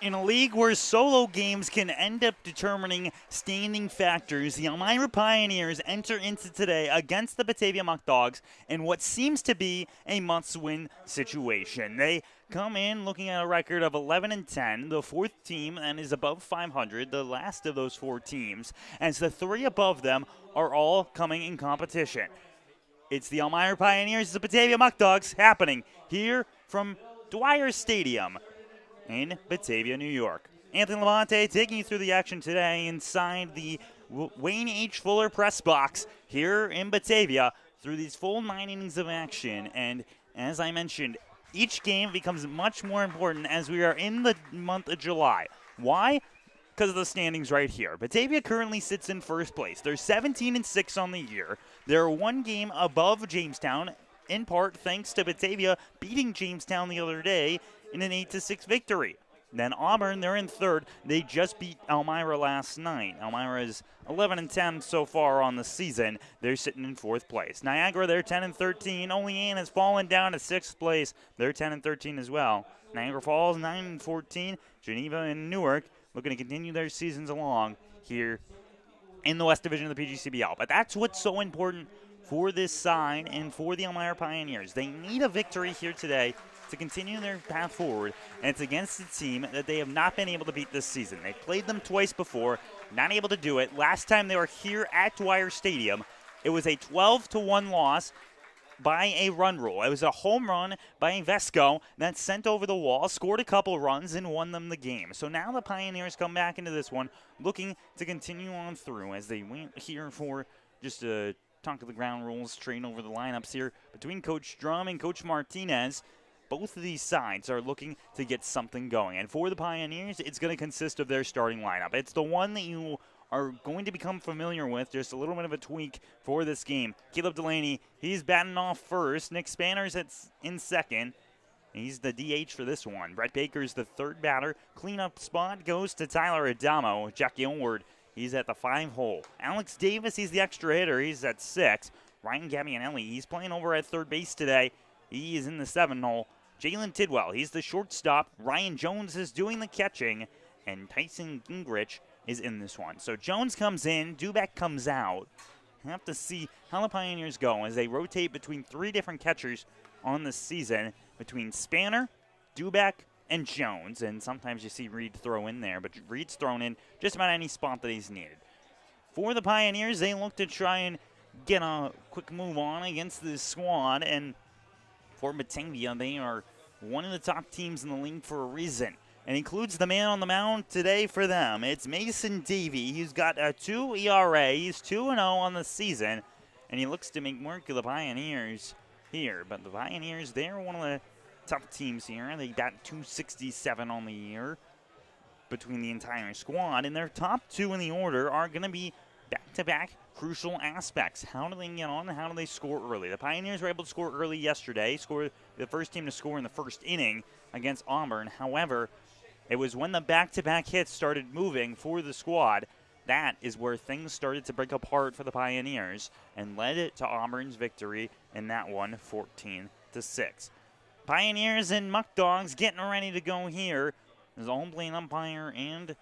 In a league where solo games can end up determining standing factors, the Elmira Pioneers enter into today against the Batavia Muckdogs in what seems to be a must-win situation. They come in looking at a record of 11-10, the fourth team that is above 500, the last of those four teams, as the three above them are all coming in competition. It's the Elmira Pioneers, the Batavia Muckdogs, happening here from Dwyer Stadium in Batavia, New York. Anthony Levante taking you through the action today inside the Wayne H. Fuller press box here in Batavia through these full 9 innings of action. And as I mentioned, each game becomes much more important as we are in the month of July. Why? Because of the standings right here. Batavia currently sits in first place. They're 17-6 on the year. They're one game above Jamestown, in part thanks to Batavia beating Jamestown the other day in an 8-6 victory. Then Auburn, they're in third. They just beat Elmira last night. Elmira is 11-10 so far on the season. They're sitting in fourth place. Niagara, they're 10-13. Olean has fallen down to sixth place. They're 10-13 as well. Niagara Falls 9-14. Geneva and Newark looking to continue their seasons along here in the West Division of the PGCBL. But that's what's so important for this side and for the Elmira Pioneers. They need a victory here today to continue their path forward, and it's against a team that they have not been able to beat this season. They played them twice before, not able to do it. Last time they were here at Dwyer Stadium, it was a 12-1 loss by a run rule. It was a home run by Vesco that sent over the wall, scored a couple runs, and won them the game. So now the Pioneers come back into this one looking to continue on through as they went here for just a talk of the ground rules, train over the lineups here between Coach Drum and Coach Martinez. Both of these sides are looking to get something going. And for the Pioneers, it's going to consist of their starting lineup. It's the one that you are going to become familiar with, just a little bit of a tweak for this game. Caleb Delaney, he's batting off first. Nick Spanner's in second. He's the DH for this one. Brett Baker's the third batter. Cleanup spot goes to Tyler Adamo. Jack Gilward, he's at the 5-hole. Alex Davis, he's the extra hitter. He's at 6. Ryan Gabbianelli, he's playing over at third base today. He is in the 7-hole. Jalen Tidwell, he's the shortstop. Ryan Jones is doing the catching. And Tyson Gingrich is in this one. So Jones comes in, Dubeck comes out. We'll have to see how the Pioneers go as they rotate between 3 different catchers on the season, between Spanner, Dubeck, and Jones. And sometimes you see Reed throw in there, but Reed's thrown in just about any spot that he's needed. For the Pioneers, they look to try and get a quick move on against this squad, and for Batavia, they are one of the top teams in the league for a reason, and includes the man on the mound today for them. It's Mason Davey. He's got a 2 ERA. He's 2-0 on the season, and he looks to make work of the Pioneers here. But the Pioneers, they're one of the top teams here. They got 267 on the year between the entire squad, and their top 2 in the order are going to be back-to-back crucial aspects. How do they get on? How do they score early? The Pioneers were able to score early yesterday, score the first team to score in the first inning against Auburn. However, it was when the back-to-back hits started moving for the squad, that is where things started to break apart for the Pioneers and led it to Auburn's victory in that one, 14-6. Pioneers and Muckdogs getting ready to go here. There's a home plate umpire and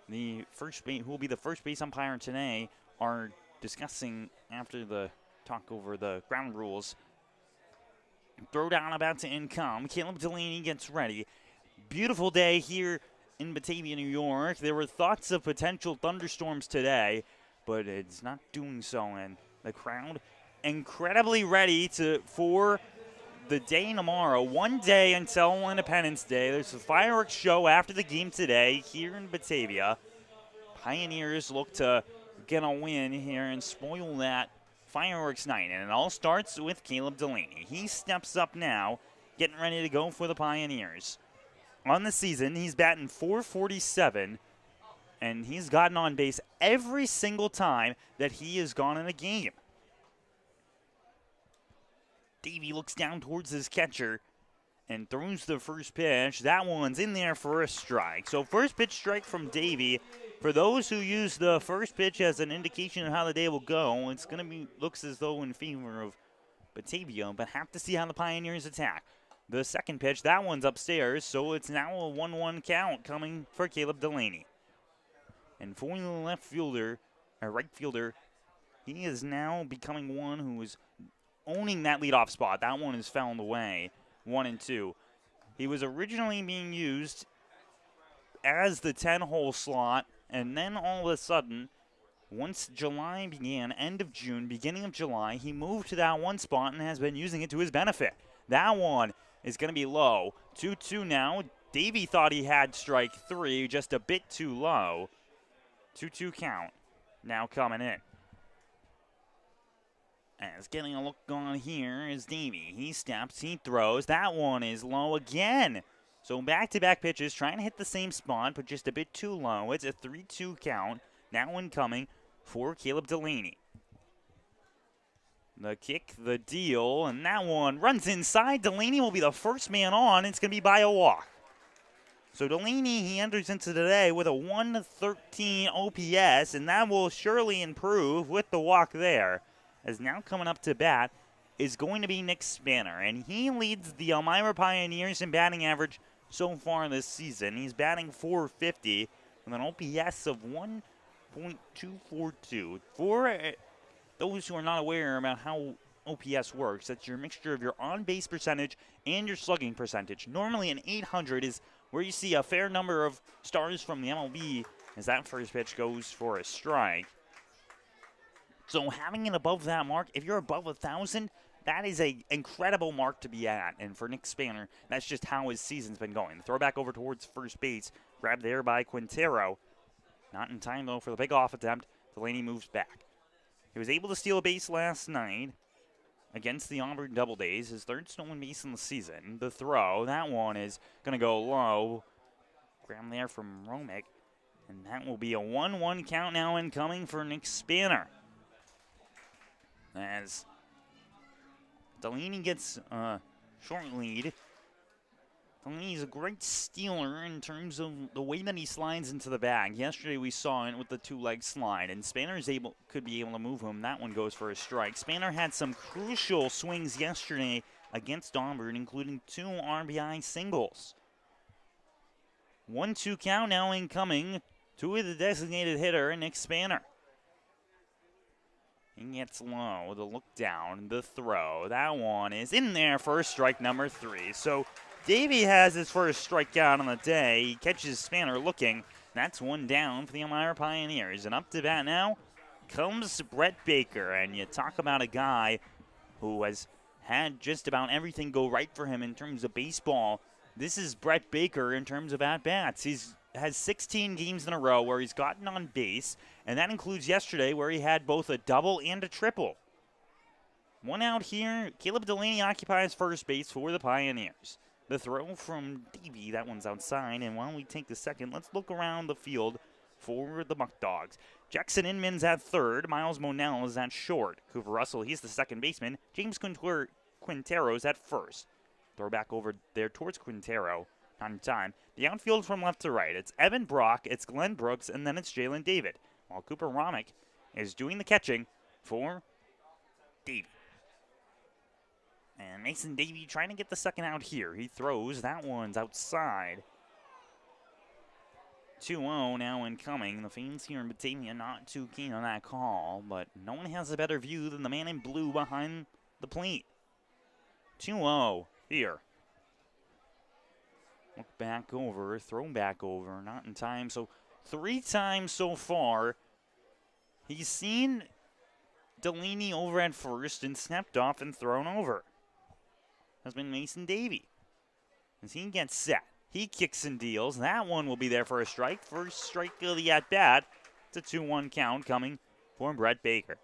the first base, who will be the first base umpire today, are discussing after the talk over the ground rules. Throwdown about to income. Caleb Delaney gets ready. Beautiful day here in Batavia, New York. There were thoughts of potential thunderstorms today, but it's not doing so. And the crowd incredibly ready for the day tomorrow. One day until Independence Day. There's a fireworks show after the game today here in Batavia. Pioneers look to get a win here and spoil that fireworks night. And it all starts with Caleb Delaney. He steps up now, getting ready to go for the Pioneers. On the season, he's batting .447, and he's gotten on base every single time that he has gone in a game. Davey looks down towards his catcher and throws the first pitch. That one's in there for a strike. So first pitch strike from Davey. For those who use the first pitch as an indication of how the day will go, it's going to be looks as though in favor of Batavia, but have to see how the Pioneers attack. The second pitch, that one's upstairs, so it's now a 1-1 count coming for Caleb Delaney. And for the left fielder, or right fielder, he is now becoming one who is owning that leadoff spot. That one is fouled away, 1-2. He was originally being used as the 10-hole slot, and then all of a sudden, once July began, end of June, beginning of July, he moved to that one spot and has been using it to his benefit. That one is going to be low. 2-2 now. Davey thought he had strike 3, just a bit too low. 2-2 count now coming in. As getting a look on here is Davey. He steps, he throws. That one is low again. So back-to-back pitches, trying to hit the same spot, but just a bit too low. It's a 3-2 count. Now incoming for Caleb Delaney. The kick, the deal, and that one runs inside. Delaney will be the first man on. It's going to be by a walk. So Delaney, he enters into today with a 113 OPS, and that will surely improve with the walk there. As now coming up to bat is going to be Nick Spanner, and he leads the Elmira Pioneers in batting average so far this season. He's batting .450 with an OPS of 1.242. For those who are not aware about how OPS works, that's your mixture of your on-base percentage and your slugging percentage. Normally an 800 is where you see a fair number of stars from the MLB as that first pitch goes for a strike. So having it above that mark, if you're above 1,000, that is an incredible mark to be at. And for Nick Spanner, that's just how his season's been going. The throwback over towards first base, grabbed there by Quintero. Not in time, though, for the big off attempt. Delaney moves back. He was able to steal a base last night against the Auburn Double Days, his third stolen base in the season. The throw, that one is going to go low. Grab there from Romick. And that will be a 1-1 count now incoming for Nick Spanner. As Delaney gets a short lead. Delaney's a great stealer in terms of the way that he slides into the bag. Yesterday we saw it with the two-leg slide, and Spanner could be able to move him. That one goes for a strike. Spanner had some crucial swings yesterday against Auburn, including 2 RBI singles. 1-2 count now incoming to the designated hitter, Nick Spanner. He gets low, the look down, the throw. That one is in there for strike number 3. So Davey has his first strikeout on the day. He catches Spanner looking. That's one down for the Elmira Pioneers. And up to bat now comes Brett Baker. And you talk about a guy who has had just about everything go right for him in terms of baseball. This is Brett Baker in terms of at-bats. He's has 16 games in a row where he's gotten on base, and that includes yesterday where he had both a double and a triple. One out here, Caleb Delaney occupies first base for the Pioneers. The throw from Davey, that one's outside, and while we take the second, let's look around the field for the Muckdogs. Jackson Inman's at third, Miles Monell is at short. Cooper Russell, he's the second baseman. James Quintero's at first. Throw back over there towards Quintero. Not in time. The outfield from left to right. It's Evan Brock, it's Glenn Brooks, and then it's Jalen David. While Cooper Romick is doing the catching for Davey. And Mason Davey trying to get the second out here. He throws. That one's outside. 2-0 now incoming. The fans here in Batavia not too keen on that call, but no one has a better view than the man in blue behind the plate. 2-0 here. Look back over, throw back over, not in time. So 3 times so far, he's seen Delaney over at first and snapped off and thrown over. Has been Mason Davey. As he gets set, he kicks and deals. That one will be there for a strike. First strike of the at-bat. It's a 2-1 count coming for Brett Baker.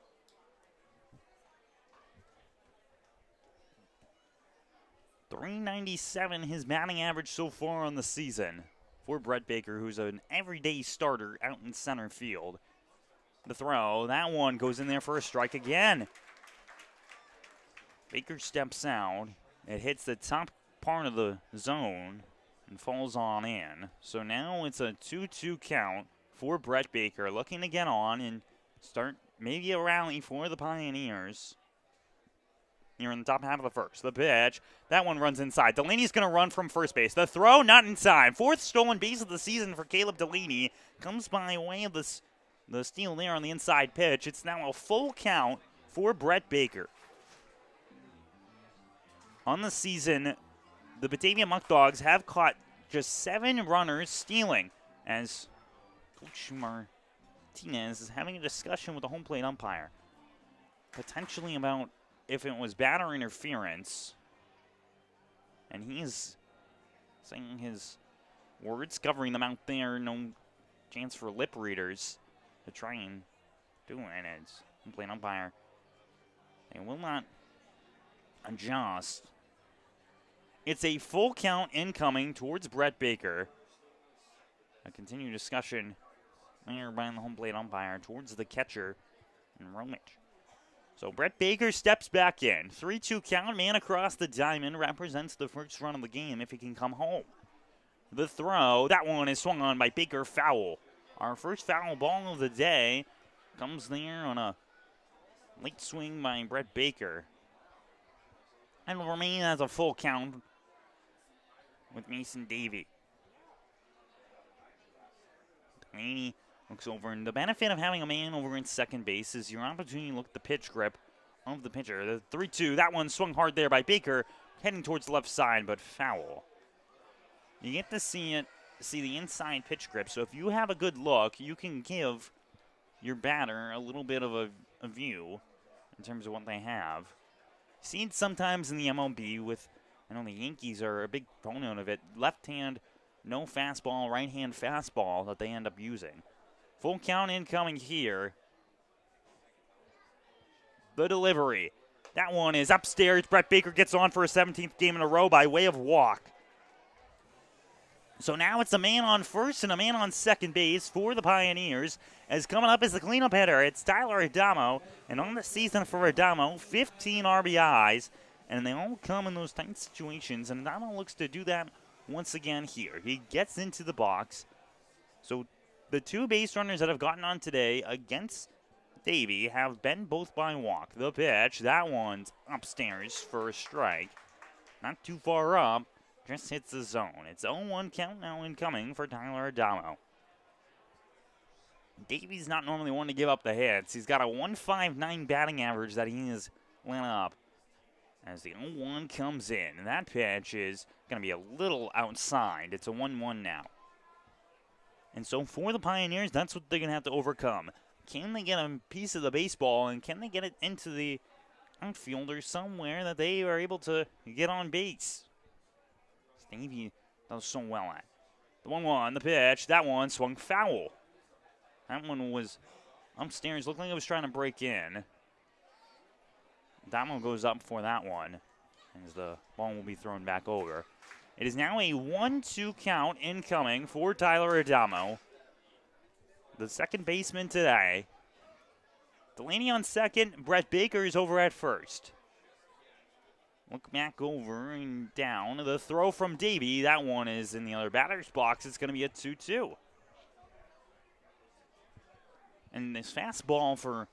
.397 his batting average so far on the season for Brett Baker, who's an everyday starter out in center field. The throw, that one goes in there for a strike again. Baker steps out. It hits the top part of the zone and falls on in. So now it's a 2-2 count for Brett Baker, looking to get on and start maybe a rally for the Pioneers. here in the top half of the first. The pitch, that one runs inside. Delaney's going to run from first base. The throw, not in time. 4th stolen base of the season for Caleb Delaney. Comes by way of the steal there on the inside pitch. It's now a full count for Brett Baker. On the season, the Batavia Muckdogs have caught just 7 runners stealing, as Coach Martinez is having a discussion with the home plate umpire, potentially about if it was batter interference. And he's saying his words, covering them out there. No chance for lip readers to try and do it as home plate umpire. They will not adjust. It's a full count incoming towards Brett Baker. A continued discussion there by the home plate umpire towards the catcher and Romich. So Brett Baker steps back in. 3-2 count, man across the diamond, represents the first run of the game if he can come home. The throw, that one is swung on by Baker, foul. Our first foul ball of the day comes there on a late swing by Brett Baker. And will remain as a full count with Mason Davey. Delaney looks over, and the benefit of having a man over in second base is your opportunity to look at the pitch grip of the pitcher. The 3-2, that one swung hard there by Baker, heading towards the left side, but foul. You get to see the inside pitch grip, so if you have a good look, you can give your batter a little bit of a view in terms of what they have. Seen sometimes in the MLB with, I know the Yankees are a big proponent of it, left hand, no fastball, right hand fastball that they end up using. Full count incoming here. The delivery. That one is upstairs. Brett Baker gets on for a 17th game in a row by way of walk. So now it's a man on first and a man on second base for the Pioneers. As coming up is the cleanup hitter, it's Tyler Adamo. And on the season for Adamo, 15 RBIs. And they all come in those tight situations. And Adamo looks to do that once again here. He gets into the box. So the 2 base runners that have gotten on today against Davey have been both by walk. The pitch, that one's upstairs for a strike. Not too far up. Just hits the zone. It's 0-1 count now incoming for Tyler Adamo. Davey's not normally one to give up the hits. He's got a 1.59 batting average that he has lit up as the 0-1 comes in. And that pitch is going to be a little outside. It's a 1-1 now. And so for the Pioneers, that's what they're going to have to overcome. Can they get a piece of the baseball, and can they get it into the outfielder somewhere that they are able to get on base? Davey does so well at. The 1-1, the pitch, that one swung foul. That one was upstairs, looked like it was trying to break in. That one goes up for that one, as the ball will be thrown back over. It is now a 1-2 count incoming for Tyler Adamo, the second baseman today. Delaney on second, Brett Baker is over at first. Look back over and down. The throw from Davey. That one is in the other batter's box. It's going to be a 2-2. And this fastball for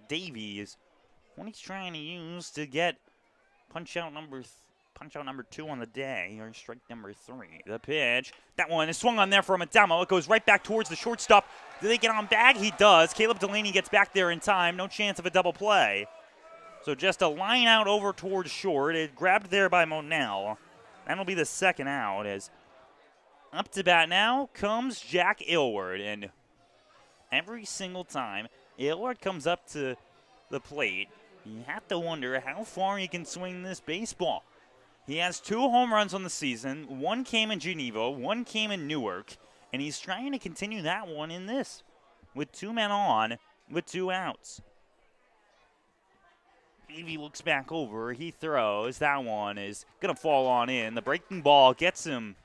Davey is what he's trying to use to get punch out number 2 on the day, or strike number 3. The pitch. That one is swung on there from Adamo. It goes right back towards the shortstop. Do they get on bag? He does. Caleb Delaney gets back there in time. No chance of a double play. So just a line out over towards short. It grabbed there by Monell. That'll be the second out. As up to bat now comes Jack Aylward. And every single time Aylward comes up to the plate, you have to wonder how far he can swing this baseball. He has 2 home runs on the season. 1 came in Geneva, 1 came in Newark. And he's trying to continue that one in this with 2 men on with 2 outs. Davey looks back over. He throws. That one is going to fall on in. The breaking ball gets him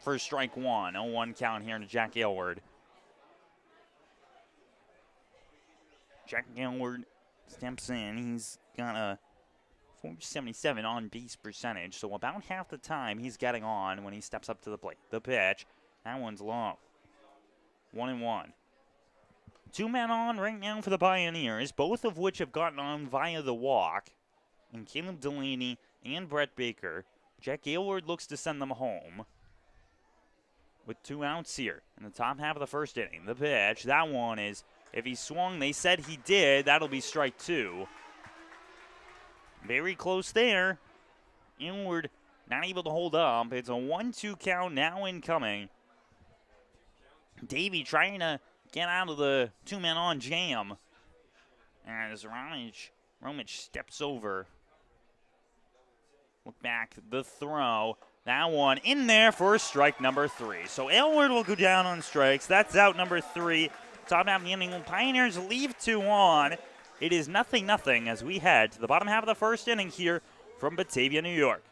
for strike 1. 0-1 count here to Jack Aylward. Jack Aylward steps in. He's got a 477 on base percentage, so about half the time he's getting on when he steps up to the plate. The pitch. That one's low. 1-1. 2 men on right now for the Pioneers, both of which have gotten on via the walk. and Caleb Delaney and Brett Baker. Jack Aylward looks to send them home with 2 outs here in the top half of the first inning. The pitch, that one is, if he swung, they said he did, that'll be strike 2. Very close there. Aylward not able to hold up. It's a 1-2 count now incoming. Davey trying to get out of the 2-man on jam as Romich steps over. Look back, the throw. That one in there for strike number 3. So Aylward will go down on strikes. That's out number 3. Top half of the inning. Pioneers leave 2 on. It is 0-0 as we head to the bottom half of the first inning here from Batavia, New York.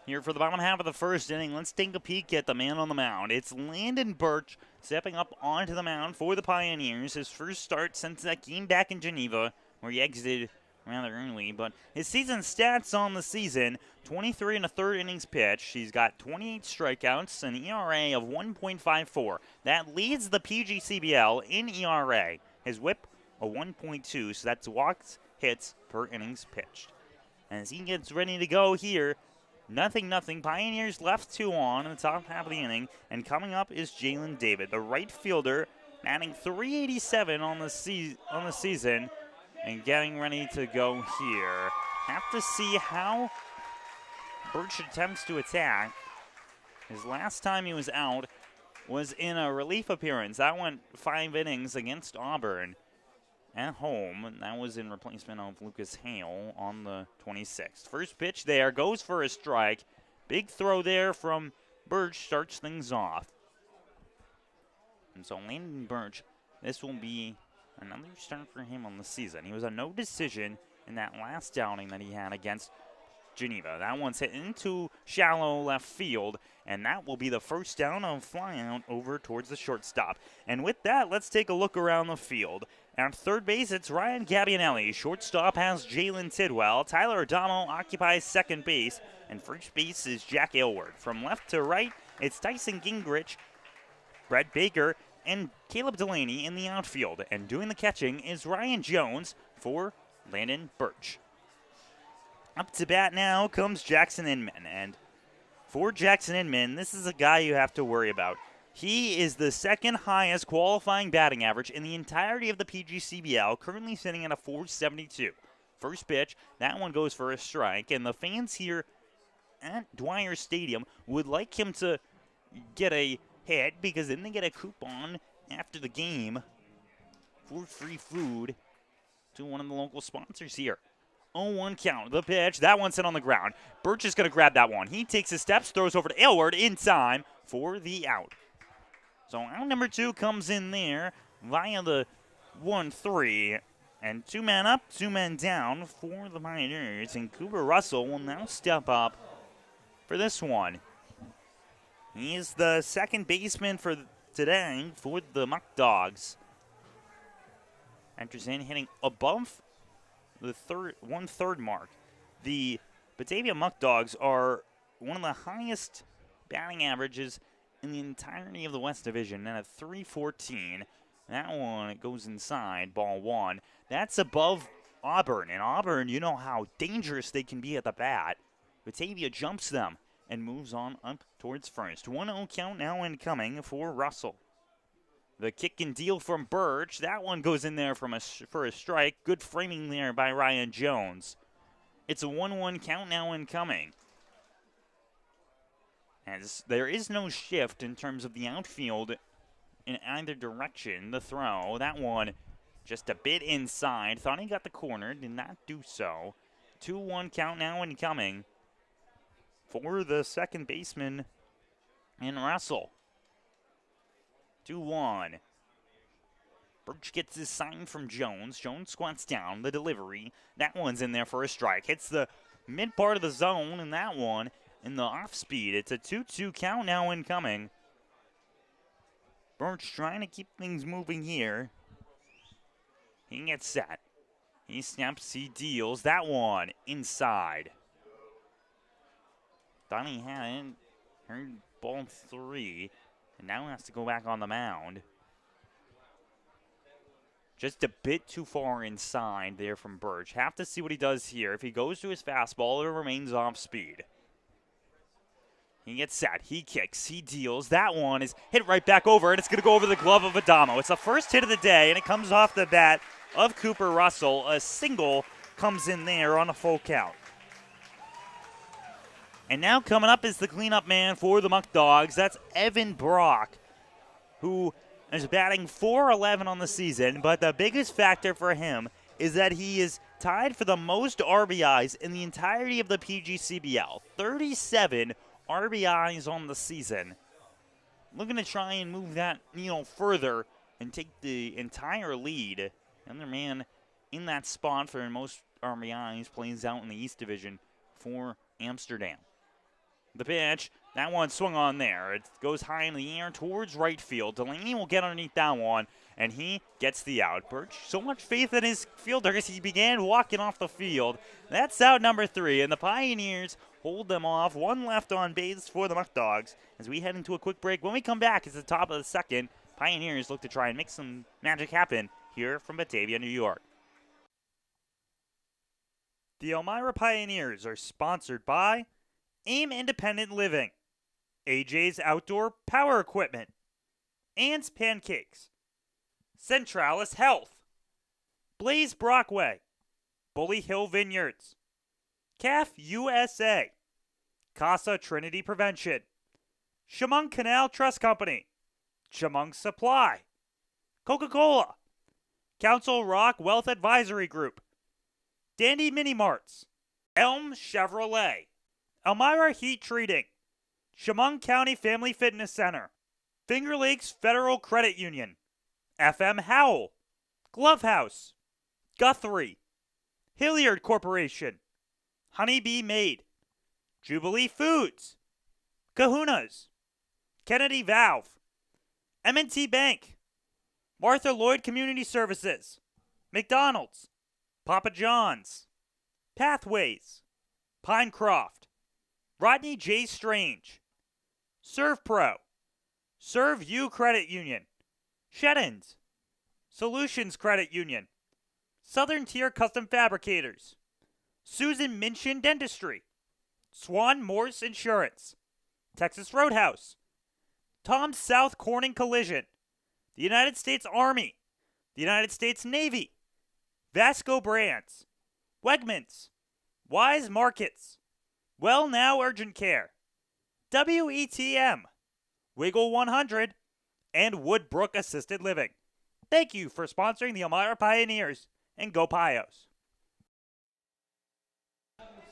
Here for the bottom half of the first inning, let's take a peek at the man on the mound. It's Landon Birch stepping up onto the mound for the Pioneers. His first start since that game back in Geneva, where he exited rather early. But his season stats on the season, 23 1/3 innings pitched. He's got 28 strikeouts, an ERA of 1.54. That leads the PGCBL in ERA. His whip, a 1.2, so that's walks, hits per innings pitched. As he gets ready to go here, 0-0. Pioneers left 2 on in the top half of the inning. And coming up is Jalen David, the right fielder, batting .387 on the season and getting ready to go here. Have to see how Birch attempts to attack. His last time he was out was in a relief appearance. That went 5 innings against Auburn at home, and that was in replacement of Lucas Hale on the 26th. First pitch there, goes for a strike. Big throw there from Birch starts things off. And so Landon Birch, this will be another start for him on the season. He was a no decision in that last outing that he had against Geneva. That one's hit into shallow left field, and that will be the first down of fly out over towards the shortstop. And with that, let's take a look around the field. At third base, it's Ryan Gabbianelli. Shortstop has Jalen Tidwell. Tyler O'Donnell occupies second base, and first base is Jack Aylward. From left to right, it's Tyson Gingrich, Brett Baker, and Caleb Delaney in the outfield. And doing the catching is Ryan Jones for Landon Birch. Up to bat now comes Jackson Inman, and for Jackson Inman, this is a guy you have to worry about. He is the second highest qualifying batting average in the entirety of the PGCBL, currently sitting at a .472. First pitch, that one goes for a strike, and the fans here at Dwyer Stadium would like him to get a hit because then they get a coupon after the game for free food to one of the local sponsors here. 0-1 count. The pitch, that one's hit on the ground. Birch is going to grab that one. He takes his steps, throws over to Aylward in time for the out. So out number 2 comes in there via the 1-3. And 2 men up, 2 men down for the Pioneers. And Cooper Russell will now step up for this one. He's the second baseman for today for the Muckdogs. Enters in hitting above the 1/3 mark. The Batavia Muckdogs are one of the highest batting averages in the entirety of the West Division, and at .314. That one, it goes inside, ball 1. That's above Auburn, and Auburn, you know how dangerous they can be at the bat. Batavia jumps them and moves on up towards first. 1-0 count now incoming for Russell. The kick and deal from Birch. That one goes in there for a strike. Good framing there by Ryan Jones. It's a 1-1 count now incoming. As there is no shift in terms of the outfield in either direction. The throw, that one just a bit inside. Thought he got the corner, did not do so. 2-1 count now incoming for the second baseman and Russell. 2-1. Birch gets his sign from Jones. Jones squats down. The delivery. That one's in there for a strike. Hits the mid part of the zone, and that one in the off speed. It's a 2-2 count now incoming. Birch trying to keep things moving here. He gets set. He snaps, he deals. That one inside. Thought he hadn't heard ball 3. And now has to go back on the mound. Just a bit too far inside there from Birch. Have to see what he does here. If he goes to his fastball, it remains off speed. He gets set. He kicks. He deals. That one is hit right back over, and it's going to go over the glove of Adamo. It's the first hit of the day, and it comes off the bat of Cooper Russell. A single comes in there on a full count. And now coming up is the cleanup man for the Muckdogs. That's Evan Brock, who is batting .411 on the season. But the biggest factor for him is that he is tied for the most RBIs in the entirety of the PGCBL. 37 RBIs on the season. Looking to try and move that further and take the entire lead. Another man in that spot for most RBIs plays out in the East Division for Amsterdam. The pitch, that one swung on there. It goes high in the air towards right field. Delaney will get underneath that one, and he gets the out. Birch, so much faith in his fielders, he began walking off the field. That's out number 3, and the Pioneers hold them off. One left on base for the Muckdogs as we head into a quick break. When we come back, it's the top of the second. Pioneers look to try and make some magic happen here from Batavia, New York. The Elmira Pioneers are sponsored by AIM Independent Living, AJ's Outdoor Power Equipment, Ann's Pancakes, Centralis Health, Blaze Brockway, Bully Hill Vineyards, CAF USA, Casa Trinity Prevention, Chemung Canal Trust Company, Chemung Supply, Coca-Cola, Council Rock Wealth Advisory Group, Dandy Mini Marts, Elm Chevrolet, Elmira Heat Treating, Chemung County Family Fitness Center, Finger Lakes Federal Credit Union, FM Howell, Glove House, Guthrie, Hilliard Corporation, Honeybee Made, Jubilee Foods, Kahunas, Kennedy Valve, M&T Bank, Martha Lloyd Community Services, McDonald's, Papa John's, Pathways, Pinecroft, Rodney J. Strange, Serve Pro, Serve You Credit Union, Sheddens, Solutions Credit Union, Southern Tier Custom Fabricators, Susan Minchin Dentistry, Swan Morse Insurance, Texas Roadhouse, Tom's South Corning Collision, the United States Army, the United States Navy, Vasco Brands, Wegmans, Wise Markets, Well Now Urgent Care, WETM, Wiggle 100, and Woodbrook Assisted Living. Thank you for sponsoring the Elmira Pioneers, and go Pios.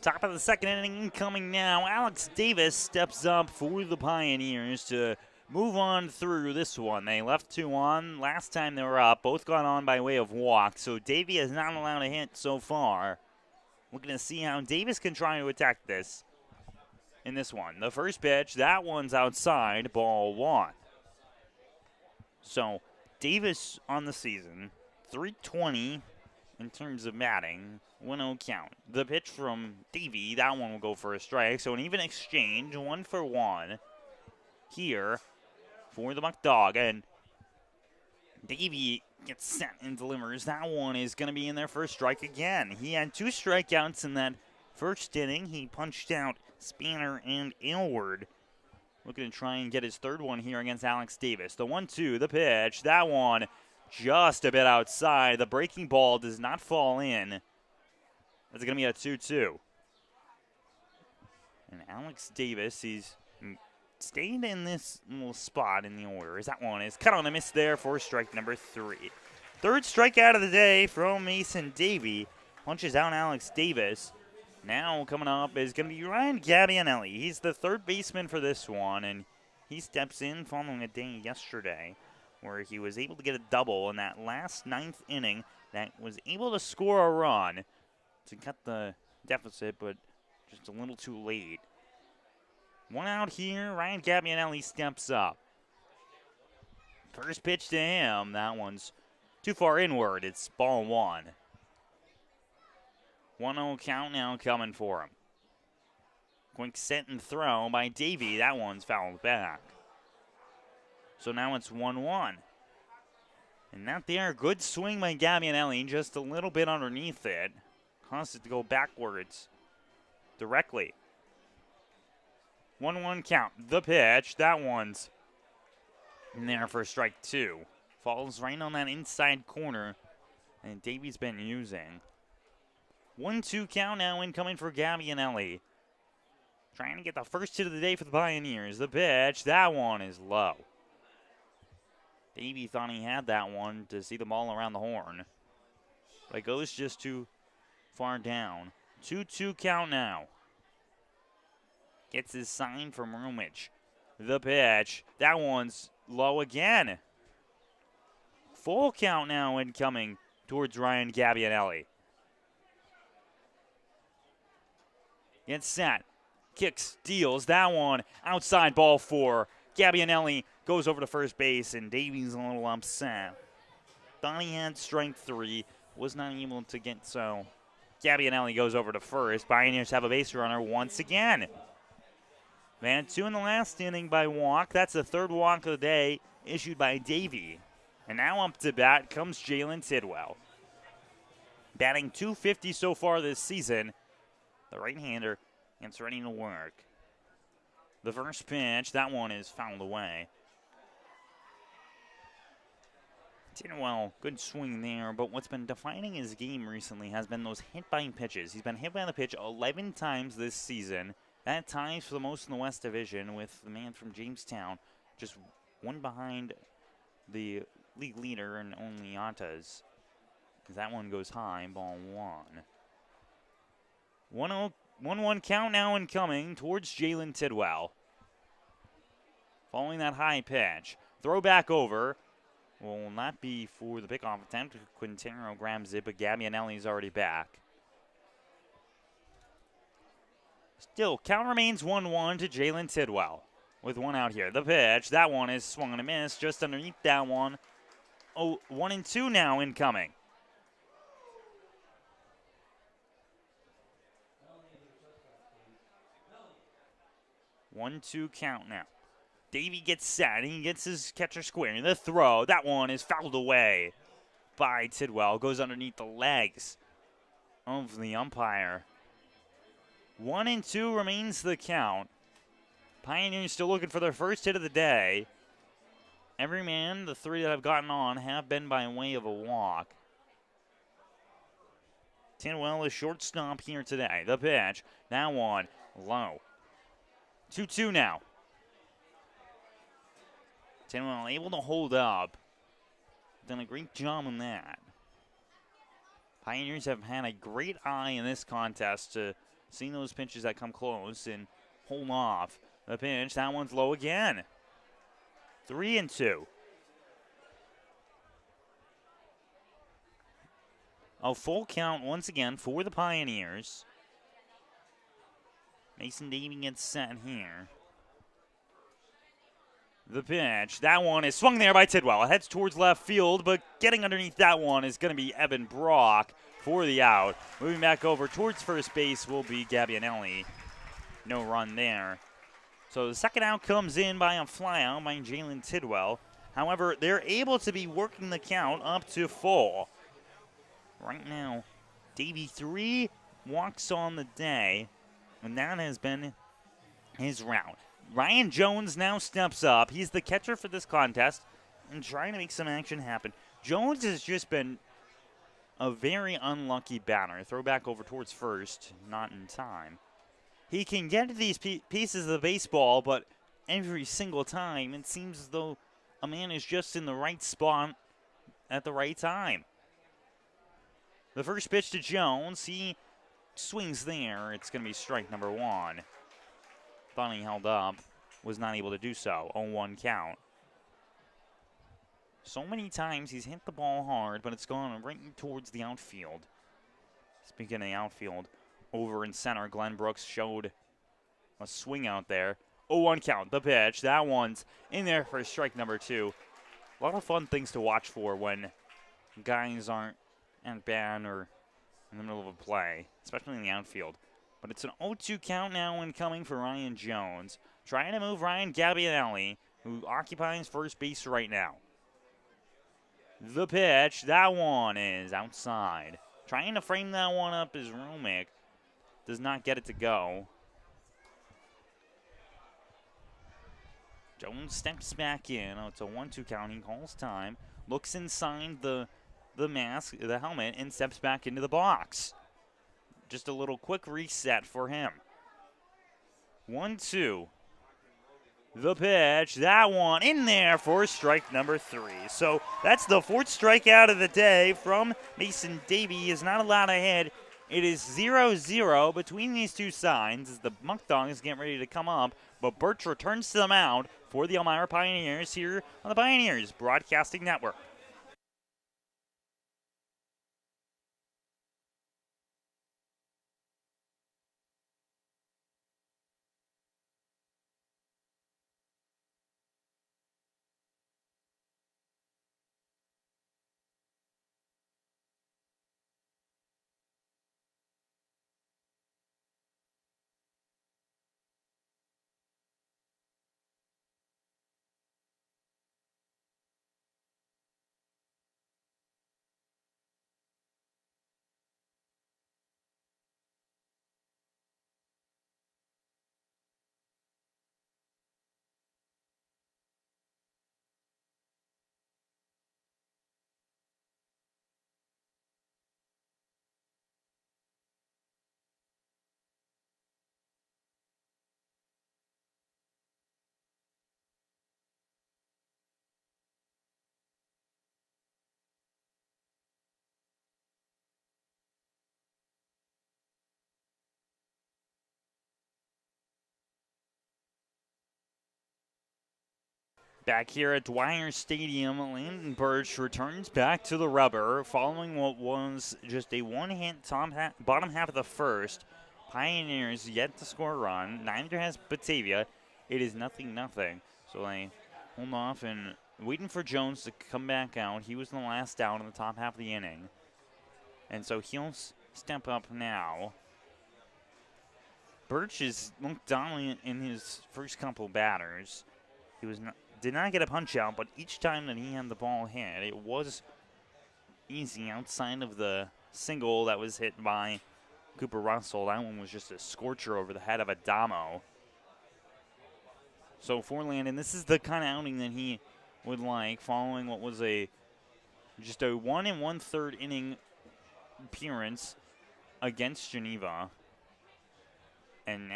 Top of the second inning incoming now. Alex Davis steps up for the Pioneers to move on through this one. They left 2 on last time they were up. Both got on by way of walk, so Davey is not allowed a hit so far. We're going to see how Davis can try to attack this in this one. The first pitch, that one's outside, ball 1. So Davis on the season, .320 in terms of batting, 1-0 count. The pitch from Davey, that one will go for a strike. So an even exchange, 1-for-1 here for the Muckdog. And Davey gets set and delivers. That one is going to be in there for a strike again. He had 2 strikeouts in that first inning. He punched out Spanner and Aylward looking to try and get his third one here against Alex Davis. The 1-2, the pitch, that one just a bit outside. The breaking ball does not fall in. It's going to be a 2-2. And Alex Davis, he's staying in this little spot in the order as that one is cut on a miss there for strike number 3. Third strikeout of the day from Mason Davey. Punches out Alex Davis. Now coming up is going to be Ryan Gabbianelli. He's the third baseman for this one, and he steps in following a day yesterday where he was able to get a double in that last 9th inning that was able to score a run to cut the deficit, but just a little too late. One out here, Ryan Gabbianelli steps up. First pitch to him, that one's too far inward. It's ball 1. 1-0 count now coming for him. Quick set and throw by Davey. That one's fouled back. So now it's 1-1. And that there, good swing by Gabbianelli, just a little bit underneath it. Caused it to go backwards directly. 1-1 count. The pitch, that one's in there for strike 2. Falls right on that inside corner, and Davey's been using. 1-2 count now incoming for Gabbianelli. Trying to get the first hit of the day for the Pioneers. The pitch, that one is low. Davey thought he had that one to see the ball around the horn, but it goes just too far down. 2-2 count now. Gets his sign from Rumich. The pitch, that one's low again. Full count now incoming towards Ryan Gabbianelli. Gets set, kicks, deals, that one outside, ball 4. Gabbianelli goes over to first base, and Davey's a little upset. Thought he had strike 3, was not able to get so. Gabbianelli goes over to first. Pioneers have a base runner once again. Man, 2 in the last inning by walk. That's the third walk of the day issued by Davey. And now up to bat comes Jalen Tidwell. Batting .250 so far this season. The right-hander gets ready to work. The first pitch, that one is fouled away. Tidwell, good swing there, but what's been defining his game recently has been those hit-by pitches. He's been hit by the pitch 11 times this season. That ties for the most in the West Division with the man from Jamestown, just one behind the league leader and only Yatas. That one goes high, ball 1. 1-1 count now incoming towards Jalen Tidwell. Following that high pitch. Throw back over. Will not be for the pickoff attempt. Quintero grabs it, but Gabbianelli's already back. Still, count remains 1-1 to Jalen Tidwell with one out here. The pitch, that one is swung and a miss just underneath that one. Oh, 1-2 now incoming. One-two count now. Davey gets set. He gets his catcher square. The throw. That one is fouled away by Tidwell. Goes underneath the legs of the umpire. 1-2 remains the count. Pioneers still looking for their first hit of the day. Every man, the 3 that have gotten on, have been by way of a walk. Tidwell is shortstop here today. The pitch. That one low. 2-2 now. Tidwell able to hold up. Done a great job on that. Pioneers have had a great eye in this contest to see those pitches that come close and hold off. The pitch, that one's low again. 3-2. A full count once again for the Pioneers. Mason Davey gets set here. The pitch, that one is swung there by Tidwell. It heads towards left field, but getting underneath that one is going to be Evan Brock for the out. Moving back over towards first base will be Gabbianelli. No run there. So the second out comes in by a flyout by Jalen Tidwell. However, they're able to be working the count up to full. Right now, Davey 3 walks on the day, and that has been his route. Ryan Jones now steps up. He's the catcher for this contest and trying to make some action happen. Jones has just been a very unlucky batter. Throw back over towards first, not in time. He can get to these pieces of the baseball, but every single time it seems as though a man is just in the right spot at the right time. The first pitch to Jones, he swings there. It's going to be strike number one. Thought he held up, was not able to do so. 0-1 count. So many times he's hit the ball hard, but it's gone right towards the outfield. Speaking of the outfield, over in center, Glenn Brooks showed a swing out there. 0-1 count, the pitch. That one's in there for strike number two. A lot of fun things to watch for when guys aren't at bat or in the middle of a play, especially in the outfield. But it's an 0-2 count now incoming for Ryan Jones. Trying to move Ryan Gabbianelli, who occupies first base right now. The pitch, that one is outside. Trying to frame that one up is Romick. Does not get it to go. Jones steps back in. Oh, it's a 1-2 count. He calls time. Looks inside the mask, the helmet, and steps back into the box. Just a little quick reset for him. 1-2. The pitch, that one in there for strike number three. So that's the fourth strikeout of the day from Mason Davey. He is not allowed ahead. It is 0-0 between these two sides as the Muckdogs get ready to come up. But Birch returns to the mound for the Elmira Pioneers here on the Pioneers Broadcasting Network. Back here at Dwyer Stadium, Landon Birch returns back to the rubber following what was just a one-hit bottom half of the first. Pioneers yet to score a run. Neither has Batavia. It is 0-0. So they hold off and waiting for Jones to come back out. He was the last out in the top half of the inning. And so he'll step up now. Birch has looked dominant in his first couple batters. He did not get a punch out, but each time that he had the ball hit, it was easy outside of the single that was hit by Cooper Russell. That one was just a scorcher over the head of Adamo. So for Landon, this is the kind of outing that he would like following what was just a 1 1/3 inning appearance against Geneva. And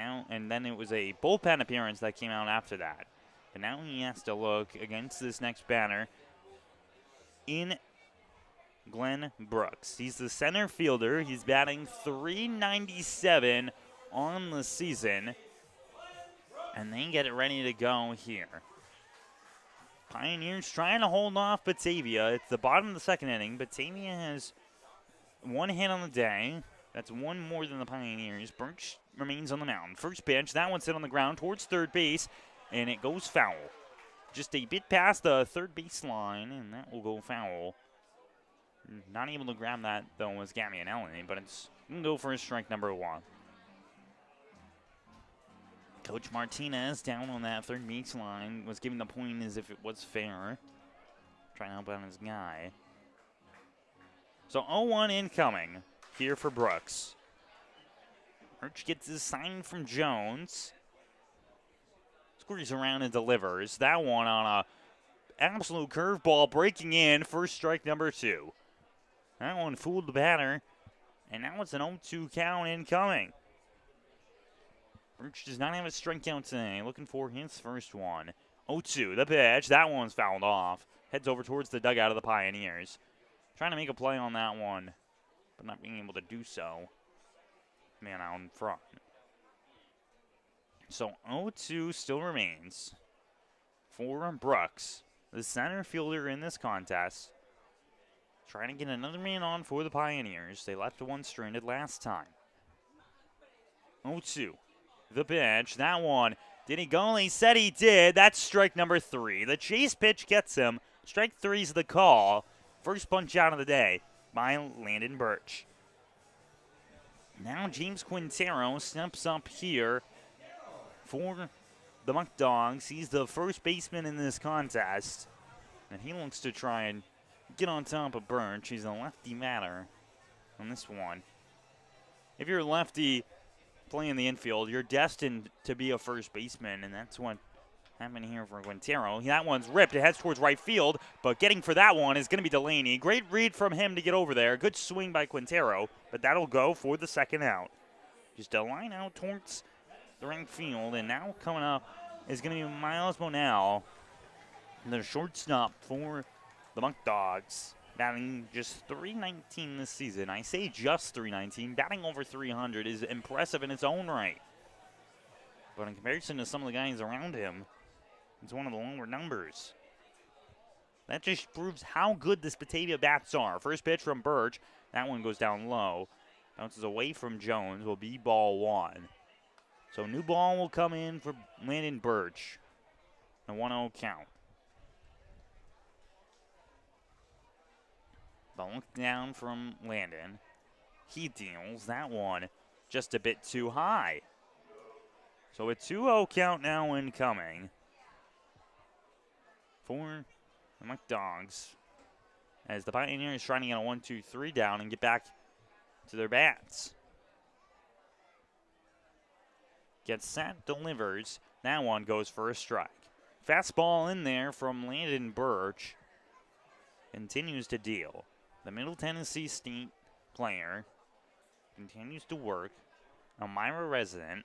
then it was a bullpen appearance that came out after that. But now he has to look against this next batter in Glenn Brooks. He's the center fielder. He's batting .397 on the season. And they get it ready to go here. Pioneers trying to hold off Batavia. It's the bottom of the second inning. Batavia has one hit on the day. That's one more than the Pioneers. Birch remains on the mound. First pitch, that one's hit on the ground towards third base. And it goes foul. Just a bit past the third base line, and that will go foul. Not able to grab that, though, was Gabbianelli, but it's going to go for a strike number one. Coach Martinez down on that third base line was giving the point as if it was fair. Trying to help out his guy. So 0-1 incoming here for Brooks. Birch gets his sign from Jones. circles around and delivers. That one on a absolute curveball breaking in. First strike number 2. That one fooled the batter. And now it's an 0-2 count incoming. Birch does not have a strikeout today. Looking for his first one. 0-2, the pitch. That one's fouled off. Heads over towards the dugout of the Pioneers. Trying to make a play on that one, but not being able to do so. Man out in front. So 0-2 still remains for Brooks, the center fielder in this contest. Trying to get another man on for the Pioneers. They left one stranded last time. 0-2. The pitch. That one. Did he go? He said he did. That's strike number 3. The chase pitch gets him. Strike 3's the call. First punch out of the day by Landon Birch. Now James Quintero steps up here for the Muckdogs. He's the first baseman in this contest. And he looks to try and get on top of Birch. He's a lefty batter on this one. If you're a lefty playing the infield, you're destined to be a first baseman, and that's what happened here for Quintero. That one's ripped. It heads towards right field, but getting for that one is going to be Delaney. Great read from him to get over there. Good swing by Quintero, but that'll go for the second out. Just a line out towards the right field, and now coming up is going to be Miles Monell, the shortstop for the Muckdogs, batting just .319 this season. I say just .319. Batting over 300 is impressive in its own right. But in comparison to some of the guys around him, it's one of the lower numbers. That just proves how good this Batavia bats are. First pitch from Birch. That one goes down low. Bounces away from Jones. Will be ball 1. So new ball will come in for Landon Birch. A 1-0 count. The look down from Landon. He deals that one just a bit too high. So a 2-0 count now incoming for the Muckdogs, as the Pioneers trying to get a 1-2-3 down and get back to their bats. Gets set, delivers. That one goes for a strike. Fastball in there from Landon Birch. Continues to deal. The Middle Tennessee State player continues to work. Elmira resident.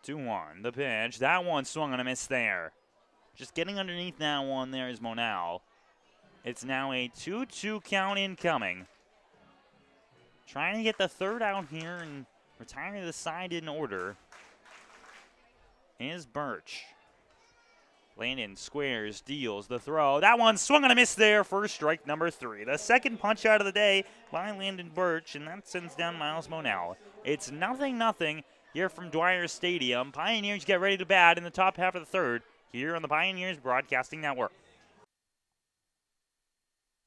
2-1. The pitch. That one swung on a miss there. Just getting underneath that one there is Monell. It's now a 2-2 count incoming. Trying to get the third out here and retire the side in order is Birch. Landon squares, deals the throw. That one swung on a miss there for strike number 3. The second punch out of the day by Landon Birch, and that sends down Miles Monell. It's 0-0 here from Dwyer Stadium. Pioneers get ready to bat in the top half of the third here on the Pioneers Broadcasting Network.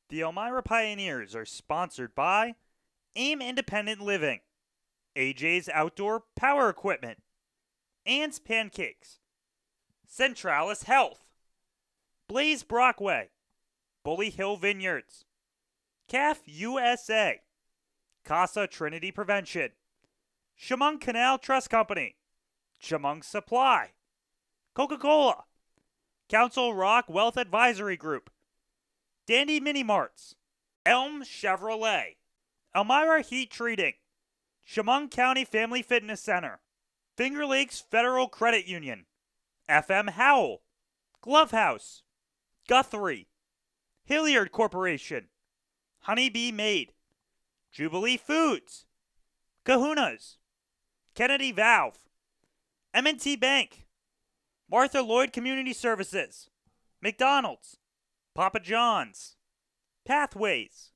The Elmira Pioneers are sponsored by AIM Independent Living, AJ's Outdoor Power Equipment, Ann's Pancakes, Centralis Health, Blaze Brockway, Bully Hill Vineyards, CAF USA, Casa Trinity Prevention, Chemung Canal Trust Company, Chemung Supply, Coca-Cola, Council Rock Wealth Advisory Group, Dandy Mini Marts, Elm Chevrolet, Elmira Heat Treating, Chemung County Family Fitness Center, Finger Lakes Federal Credit Union, FM Howell, Glove House, Guthrie, Hilliard Corporation, Honeybee Made, Jubilee Foods, Kahuna's, Kennedy Valve, M&T Bank, Martha Lloyd Community Services, McDonald's, Papa John's, Pathways,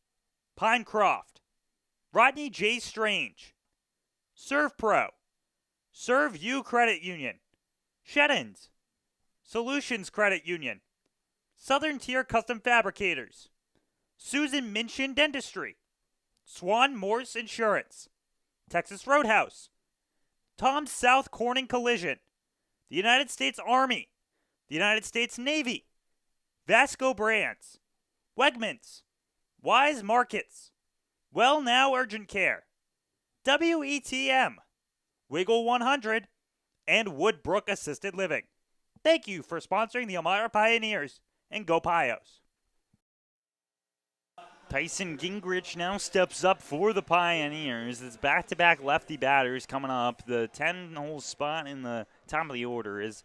Pinecroft, Rodney J. Strange, ServPro, Serve You Credit Union, Sheddens, Solutions Credit Union, Southern Tier Custom Fabricators, Susan Minchin Dentistry, Swan Morse Insurance, Texas Roadhouse, Tom South Corning Collision, the United States Army, the United States Navy, Vasco Brands, Wegmans, Wise Markets, Well Now Urgent Care, WETM, Wiggle 100, and Woodbrook Assisted Living. Thank you for sponsoring the Elmira Pioneers, and go Pios. Tyson Gingrich now steps up for the Pioneers. It's back-to-back lefty batters coming up. The 10-hole spot in the top of the order is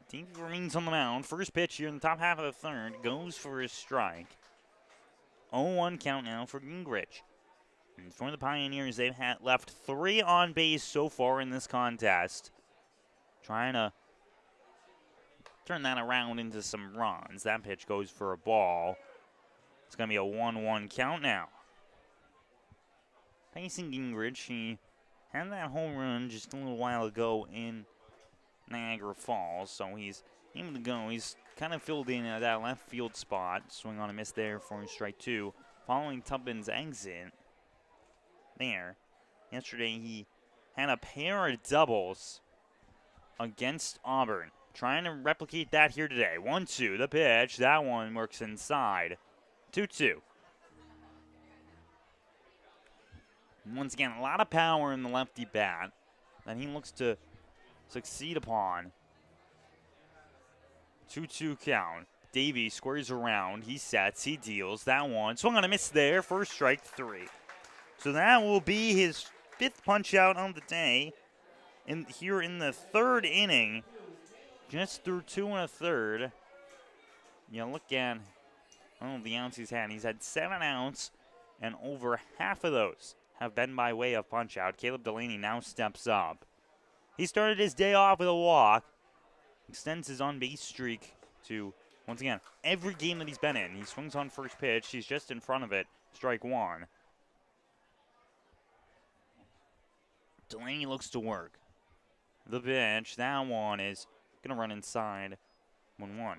Davey remains on the mound. First pitch here in the top half of the third goes for a strike. 0-1 count now for Gingrich. And for the Pioneers, they've left 3 on base so far in this contest. Trying to turn that around into some runs. That pitch goes for a ball. It's going to be a 1-1 count now. Tyson Gingrich, he had that home run just a little while ago in Niagara Falls, so he's able to go. He's kind of filled in at that left field spot. Swing on a miss there for strike 2. Following Tubman's exit there. Yesterday he had a pair of doubles against Auburn. Trying to replicate that here today. 1-2, the pitch. That one works inside. 2-2. Once again, a lot of power in the lefty bat that he looks to succeed upon. 2-2 count. Davey squares around. He sets. He deals. That one. Swung on a miss there. First strike 3. So that will be his 5th punch out on the day. Here in the 3rd inning. Just through 2 1/3. You look at the outs he's had. He's had 7 outs, and over half of those have been by way of punch out. Caleb Delaney now steps up. He started his day off with a walk. Extends his on-base streak to, once again, every game that he's been in. He swings on first pitch. He's just in front of it. Strike 1. Delaney looks to work. The pitch, that one is going to run inside. 1-1.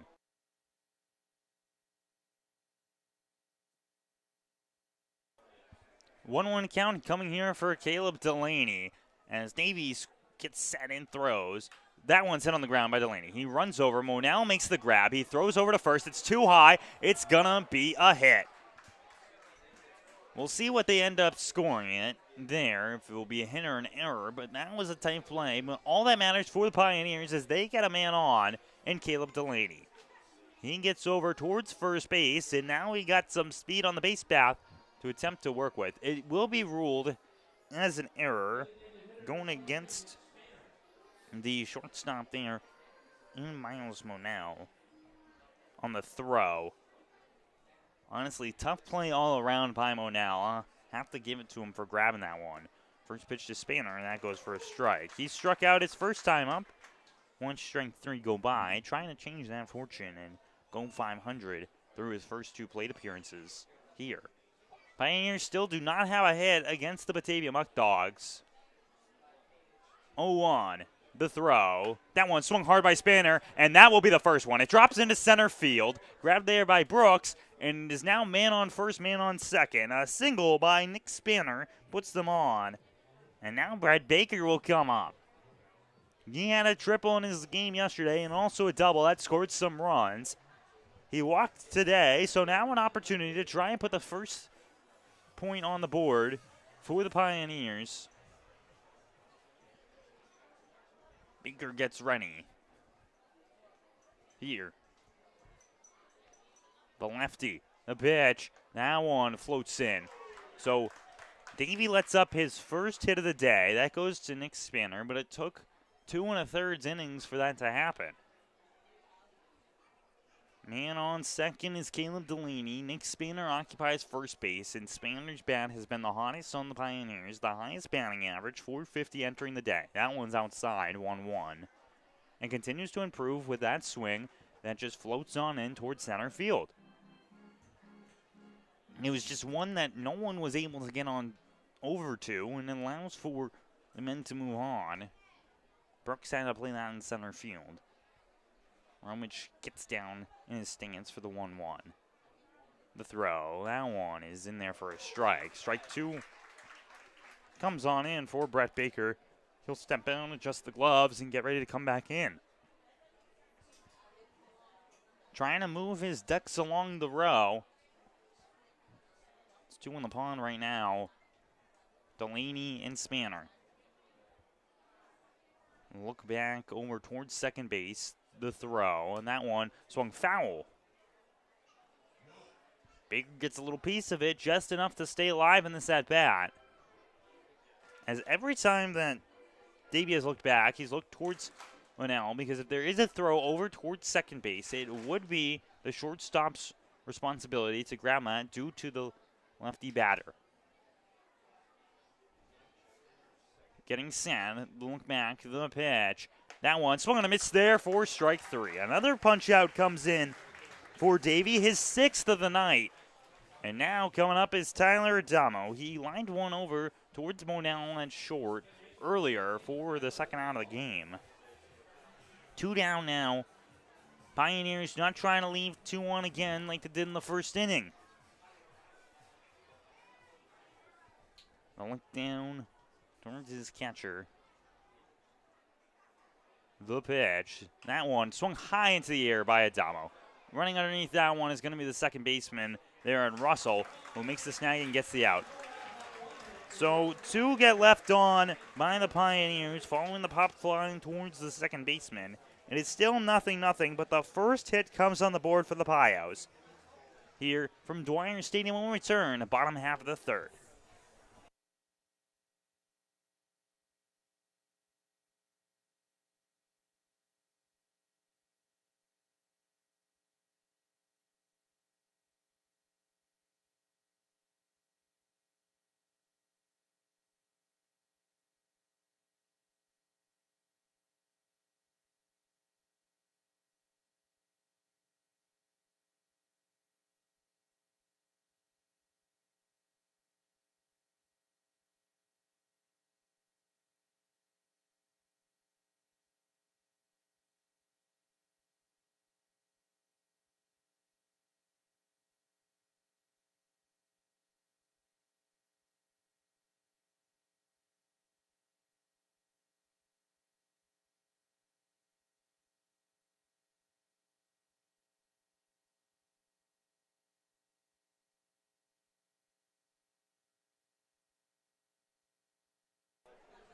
1-1 count coming here for Caleb Delaney as Davies gets set and throws. That one's hit on the ground by Delaney. He runs over. Monell makes the grab. He throws over to first. It's too high. It's going to be a hit. We'll see what they end up scoring it there, if it will be a hit or an error, but that was a tight play. But all that matters for the Pioneers is they get a man on in Caleb Delaney. He gets over towards first base, and now he got some speed on the base path to attempt to work with. It will be ruled as an error going against the shortstop there in Miles Monell on the throw. Honestly, tough play all around by Monell. Have to give it to him for grabbing that one. First pitch to Spanner, and that goes for a strike. He struck out his first time up. 1 strike 3 go by, trying to change that fortune and go 500 through his first 2 plate appearances here. Pioneers still do not have a hit against the Batavia Muckdogs. 0-1, the throw. That one swung hard by Spanner, and that will be the first one. It drops into center field, grabbed there by Brooks, and is now man on first, man on second. A single by Nick Spanner puts them on. And now Brad Baker will come up. He had a triple in his game yesterday and also a double. That scored some runs. He walked today, so now an opportunity to try and put the first point on the board for the Pioneers. Baker gets ready. Here. The lefty, the pitch, that one floats in. So Davey lets up his first hit of the day. That goes to Nick Spanner, but it took 2 1/3 innings for that to happen. Man on second is Caleb Delaney. Nick Spanner occupies first base, and Spanner's bat has been the hottest on the Pioneers. The highest batting average, 450 entering the day. That one's outside, 1-1. And continues to improve with that swing that just floats on in towards center field. It was just one that no one was able to get on over to, and it allows for the men to move on. Brooks had to play that in center field. Romich gets down in his stance for the 1-1. The throw, that one is in there for a strike. Strike 2 comes on in for Brett Baker. He'll step down, adjust the gloves, and get ready to come back in. Trying to move his ducks along the row. It's 2 in the pond right now. Delaney and Spanner. Look back over towards second base. the throw, and that one swung foul. Baker gets a little piece of it, just enough to stay alive in this at-bat. As every time that Davey has looked back, he's looked towards Linnell, because if there is a throw over towards second base, it would be the shortstop's responsibility to grab that due to the lefty batter. Getting set, look back, the pitch. That one swung on a miss there for strike three. Another punch out comes in for Davey, his 6th of the night. And now coming up is Tyler Adamo. He lined one over towards Monell at short earlier for the second out of the game. 2 down now. Pioneers not trying to leave 2-1 again like they did in the first inning. A look down towards his catcher. The pitch. That one swung high into the air by Adamo. Running underneath that one is going to be the second baseman there in Russell, who makes the snag and gets the out. So 2 get left on by the Pioneers following the pop flying towards the second baseman. It is still 0-0, but the first hit comes on the board for the Pios. Here from Dwyer Stadium will return, bottom half of the third.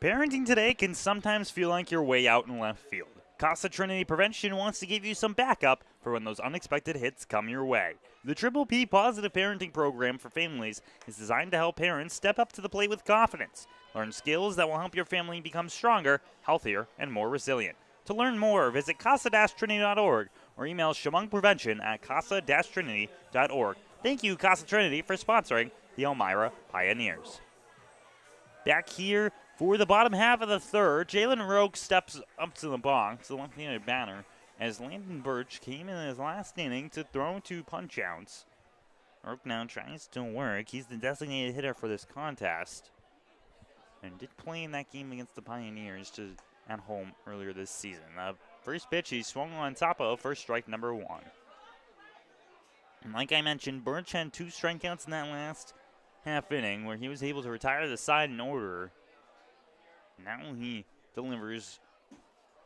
Parenting today can sometimes feel like you're way out in left field. Casa Trinity Prevention wants to give you some backup for when those unexpected hits come your way. The Triple P Positive Parenting Program for families is designed to help parents step up to the plate with confidence. Learn skills that will help your family become stronger, healthier, and more resilient. To learn more, visit casa-trinity.org or email shamungprevention@casa-trinity.org. Thank you, Casa Trinity, for sponsoring the Elmira Pioneers. Back here for the bottom half of the third, Jalen Roque steps up to the box, the left-handed batter, as Landon Birch came in his last inning to throw 2 punch-outs. Roque now tries to work. He's the designated hitter for this contest and did play in that game against the Pioneers at home earlier this season. First pitch, he swung on top of for strike number 1. And like I mentioned, Birch had 2 strikeouts in that last half inning where he was able to retire the side in order. Now he delivers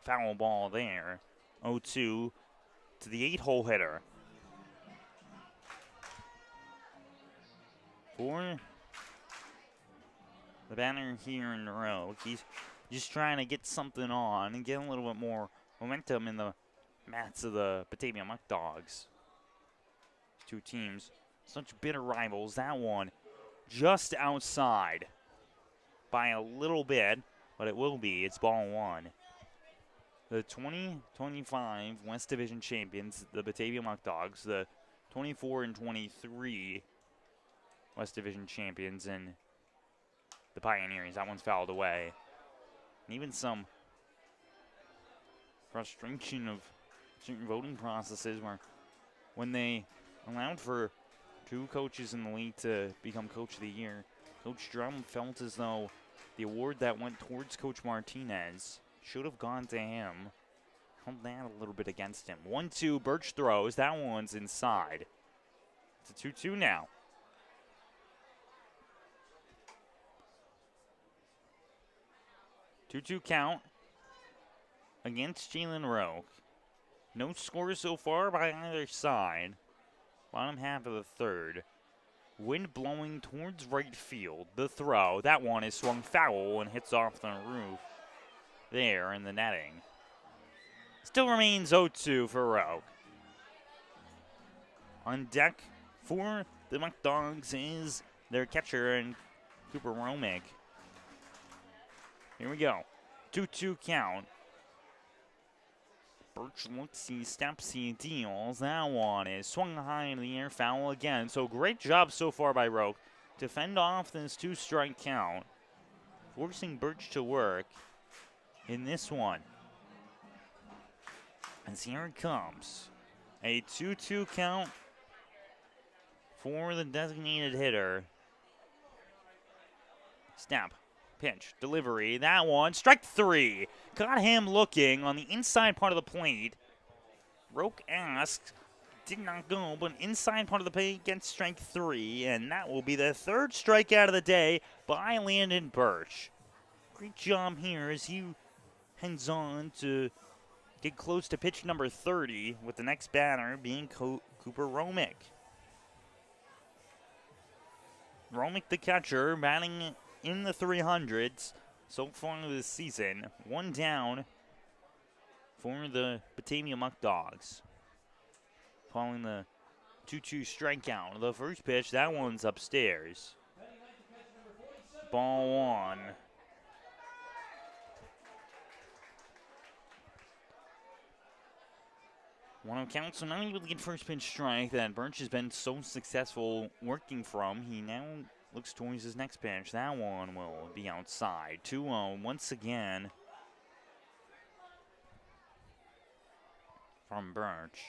foul ball there. 0-2 to the 8-hole hitter. For the batter here in the row, he's just trying to get something on and get a little bit more momentum in the mats of the Batavaia Muckdogs. 2 teams, such bitter rivals. That one just outside by a little bit, but it will be. It's ball 1. The 2025 West Division champions, the Batavaia Muckdogs, the 24 and 23 West Division champions, and the Pioneers. That one's fouled away. And even some frustration of certain voting processes where when they allowed for 2 coaches in the league to become Coach of the Year, Coach Drum felt as though the award that went towards Coach Martinez should have gone to him. Held that a little bit against him. 1-2, Birch throws. That one's inside. It's a 2-2 now. Two-two count against Jalen Roque. No scores so far by either side. Bottom half of the third. Wind blowing towards right field. The throw. That one is swung foul and hits off the roof there in the netting. Still remains 0-2 for Rogue. On deck for the Muckdogs is their catcher and Cooper Romick. Here we go. 2-2 count. Birch looks, he steps, he deals. That one is swung high in the air, foul again. So great job so far by Rogue to fend off this 2-strike count, forcing Birch to work in this one. As here it comes. A 2-2 count for the designated hitter. Snap, pitch, delivery. That one, strike 3. Got him looking on the inside part of the plate. Roke asked, did not go, but inside part of the plate gets strike 3, and that will be the third strikeout of the day by Landon Birch. Great job here as he heads on to get close to pitch number 30, with the next batter being Cooper Romick. Romick, the catcher, batting in the 300s so far this season. One down for the Batavia Muckdogs. Following the 2-2 strikeout. The first pitch, that one's upstairs. Ball 1. One count, so now able to get first pitch strike that Birch has been so successful working from. He now looks towards his next pitch. That one will be outside. 2-0 once again from Birch.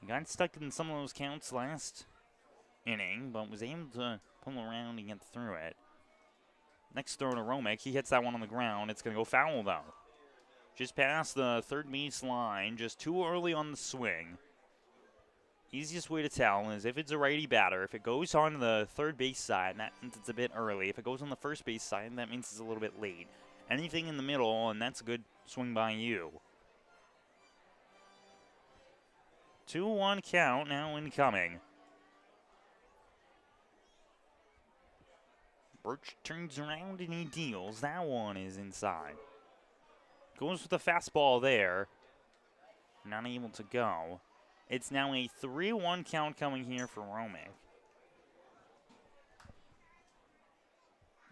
He got stuck in some of those counts last inning, but was able to pull around and get through it. Next throw to Romick. He hits that one on the ground. It's going to go foul, though. Just past the third base line, just too early on the swing. Easiest way to tell is if it's a righty batter, if it goes on the third base side, that means it's a bit early. If it goes on the first base side, that means it's a little bit late. Anything in the middle, and that's a good swing by you. 2-1 count now incoming. Birch turns around and he deals. That one is inside. Goes with a fastball there. Not able to go. It's now a 3-1 count coming here for Romick.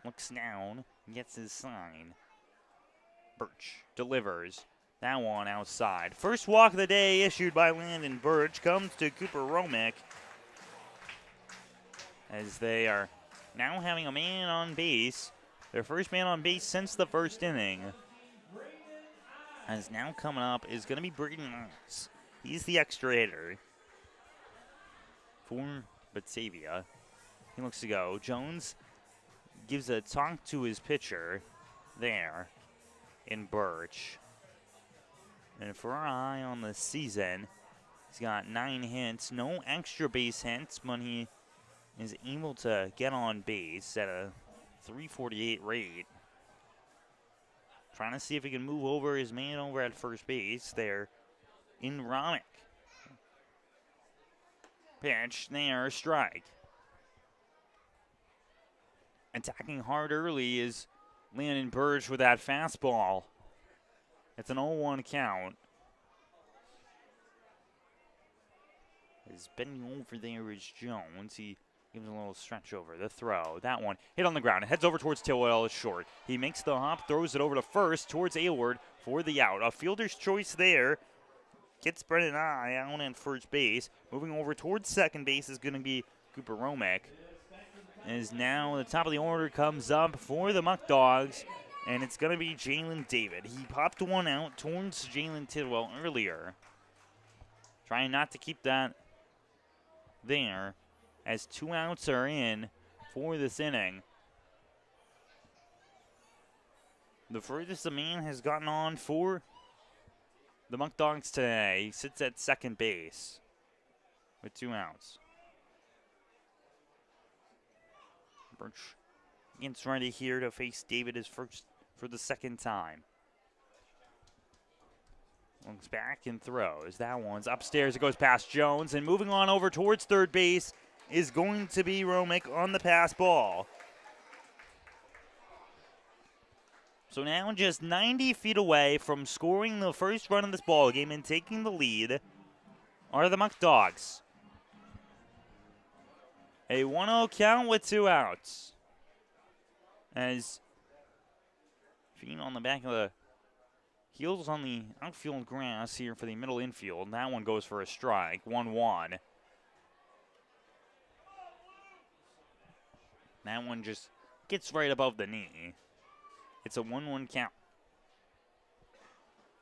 Looks down, gets his sign. Birch delivers. That one outside. First walk of the day issued by Landon Birch comes to Cooper Romick, as they are now having a man on base. Their first man on base since the first inning. As now coming up is going to be Braden Knox. He's the extra hitter for Batavia. He looks to go. Jones gives a talk to his pitcher there in Birch. And for our eye on the season, he's got 9 hits, no extra base hits, but he is able to get on base at a .348 rate. Trying to see if he can move over his man over at first base there in Romick. Pitch there, strike. Attacking hard early is Landon Birch with that fastball. It's an 0-1 count. Is bending over there is Jones. He gives a little stretch over the throw. That one hit on the ground. It heads over towards Tillwell. It's short. He makes the hop, throws it over to first towards Aylward for the out. A fielder's choice there. Gets Brennan Eye out at first base. Moving over towards second base is going to be Cooper Romick. As now the top of the order comes up for the Muckdogs, and it's going to be Jalen David. He popped one out towards Jalen Tidwell earlier. Trying not to keep that there, as 2 outs are in for this inning. The furthest a man has gotten on for the Muckdogs today. He sits at second base with 2 outs. Birch gets ready here to face David as first for the second time. Looks back and throws. That one's upstairs. It goes past Jones, and moving on over towards third base is going to be Romick on the pass ball. So now just 90 feet away from scoring the first run of this ball game and taking the lead are the Muckdogs. A 1-0 count with 2 outs. As feet on the back of the heels on the outfield grass here for the middle infield. That one goes for a strike, 1-1. That one just gets right above the knee. It's a 1-1 count.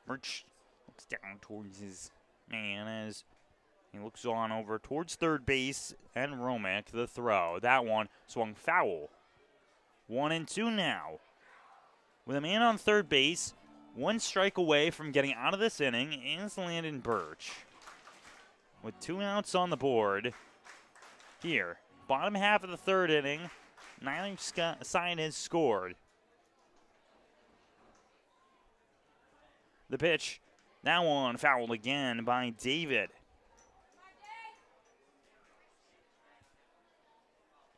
Birch looks down towards his man as he looks on over towards third base, and Romick, the throw. That one swung foul. 1-2 now. With a man on third base, 1 strike away from getting out of this inning is Landon Birch. With 2 outs on the board here. Bottom half of the third inning, neither side has scored. The pitch, that one fouled again by David.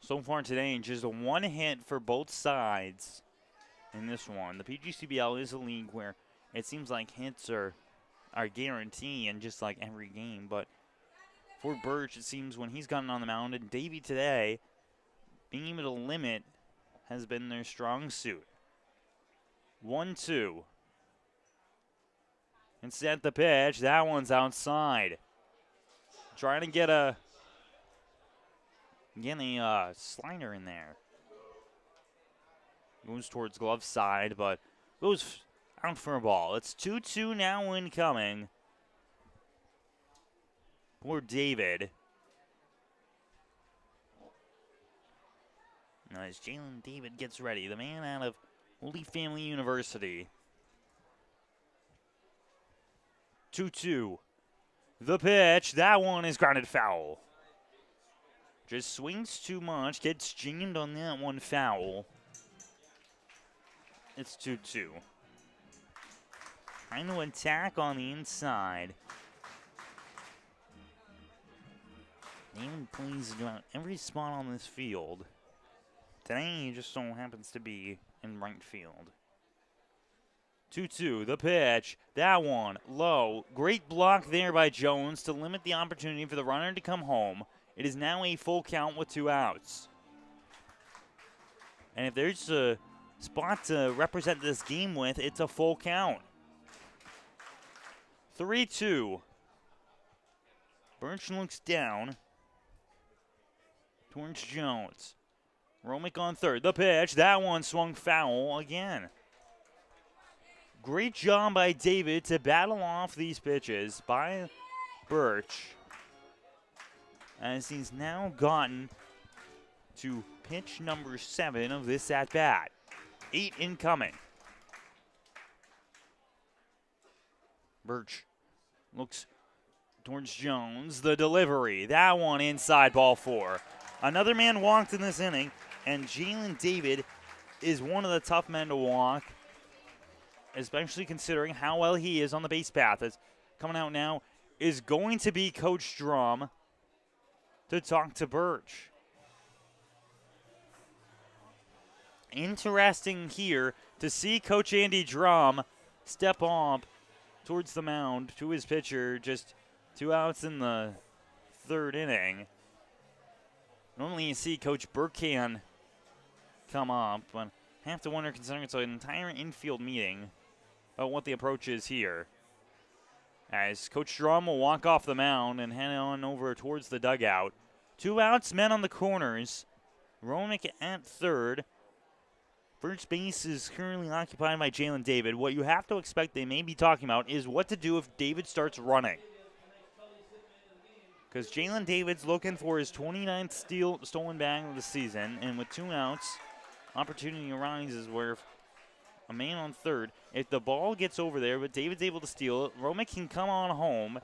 So far today, just 1 hit for both sides in this one. The PGCBL is a league where it seems like hits are guaranteed in just like every game. But for Birch, it seems when he's gotten on the mound, and Davey today, being able to limit has been their strong suit. 1-2. And set the pitch. That one's outside. Trying to get a slider in there. Moves towards glove side, but goes out for a ball. It's 2-2 now incoming for David. Now as Jalen David gets ready, the man out of Holy Family University. 2-2. The pitch, that one is grounded foul. Just swings too much, gets jammed on that one foul. It's 2-2. Trying to attack on the inside. David plays about every spot on this field. Today he just so happens to be in right field. 2-2, the pitch, that one, low. Great block there by Jones to limit the opportunity for the runner to come home. It is now a full count with 2 outs. And if there's a spot to represent this game with, it's a full count. 3-2. Birch looks down towards Jones. Romick on third. The pitch, that one swung foul again. Great job by David to battle off these pitches by Birch, as he's now gotten to pitch number 7 of this at-bat. 8 incoming. Birch looks towards Jones. The delivery. That one inside, ball 4. Another man walked in this inning, and Jalen David is one of the tough men to walk, especially considering how well he is on the base path. As coming out now is going to be Coach Drum to talk to Birch. Interesting here to see Coach Andy Drum step up towards the mound to his pitcher, just 2 outs in the third inning. Normally you see Coach Burkhan come up, but I have to wonder, considering it's an entire infield meeting, about what the approach is here. As Coach Drum will walk off the mound and head on over towards the dugout. 2 outs, men on the corners. Romick at third. First base is currently occupied by Jalen David. What you have to expect they may be talking about is what to do if David starts running. Because Jalen David's looking for his 29th stolen bag of the season, and with 2 outs, opportunity arises where a man on third, if the ball gets over there, but David's able to steal it, Romick can come on home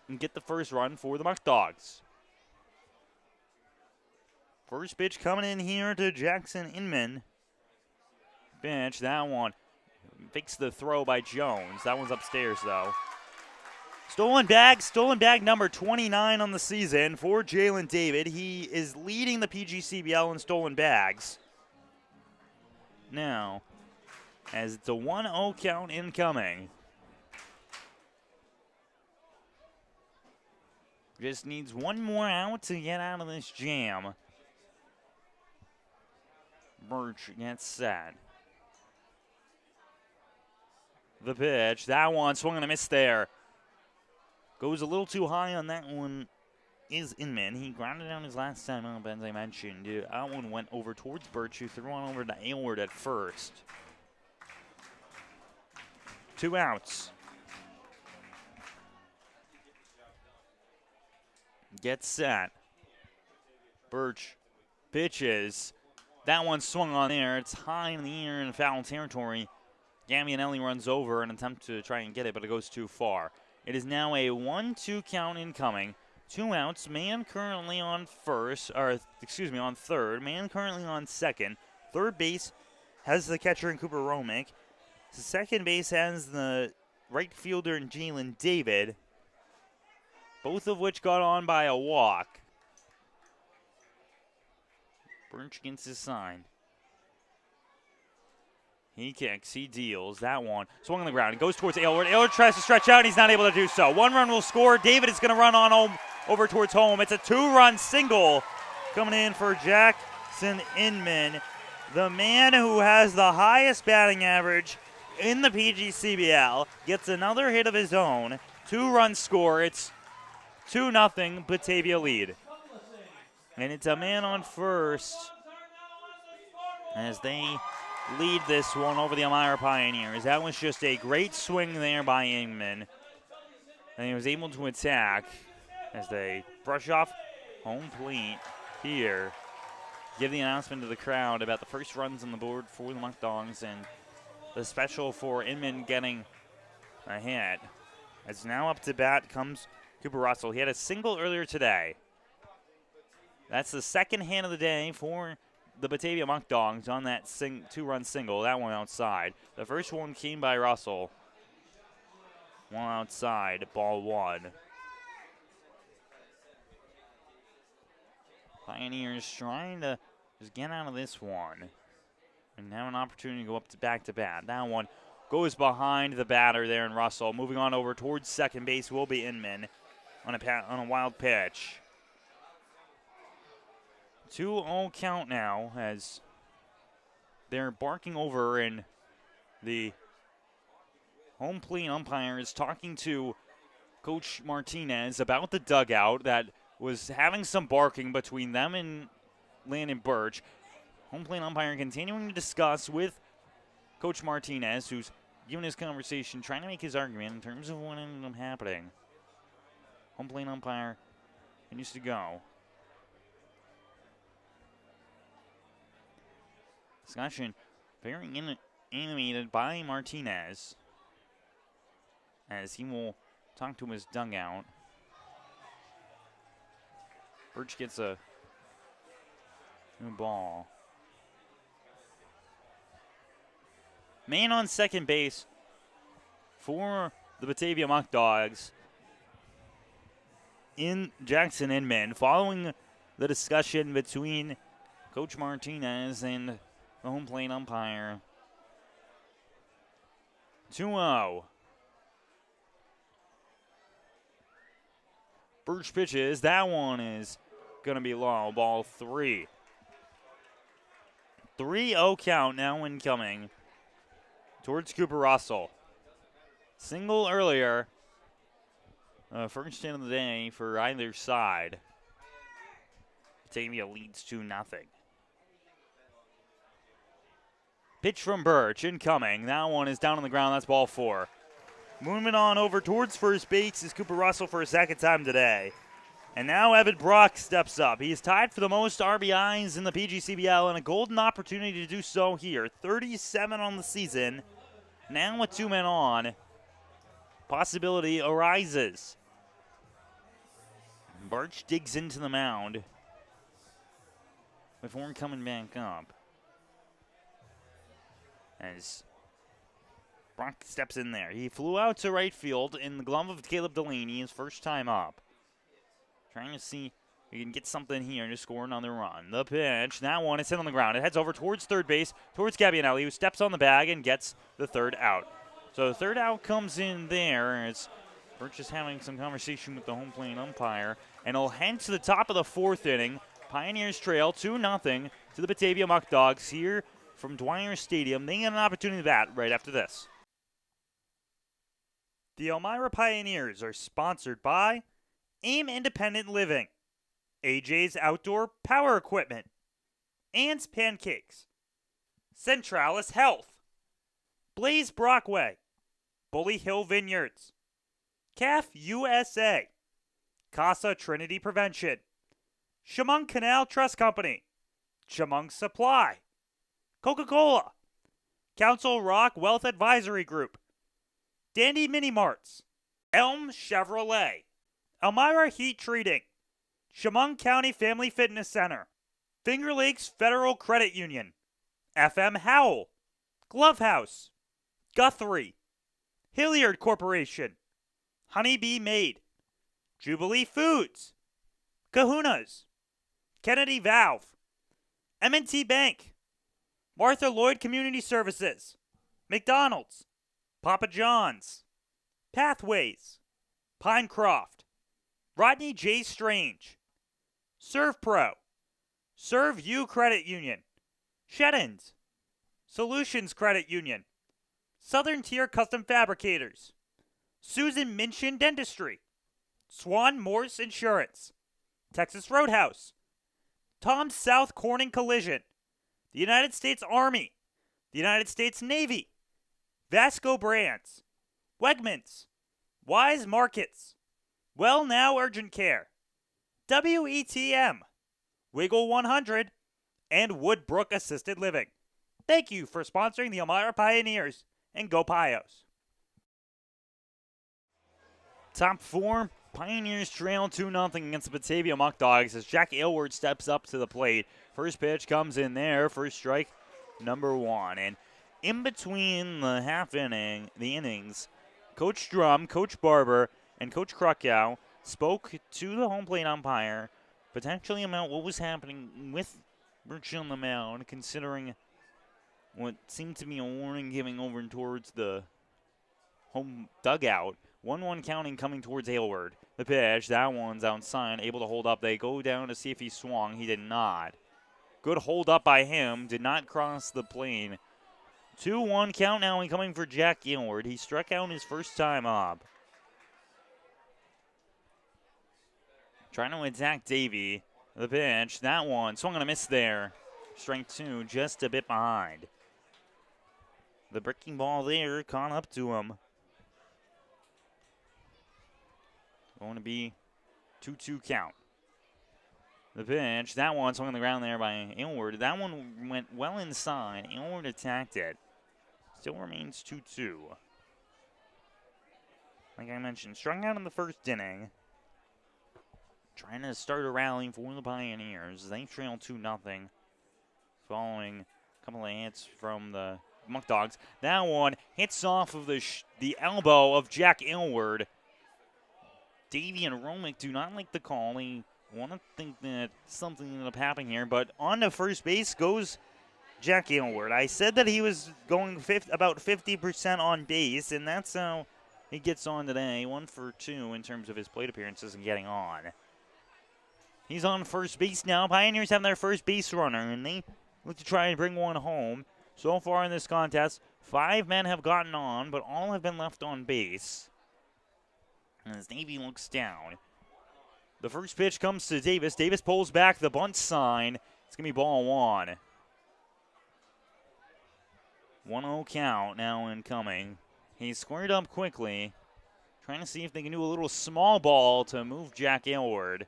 and get the first run for the Muckdogs. First pitch coming in here to Jackson Inman. Pitch, that one fakes the throw by Jones. That one's upstairs, though. Stolen bag number 29 on the season for Jalen David. He is leading the PGCBL in stolen bags. Now, as it's a 1-0 count incoming. Just needs one more out to get out of this jam. Birch gets set. The pitch, that one swung and a miss there. Goes a little too high on that one. Is Inman. He grounded down his last time up, as I mentioned. That one went over towards Birch, who threw on over to Aylward at first. 2 outs. Gets set. Birch pitches. That one swung on there. It's high in the air in foul territory. Gamianelli runs over an attempt to try and get it, but it goes too far. It is now a 1-2 count incoming. 2 outs. Man currently on on third. Man currently on second. Third base has the catcher in Cooper Romick. Second base has the right fielder in Jalen David. Both of which got on by a walk. Birch against his sign. He kicks, he deals, that one. Swung on the ground, it goes towards Aylward. Aylward tries to stretch out, and he's not able to do so. 1 run will score. David is going to run on home, over towards home. It's a 2-run single coming in for Jackson Inman, the man who has the highest batting average in the PGCBL. Gets another hit of his own. 2-run score. It's 2-0 Batavia lead. And it's a man on first as they lead this one over the Elmira Pioneers. That was just a great swing there by Inman. And he was able to attack as they brush off home plate here. Give the announcement to the crowd about the first runs on the board for the Muckdogs and the special for Inman getting a hit. As now up to bat comes Cooper Russell. He had a single earlier today. That's the second hit of the day for the Batavia Muckdogs on that 2-run single. That one outside. The first one came by Russell. One outside, ball 1. Pioneers trying to just get out of this one and have an opportunity to go up to back-to-bat. That one goes behind the batter there in Russell. Moving on over towards second base will be Inman on a wild pitch. 2-0 count now as they're barking over, and the home plate umpire is talking to Coach Martinez about the dugout that was having some barking between them and Landon Birch. Home plate umpire continuing to discuss with Coach Martinez, who's giving his conversation, trying to make his argument in terms of what ended up happening. Home plate umpire continues to go. Discussion very animated by Martinez as he will talk to his dugout. Birch gets a new ball. Man on second base for the Batavia Muckdogs in Jackson Inman, following the discussion between Coach Martinez and the home plate umpire. 2-0. Birch pitches. That one is going to be low. Ball 3. 3-0 count now incoming towards Cooper Russell. Single earlier. First hit of the day for either side. Batavia leads 2-0. Pitch from Birch, incoming. That one is down on the ground. That's ball 4. Moving on over towards first base is Cooper Russell for a second time today. And now Evan Brock steps up. He is tied for the most RBIs in the PGCBL and a golden opportunity to do so here. 37 on the season. Now with 2 men on, possibility arises. Birch digs into the mound before coming back up. As Brock steps in there. He flew out to right field in the glove of Caleb Delaney his first time up. Trying to see You can get something here to score another run. The pitch, that one is hit on the ground. It heads over towards third base, towards Gabbianelli, who steps on the bag and gets the third out. So the third out comes in there. It's Birch is having some conversation with the home plate umpire, and he'll head to the top of the fourth inning. Pioneers trail 2-0 to the Batavia Muckdogs here from Dwyer Stadium. They get an opportunity to bat right after this. The Elmira Pioneers are sponsored by AIM Independent Living, AJ's Outdoor Power Equipment, Ann's Pancakes, Centralis Health, Blaze Brockway, Bully Hill Vineyards, CAF USA, Casa Trinity Prevention, Chemung Canal Trust Company, Chemung Supply, Coca-Cola, Council Rock Wealth Advisory Group, Dandy Mini Marts, Elm Chevrolet, Elmira Heat Treating, Chemung County Family Fitness Center, Finger Lakes Federal Credit Union, FM Howell, Glove House, Guthrie, Hilliard Corporation, Honeybee Made, Jubilee Foods, Kahuna's, Kennedy Valve, M&T Bank, Martha Lloyd Community Services, McDonald's, Papa John's, Pathways, Pinecroft, Rodney J. Strange, Serve Pro, Serve You Credit Union, Sheddens, Solutions Credit Union, Southern Tier Custom Fabricators, Susan Minchin Dentistry, Swan Morse Insurance, Texas Roadhouse, Tom South Corning Collision, the United States Army, the United States Navy, Vasco Brands, Wegmans, Wise Markets, Well Now Urgent Care, WETM, Wiggle 100, and Woodbrook Assisted Living. Thank you for sponsoring the Elmira Pioneers, and go Pios. Top four, Pioneers trail 2-0 against the Batavia Muckdogs as Jack Aylward steps up to the plate. First pitch comes in there, first strike, number one. And in between the innings, Coach Drum, Coach Barber, and Coach Krakow spoke to the home plate umpire, potentially about what was happening with Birch on the mound, considering what seemed to be a warning giving over towards the home dugout. 1-1 counting coming towards Aylward. The pitch, that one's outside, able to hold up. They go down to see if he swung. He did not. Good hold up by him. Did not cross the plane. 2-1 count now and coming for Jack Aylward. He struck out his first time up. Trying to attack Davey. The pitch, that one, swung on a miss there. Strike two, just a bit behind. The breaking ball there caught up to him. Going to be 2-2 count. The pitch, that one swung on the ground there by Aylward. That one went well inside. Aylward attacked it. Still remains 2-2. Like I mentioned, strung out in the first inning. Trying to start a rally for the Pioneers. They trail 2-0. Following a couple of hits from the Muckdogs. That one hits off of the elbow of Jack Aylward. Davey and Romick do not like the call. They want to think that something ended up happening here, but on to first base goes Jack Aylward. I said that he was going about 50% on base, and that's how he gets on today. 1 for 2 in terms of his plate appearances and getting on. He's on first base now. Pioneers have their first base runner, and they look to try and bring one home. So far in this contest, 5 men have gotten on, but all have been left on base. As Davey looks down. The first pitch comes to Davis. Davis pulls back the bunt sign. It's going to be ball one. 1-0 count now incoming. He's squared up quickly. Trying to see if they can do a little small ball to move Jack Aylward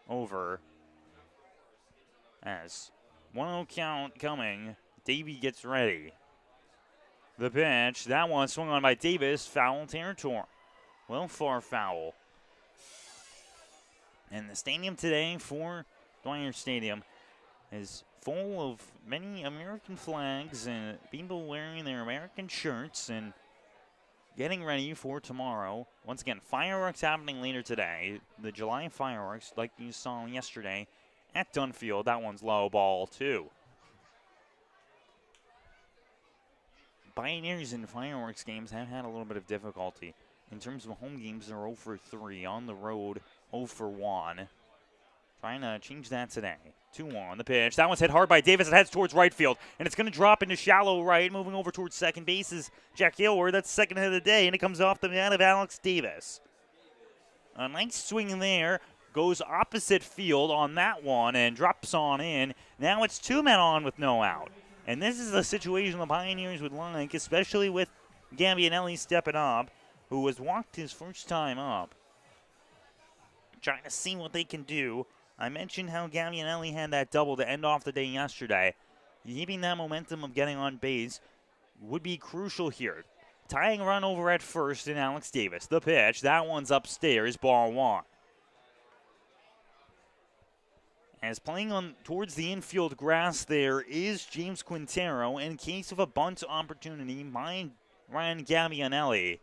over. As 1-0 count coming. Davey gets ready. The pitch. That one swung on by Davis. Foul territory. Well, far foul. And the stadium today for Dwyer Stadium is full of many American flags and people wearing their American shirts. And getting ready for tomorrow. Once again, fireworks happening later today. The July fireworks, like you saw yesterday at Dunfield. That one's low, ball 2. Pioneers in fireworks games have had a little bit of difficulty. In terms of home games, they're 0 for 3. On the road, 0 for 1. Trying to change that today. 2-1, the pitch. That one's hit hard by Davis. It heads towards right field, and it's going to drop into shallow right. Moving over towards second base is Jack Aylward. That's second hit of the day, and it comes off the bat of Alex Davis. A nice swing there. Goes opposite field on that one and drops on in. Now it's 2 men on with no out. And this is a situation the Pioneers would like, especially with Gambionelli stepping up, who has walked his first time up. Trying to see what they can do. I mentioned how Gambionelli had that double to end off the day yesterday. Keeping that momentum of getting on base would be crucial here. Tying run over at first in Alex Davis. The pitch, that one's upstairs, ball 1. As playing on towards the infield grass there is James Quintero in case of a bunt opportunity by Ryan Gambionelli.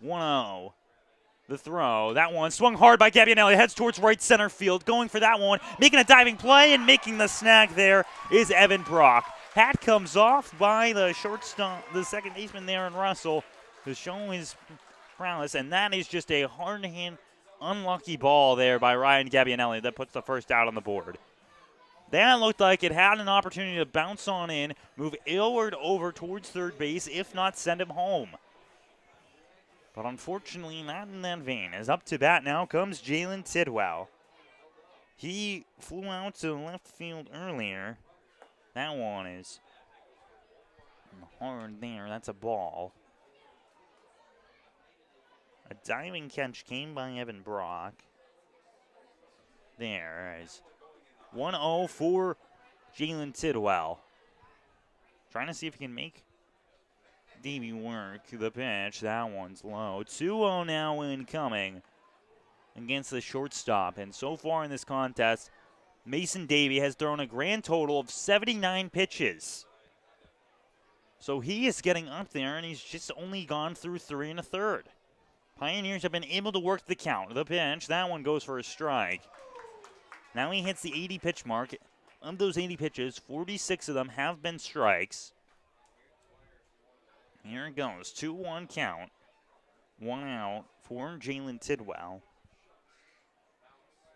1-0. The throw, that one swung hard by Gambionelli, heads towards right center field, going for that one, making a diving play and making the snag there is Evan Brock. Hat comes off by the shortstop, the second baseman there in Russell, who's showing his prowess, and that is just a hard hand, unlucky ball there by Ryan Gambionelli that puts the first out on the board. That looked like it had an opportunity to bounce on in, move Aylward over towards third base, if not send him home. But unfortunately, not in that vein. As up to bat now comes Jalen Tidwell. He flew out to left field earlier. That one is hard there. That's a ball. A diving catch came by Evan Brock. There is 1-0 for Jalen Tidwell. Trying to see if he can make Davey work. The pitch, that one's low. 2-0 now incoming against the shortstop. And so far in this contest, Mason Davey has thrown a grand total of 79 pitches. So he is getting up there, and he's just only gone through 3 1/3. Pioneers have been able to work the count. The pitch, that one goes for a strike. Now he hits the 80 pitch mark. Of those 80 pitches, 46 of them have been strikes. Here it goes, 2-1 count. 1 out for Jalen Tidwell.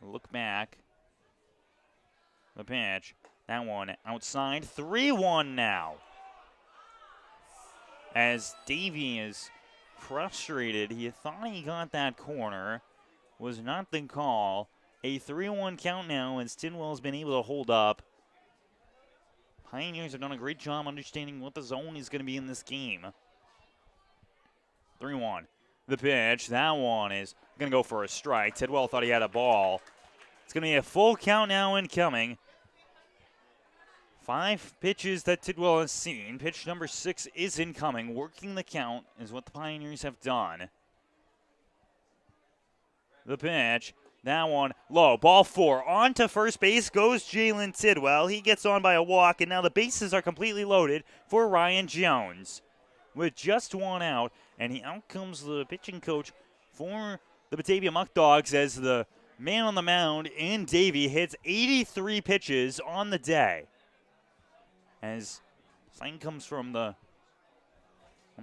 Look back. The pitch, that one outside. 3-1 now. As Davey is frustrated, he thought he got that corner. Was not the call. A 3-1 count now, and Tidwell's been able to hold up. Pioneers have done a great job understanding what the zone is going to be in this game. 3-1. The pitch, that one is going to go for a strike. Tidwell thought he had a ball. It's going to be a full count now incoming. 5 pitches that Tidwell has seen. Pitch number 6 is incoming. Working the count is what the Pioneers have done. The pitch, that one low. Ball 4. On to first base goes Jalen Tidwell. He gets on by a walk, and now the bases are completely loaded for Ryan Jones. With just 1 out, and out comes the pitching coach for the Batavia Muckdogs as the man on the mound in Davey hits 83 pitches on the day. As sign comes from the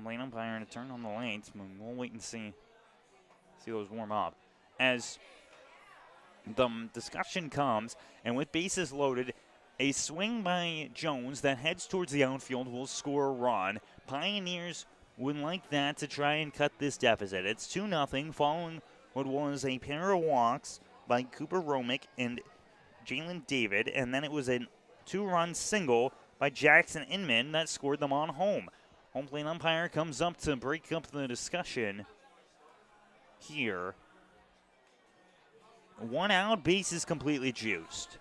lane umpire to turn on the lights, we'll wait and see those warm up. As the discussion comes, and with bases loaded, a swing by Jones that heads towards the outfield will score a run. Pioneers would like that to try and cut this deficit. It's 2-0 following what was a pair of walks by Cooper Romick and Jalen David, and then it was a 2-run single by Jackson Inman that scored them on home. Home plate umpire comes up to break up the discussion here. 1 out, base is completely juiced.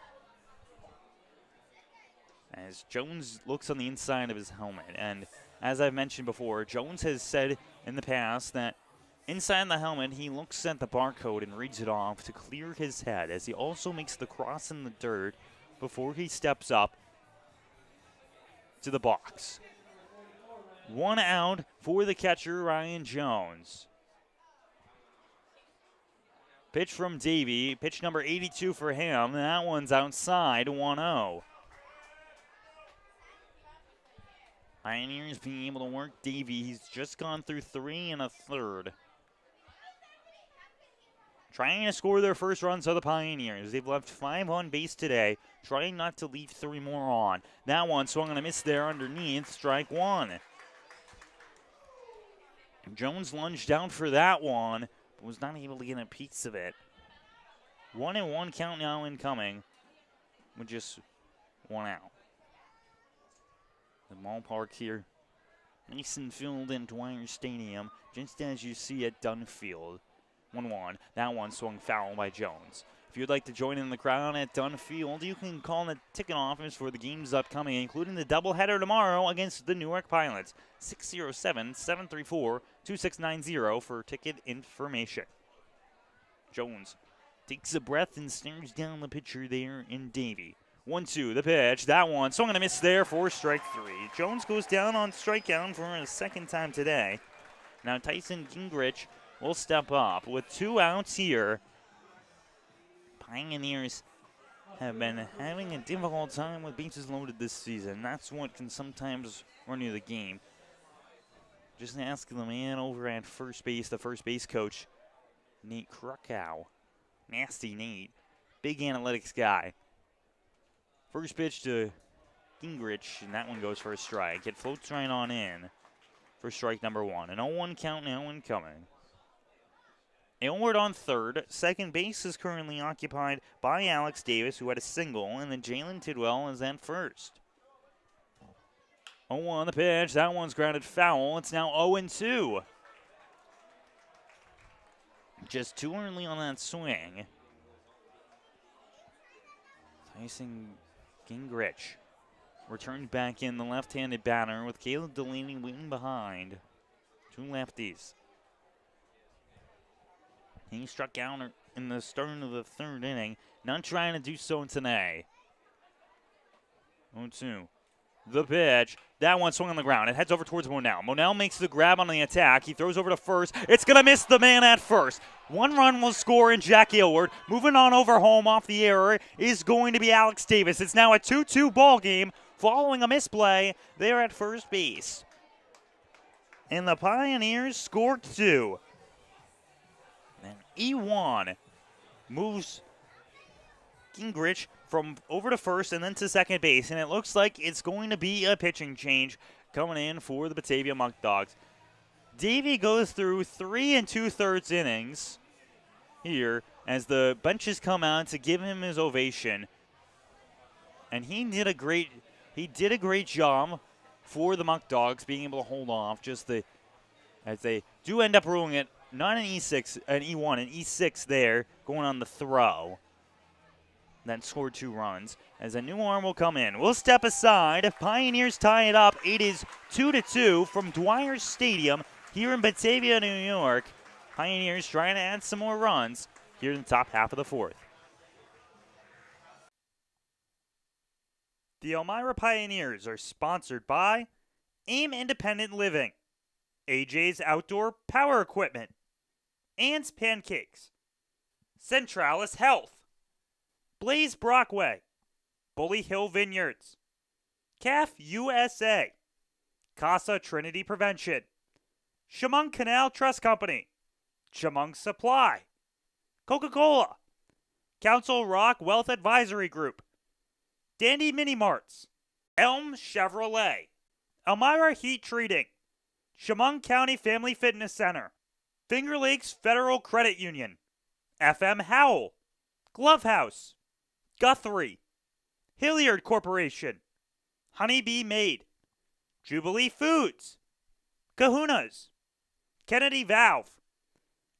As Jones looks on the inside of his helmet, and as I've mentioned before, Jones has said in the past that inside the helmet, he looks at the barcode and reads it off to clear his head, as he also makes the cross in the dirt before he steps up to the box. 1 out for the catcher, Ryan Jones. Pitch from Davey, pitch number 82 for him. That one's outside, 1-0. Pioneers being able to work Davey. He's just gone through 3 1/3. Trying to score their first runs are the Pioneers. They've left 5 on base today, trying not to leave 3 more on. That one swung and a miss there underneath, strike 1. Jones lunged out for that one, but was not able to get a piece of it. 1-1 count now incoming, with just 1 out. The ballpark here, Mason Field and Dwyer Stadium, just as you see at Dunfield. 1-1. That one swung foul by Jones. If you'd like to join in the crowd at Dunfield, you can call the ticket office for the games upcoming, including the doubleheader tomorrow against the Newark Pilots. 607-734-2690 for ticket information. Jones takes a breath and stares down the pitcher there in Davey. 1-2, the pitch. That one swung and a miss there for strike 3. Jones goes down on strikeout for a second time today. Now Tyson Gingrich will step up with 2 outs here. Pioneers have been having a difficult time with bases loaded this season. That's what can sometimes run you the game. Just ask the man over at first base, the first base coach, Nate Krakow. Nasty Nate. Big analytics guy. First pitch to Gingrich, and that one goes for a strike. It floats right on in for strike number 1. An 0-1 count now incoming. Aylward on third. Second base is currently occupied by Alex Davis, who had a single, and then Jalen Tidwell is at first. 0-1 the pitch. That one's grounded foul. It's now 0-2. Just too early on that swing. Tyson Gingrich returned back in, the left-handed batter, with Caleb Delaney waiting behind. 2 lefties. He struck out in the start of the 3rd inning. Not trying to do so today. 0-2. The pitch. That one swung on the ground. It heads over towards Monell. Monell makes the grab on the attack. He throws over to first. It's going to miss the man at first. 1 run will score in Jack Aylward. Moving on over home off the error is going to be Alex Davis. It's now a 2-2 ball game following a misplay there at first base. And the Pioneers scored 2. And E1 moves Gingrich from over to first and then to second base. And it looks like it's going to be a pitching change coming in for the Batavia Muckdogs. Davey goes through 3 2/3 innings here as the benches come out to give him his ovation. And he did a great job for the Muckdogs, being able to hold off as they do end up ruling it. Not an E6, an E1, an E6 there, going on the throw. Then scored 2 runs as a new arm will come in. We'll step aside. Pioneers tie it up. It is 2-2 from Dwyer Stadium here in Batavia, New York. Pioneers trying to add some more runs here in the top half of the 4th. The Elmira Pioneers are sponsored by AIM Independent Living, AJ's Outdoor Power Equipment, Ann's Pancakes, Centralis Health, Blaze Brockway, Bully Hill Vineyards, CAF USA, Casa Trinity Prevention, Chemung Canal Trust Company, Chemung Supply, Coca-Cola, Council Rock Wealth Advisory Group, Dandy Mini Marts, Elm Chevrolet, Elmira Heat Treating, Chemung County Family Fitness Center, Finger Lakes Federal Credit Union, FM Howell, Glove House, Guthrie, Hilliard Corporation, Honeybee Made, Jubilee Foods, Kahuna's, Kennedy Valve,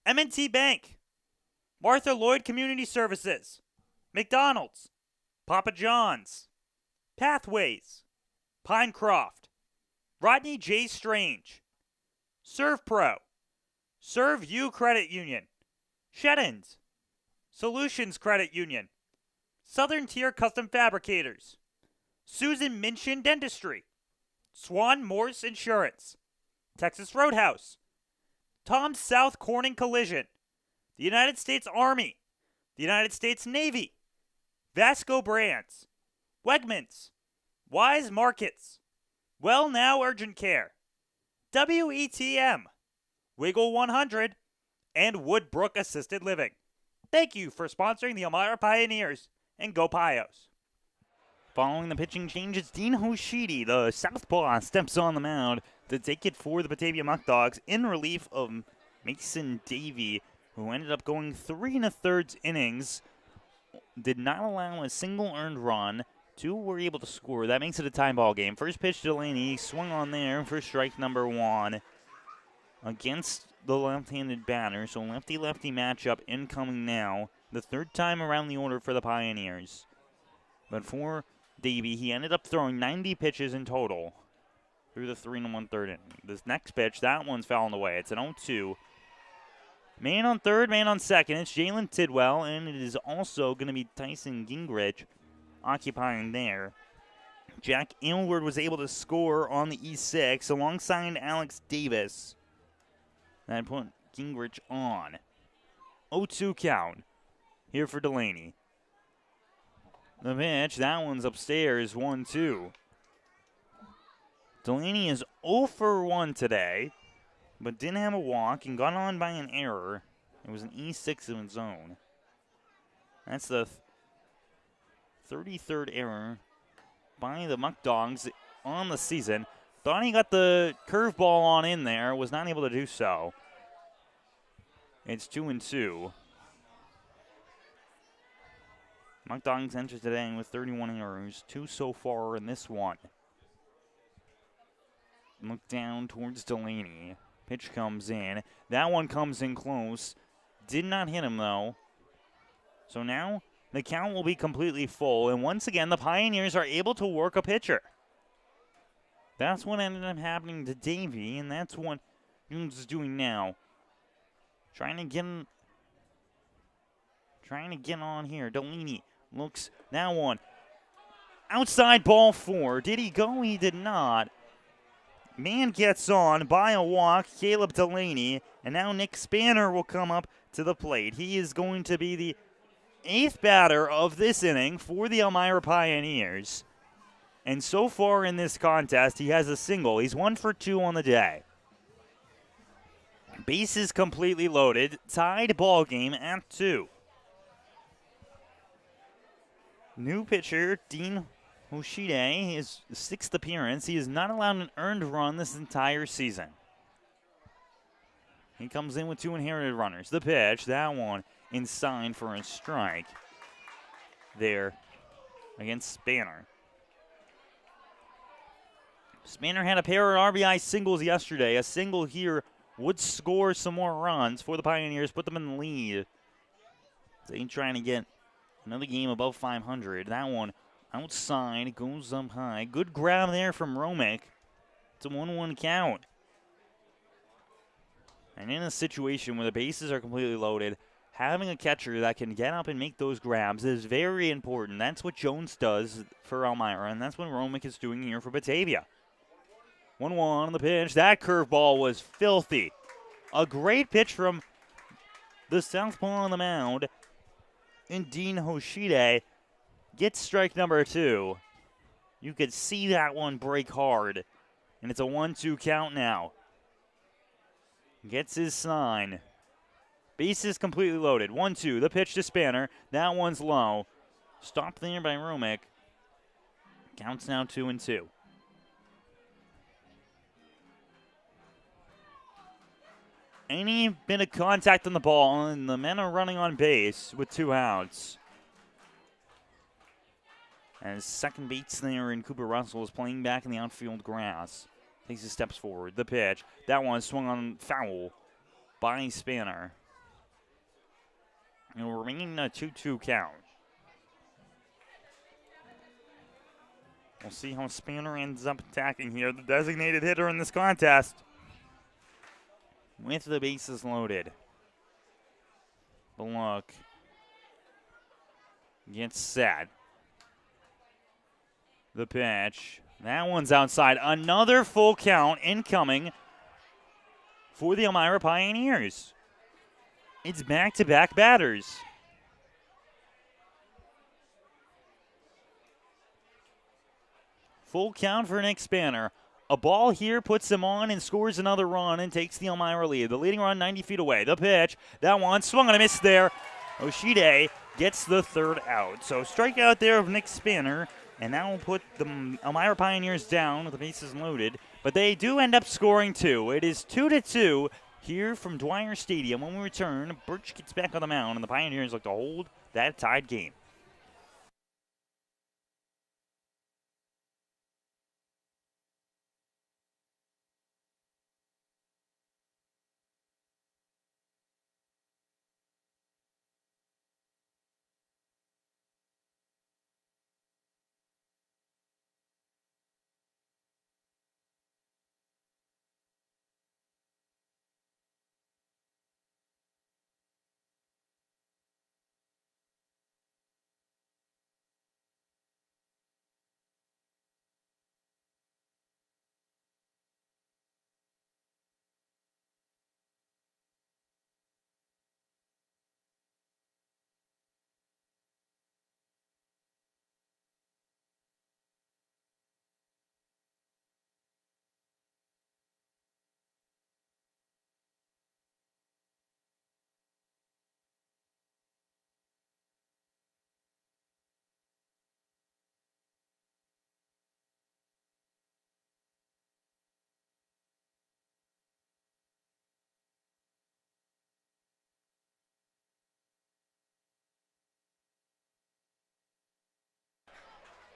M&T Bank, Martha Lloyd Community Services, McDonald's, Papa John's, Pathways, Pinecroft, Rodney J. Strange, Serve Pro, Serve You Credit Union, Sheddens, Solutions Credit Union, Southern Tier Custom Fabricators, Susan Minchin Dentistry, Swan Morse Insurance, Texas Roadhouse, Tom's South Corning Collision, the United States Army, the United States Navy, Vasco Brands, Wegmans, Wise Markets, Well Now Urgent Care, WETM, Wiggle 100, and Woodbrook Assisted Living. Thank you for sponsoring the Elmira Pioneers, and go Pios. Following the pitching change, it's Dean Hoshidi, the southpaw, steps on the mound to take it for the Batavia Muckdogs in relief of Mason Davey, who ended up going 3 1/3 innings, did not allow a single earned run. 2 were able to score. That makes it a tie ball game. First pitch to Delaney, swung on there for strike number 1 against the left-handed batter. So lefty-lefty matchup incoming now. The third time around the order for the Pioneers. But for Davey, he ended up throwing 90 pitches in total through the 3 1/3 inning. This next pitch, that one's fouling away. It's an 0-2. Man on third, man on second. It's Jalen Tidwell, and it is also going to be Tyson Gingrich occupying there. Jack Aylward was able to score on the E6 alongside Alex Davis. That put Gingrich on. 0-2 count here for Delaney. The pitch, that one's upstairs, 1-2. Delaney is 0 for 1 today, but didn't have a walk and got on by an error. It was an E6 of its own. That's the 33rd error by the Muckdogs on the season. Thought he got the curveball on in there, was not able to do so. It's 2-2. Muckdogs enter today with 31 errors, 2 so far in this one. Look down towards Delaney. Pitch comes in. That one comes in close. Did not hit him, though. So now the count will be completely full. And once again, the Pioneers are able to work a pitcher. That's what ended up happening to Davey, and that's what Nunes is doing now. Trying to get on here. Delaney looks, that one. Outside ball 4. Did he go? He did not. Man gets on by a walk, Caleb Delaney, and now Nick Spanner will come up to the plate. He is going to be the 8th batter of this inning for the Elmira Pioneers. And so far in this contest, he has a single. He's 1 for 2 on the day. Bases completely loaded. Tied ball game at 2. New pitcher, Dean Hoshide, his 6th appearance. He has not allowed an earned run this entire season. He comes in with 2 inherited runners. The pitch, that one inside for a strike there against Spanner. Spanner had a pair of RBI singles yesterday. A single here would score some more runs for the Pioneers, put them in the lead. So he's trying to get another game above 500. That one outside, goes up high. Good grab there from Romick. It's a 1-1 count. And in a situation where the bases are completely loaded, having a catcher that can get up and make those grabs is very important. That's what Jones does for Elmira, and that's what Romick is doing here for Batavia. 1-1 on the pitch. That curveball was filthy. A great pitch from the southpaw on the mound. And Dean Hoshide gets strike number 2. You could see that one break hard. And it's a 1-2 count now. Gets his sign. Bases completely loaded. 1-2. The pitch to Spanner. That one's low. Stopped there by Romick. Counts now 2-2. Any bit of contact on the ball, and the men are running on base with 2 outs. As second base there in Cooper Russell is playing back in the outfield grass. Takes his steps forward. The pitch. That one swung on foul by Spanner. And we're remaining a 2-2 count. We'll see how Spanner ends up attacking here, the designated hitter in this contest. With the bases loaded. Bullock gets set. The pitch. That one's outside. Another full count incoming for the Elmira Pioneers. It's back-to-back batters. Full count for Nick Spanner. A ball here puts him on and scores another run and takes the Elmira lead. The leading run 90 feet away. The pitch, that one swung and a miss there. Oshide gets the third out. So strikeout there of Nick Spanner, and that will put the Elmira Pioneers down with the bases loaded. But they do end up scoring two. It is 2-2 here from Dwyer Stadium. When we return, Birch gets back on the mound, and the Pioneers look to hold that tied game.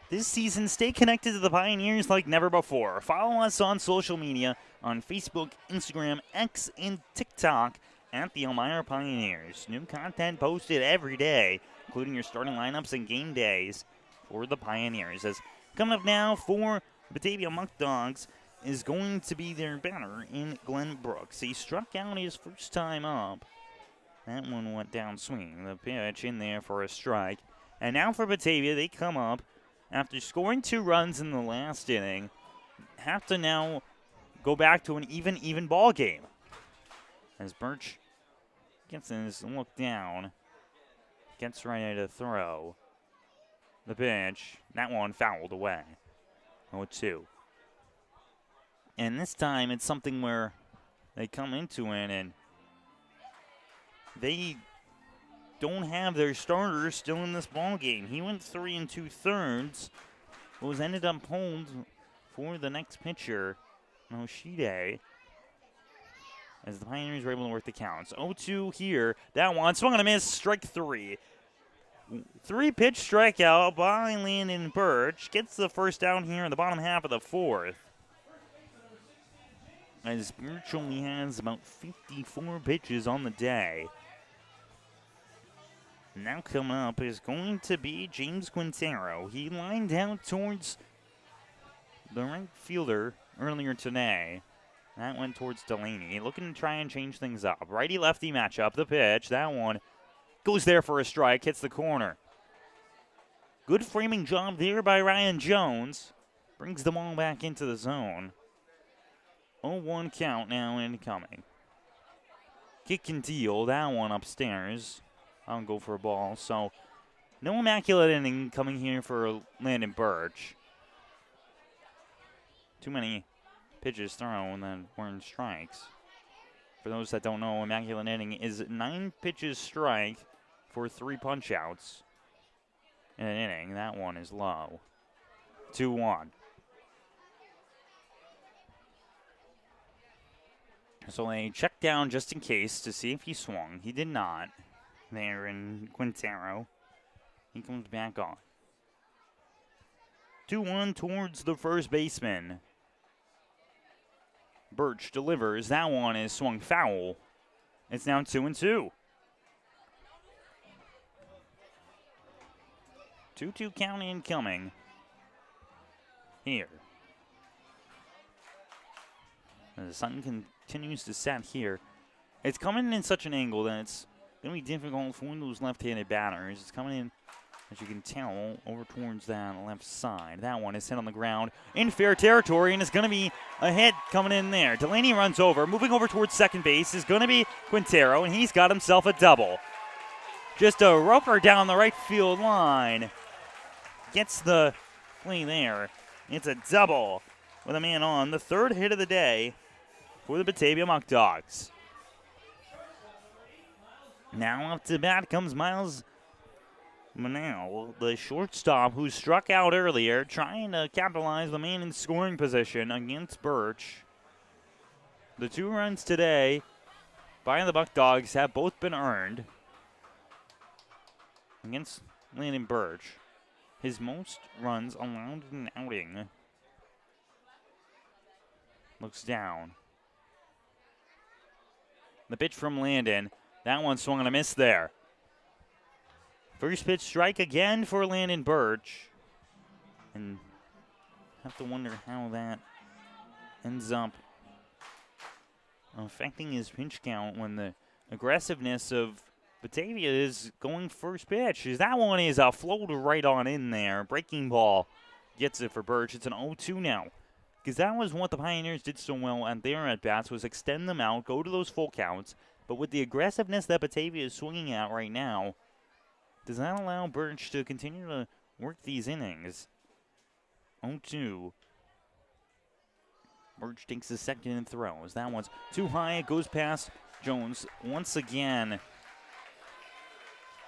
This season, stay connected to the Pioneers like never before. Follow us on social media on Facebook, Instagram, X, and TikTok at the Elmira Pioneers. New content posted every day, including your starting lineups and game days for the Pioneers. As coming up now for Batavia Muckdogs is going to be their batter in Glenn Brooks. He struck out his first time up. That one went down swinging. The pitch in there for a strike. And now for Batavia, they come up after scoring 2 runs in the last inning, have to now go back to an even ball game. As Birch gets his look down, gets ready to throw. The pitch, that one fouled away. 0-2. And this time it's something where they come into it and they don't have their starter still in this ball game. He went 3 2/3, but was ended up pulled for the next pitcher, Oshide, as the Pioneers were able to work the counts. 0-2 here. That one swung and a miss. Strike 3. 3-pitch strikeout by Landon Birch. Gets the first down here in the bottom half of the 4th. As Birch only has about 54 pitches on the day. Now coming up is going to be James Quintero. He lined out towards the right fielder earlier today. That went towards Delaney, looking to try and change things up. Righty-lefty matchup, the pitch. That one goes there for a strike, hits the corner. Good framing job there by Ryan Jones. Brings the ball back into the zone. 0-1 count now incoming. Kick and deal, that one upstairs. I'll go for a ball. So, no immaculate inning coming here for Landon Birch. Too many pitches thrown that weren't strikes. For those that don't know, immaculate inning is 9 pitches strike for 3 punch-outs in an inning. That one is low. 2-1. So they check down just in case to see if he swung. He did not. There in Quintero. He comes back on. 2-1 towards the first baseman. Birch delivers. That one is swung foul. It's now 2-2. 2-2 count incoming. Here. The sun continues to set here. It's coming in such an angle that it's going to be difficult for those left-handed batters. It's coming in as you can tell, over towards that left side. That one is hit on the ground in fair territory, and it's going to be a hit coming in there. Delaney runs over. Moving over towards second base is going to be Quintero, and he's got himself a double. Just a roper down the right field line. Gets the play there. It's a double with a man on. The third hit of the day for the Batavia Muckdogs. Now up to bat comes Miles Manel, the shortstop who struck out earlier, trying to capitalize the man in scoring position against Birch. The 2 runs today by the Muckdogs have both been earned against Landon Birch. His most runs allowed in an outing. Looks down. The pitch from Landon. That one swung and a miss there. First pitch strike again for Landon Birch. And have to wonder how that ends up affecting his pitch count when the aggressiveness of Batavia is going first pitch. That one is a floater right on in there. Breaking ball gets it for Birch. It's an 0-2 now. Because that was what the Pioneers did so well at their at-bats, was extend them out, go to those full counts. But with the aggressiveness that Batavia is swinging at right now, does that allow Birch to continue to work these innings? 0-2. Birch takes the second and throws. That one's too high. It goes past Jones once again.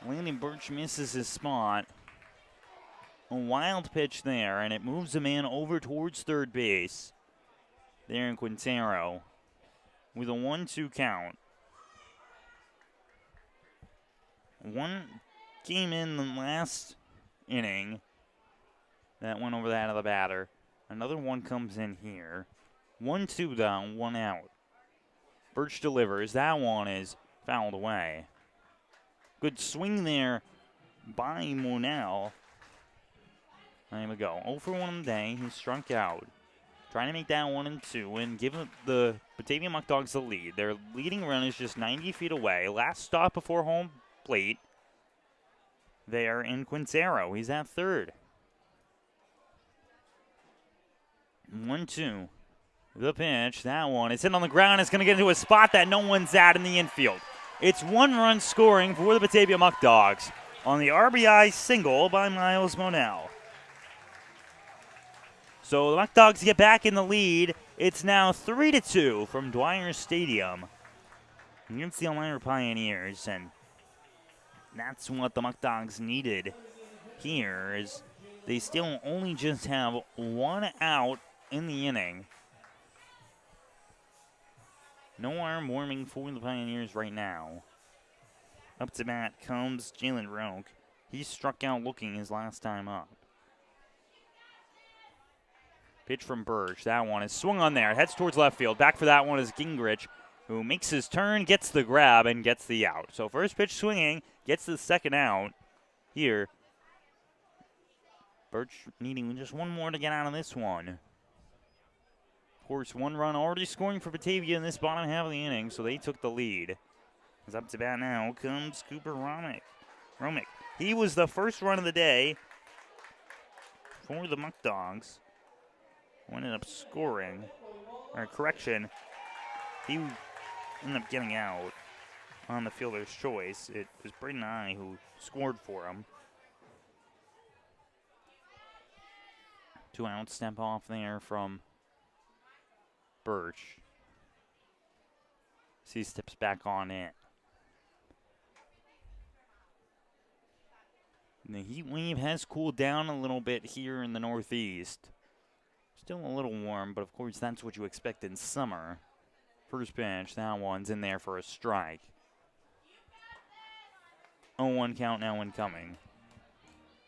Landon Birch misses his spot. A wild pitch there, and it moves the man over towards third base. There in Quintero with a 1-2 count. One came in the last inning that went over the head of the batter. Another one comes in here. 1-2 down, 1 out. Birch delivers. That one is fouled away. Good swing there by Monell. There we go. 0 for 1 on the day. He struck out. Trying to make that 1-2 and give the Batavia Muckdogs the lead. Their leading run is just 90 feet away. Last stop before home plate there in Quintero. He's at third. 1-2. The pitch. That one is hit on the ground. It's going to get into a spot that no one's at in the infield. It's 1 run scoring for the Batavia Muckdogs on the RBI single by Miles Monell. So the Muckdogs get back in the lead. It's now 3-2 from Dwyer Stadium against the Elmira Pioneers, and that's what the Muckdogs needed here, is they still only just have 1 out in the inning. No arm warming for the Pioneers right now. Up to bat comes Jalen Roke. He struck out looking his last time up. Pitch from Birch. That one is swung on there. Heads towards left field. Back for that one is Gingrich, who makes his turn, gets the grab, and gets the out. So first pitch swinging, gets the second out here. Birch needing just 1 more to get out of this one. Of course, 1 run already scoring for Batavia in this bottom half of the inning, so they took the lead. As up to bat now comes Cooper Romick. He was the first run of the day for the Muckdogs, who ended up scoring, or correction, he ended up getting out on the fielder's choice. It was Braden I who scored for him. 2 out, step off there from Birch. He steps back on in. The heat wave has cooled down a little bit here in the Northeast. Still a little warm, but of course that's what you expect in summer. First pitch, that one's in there for a strike. 0-1 count now incoming.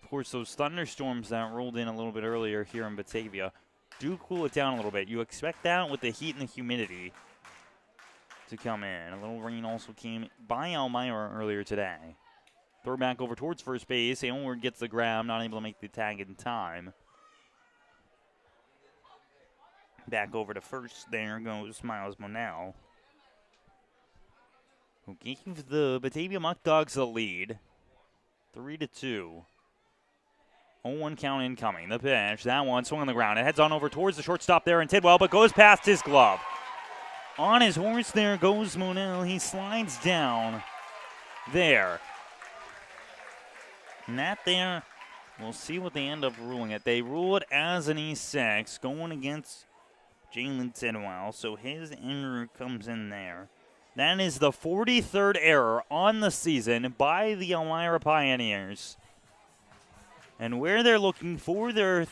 Of course, those thunderstorms that rolled in a little bit earlier here in Batavia do cool it down a little bit. You expect that with the heat and the humidity to come in. A little rain also came by Elmira earlier today. Throw back over towards first base. Aylward gets the grab, not able to make the tag in time. Back over to first. There goes Miles Monell, who gave the Batavia Muckdogs the lead, 3-2. 0-1 count incoming. The pitch, that one swung on the ground. It heads on over towards the shortstop there in Tidwell, but goes past his glove. On his horse there goes Monell. He slides down there. And that there, we'll see what they end up ruling it. They rule it as an E6 going against Jalen Tidwell, so his error comes in there. That is the 43rd error on the season by the Elmira Pioneers. And where they're looking for their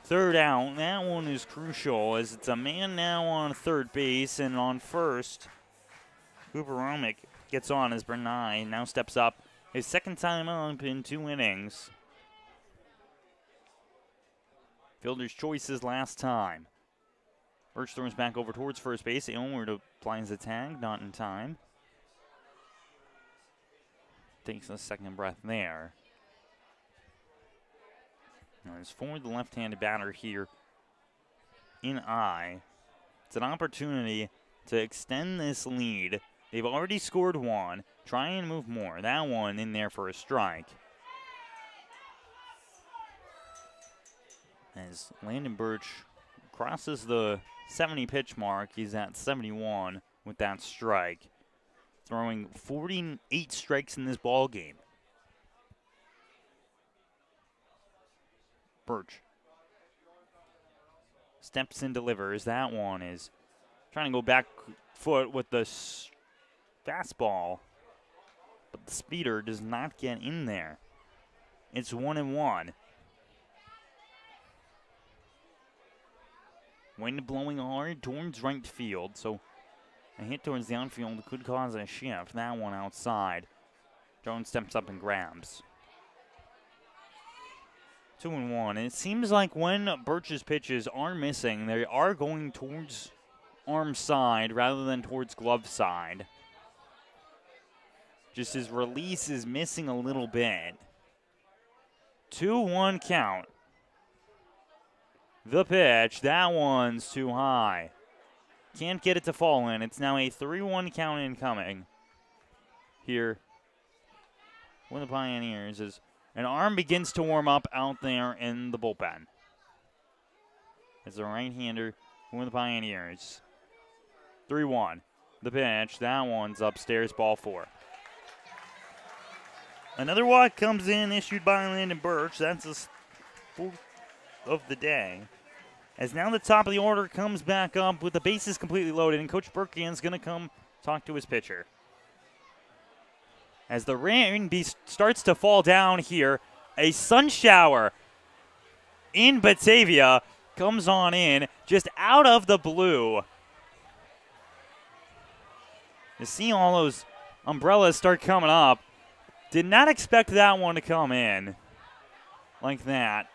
third out, that one is crucial as it's a man now on third base, and on first, Cooper Romick gets on as Bernay now steps up his second time up in 2 innings. Fielder's choices last time. Birch throws back over towards first base. Elmira applies the tag, not in time. Takes a second breath there. Now it's for the left-handed batter here in I. It's an opportunity to extend this lead. They've already scored 1. Try and move more. That one in there for a strike. As Landon Birch crosses the 70 pitch mark, he's at 71 with that strike. Throwing 48 strikes in this ball game. Birch steps and delivers. That one is trying to go back foot with the fastball, but the speeder does not get in there. It's 1-1. Wind blowing hard towards right field, so a hit towards the outfield could cause a shift. That one outside. Jones steps up and grabs. 2-1. And it seems like when Birch's pitches are missing, they are going towards arm side rather than towards glove side. Just his release is missing a little bit. 2-1 count. The pitch, that one's too high. Can't get it to fall in. It's now a 3-1 count incoming here with the Pioneers as an arm begins to warm up out there in the bullpen. As a right-hander with the Pioneers. 3-1. The pitch, that one's upstairs, ball 4. Another walk comes in, issued by Landon Birch. That's his 4th of the day. As now the top of the order comes back up with the bases completely loaded, and Coach Burkian's going to come talk to his pitcher. As the rain starts to fall down here, a sun shower in Batavia comes on in just out of the blue. You see all those umbrellas start coming up. Did not expect that one to come in like that.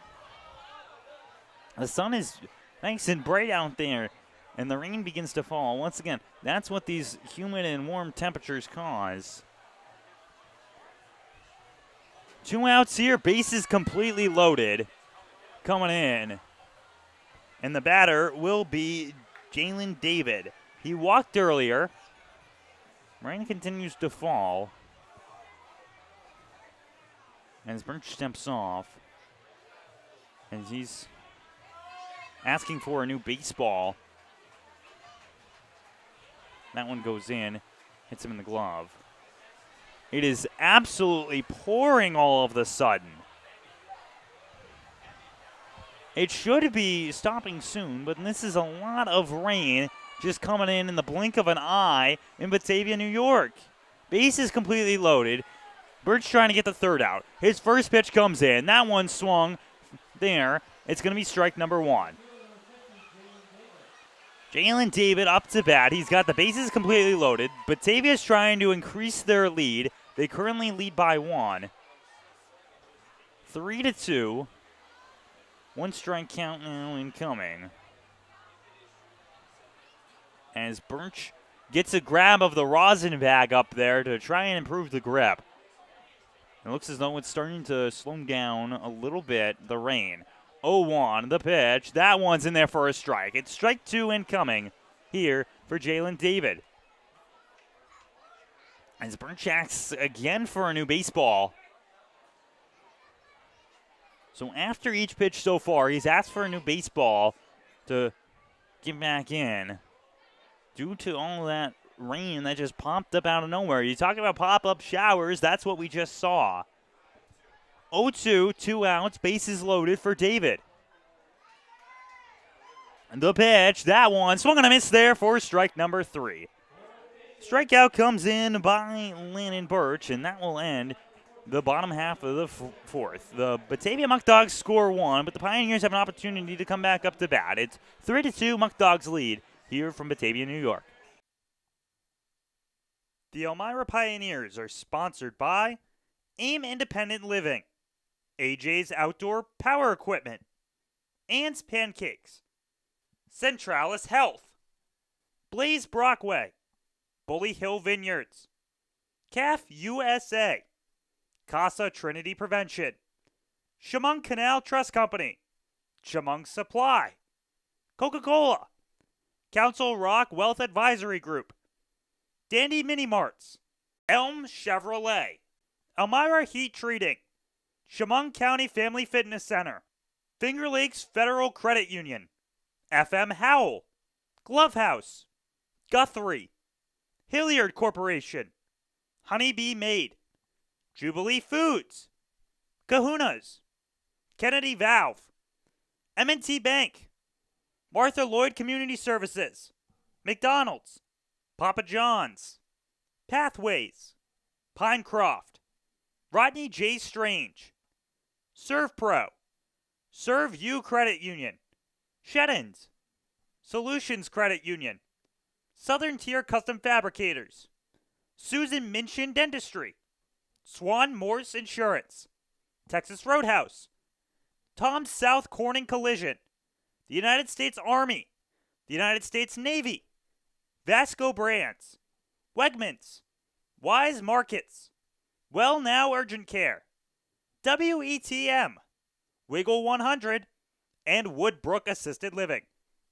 The sun is nice and bright out there, and the rain begins to fall. Once again, that's what these humid and warm temperatures cause. 2 outs here, bases completely loaded, coming in. And the batter will be Jalen David. He walked earlier. Rain continues to fall. As Birch steps off. And he's asking for a new baseball. That one goes in, hits him in the glove. It is absolutely pouring all of a sudden. It should be stopping soon, but this is a lot of rain just coming in the blink of an eye in Batavia, New York. Base is completely loaded. Birch trying to get the third out. His first pitch comes in. That one swung there. It's going to be strike number 1. Jalen David up to bat. He's got the bases completely loaded. Batavia's trying to increase their lead. They currently lead by 1. 3-2. 1 strike count now incoming. As Birch gets a grab of the rosin bag up there to try and improve the grip. It looks as though it's starting to slow down a little bit, the rain. 0-1, the pitch. That one's in there for a strike. It's strike 2 incoming here for Jalen David. As Birch asks again for a new baseball. So after each pitch so far, he's asked for a new baseball to get back in due to all that rain that just popped up out of nowhere. You talk about pop-up showers, that's what we just saw. 0-2, 2 outs, bases loaded for David. And the pitch, that one, swung and a miss there for strike number 3. Strikeout comes in by Landon Birch, and that will end the bottom half of the fourth. The Batavia Muckdogs score 1, but the Pioneers have an opportunity to come back up to bat. It's 3-2 Muckdogs lead here from Batavia, New York. The Elmira Pioneers are sponsored by AIM Independent Living, AJ's Outdoor Power Equipment, Ann's Pancakes, Centralis Health, Blaze Brockway, Bully Hill Vineyards, CAF USA, Casa Trinity Prevention, Chemung Canal Trust Company, Chemung Supply, Coca-Cola, Council Rock Wealth Advisory Group, Dandy Mini Marts, Elm Chevrolet, Elmira Heat Treating, Chemung County Family Fitness Center, Finger Lakes Federal Credit Union, FM Howell, Glove House, Guthrie, Hilliard Corporation, Honeybee Made, Jubilee Foods, Kahuna's, Kennedy Valve, M&T Bank, Martha Lloyd Community Services, McDonald's, Papa John's, Pathways, Pinecroft, Rodney J. Strange, ServPro, Serve You Credit Union, Sheddens, Solutions Credit Union, Southern Tier Custom Fabricators, Susan Minchin Dentistry, Swan Morse Insurance, Texas Roadhouse, Tom South Corning Collision, the United States Army, the United States Navy, Vasco Brands, Wegmans, Wise Markets, Well Now Urgent Care, WETM, Wiggle 100, and Woodbrook Assisted Living.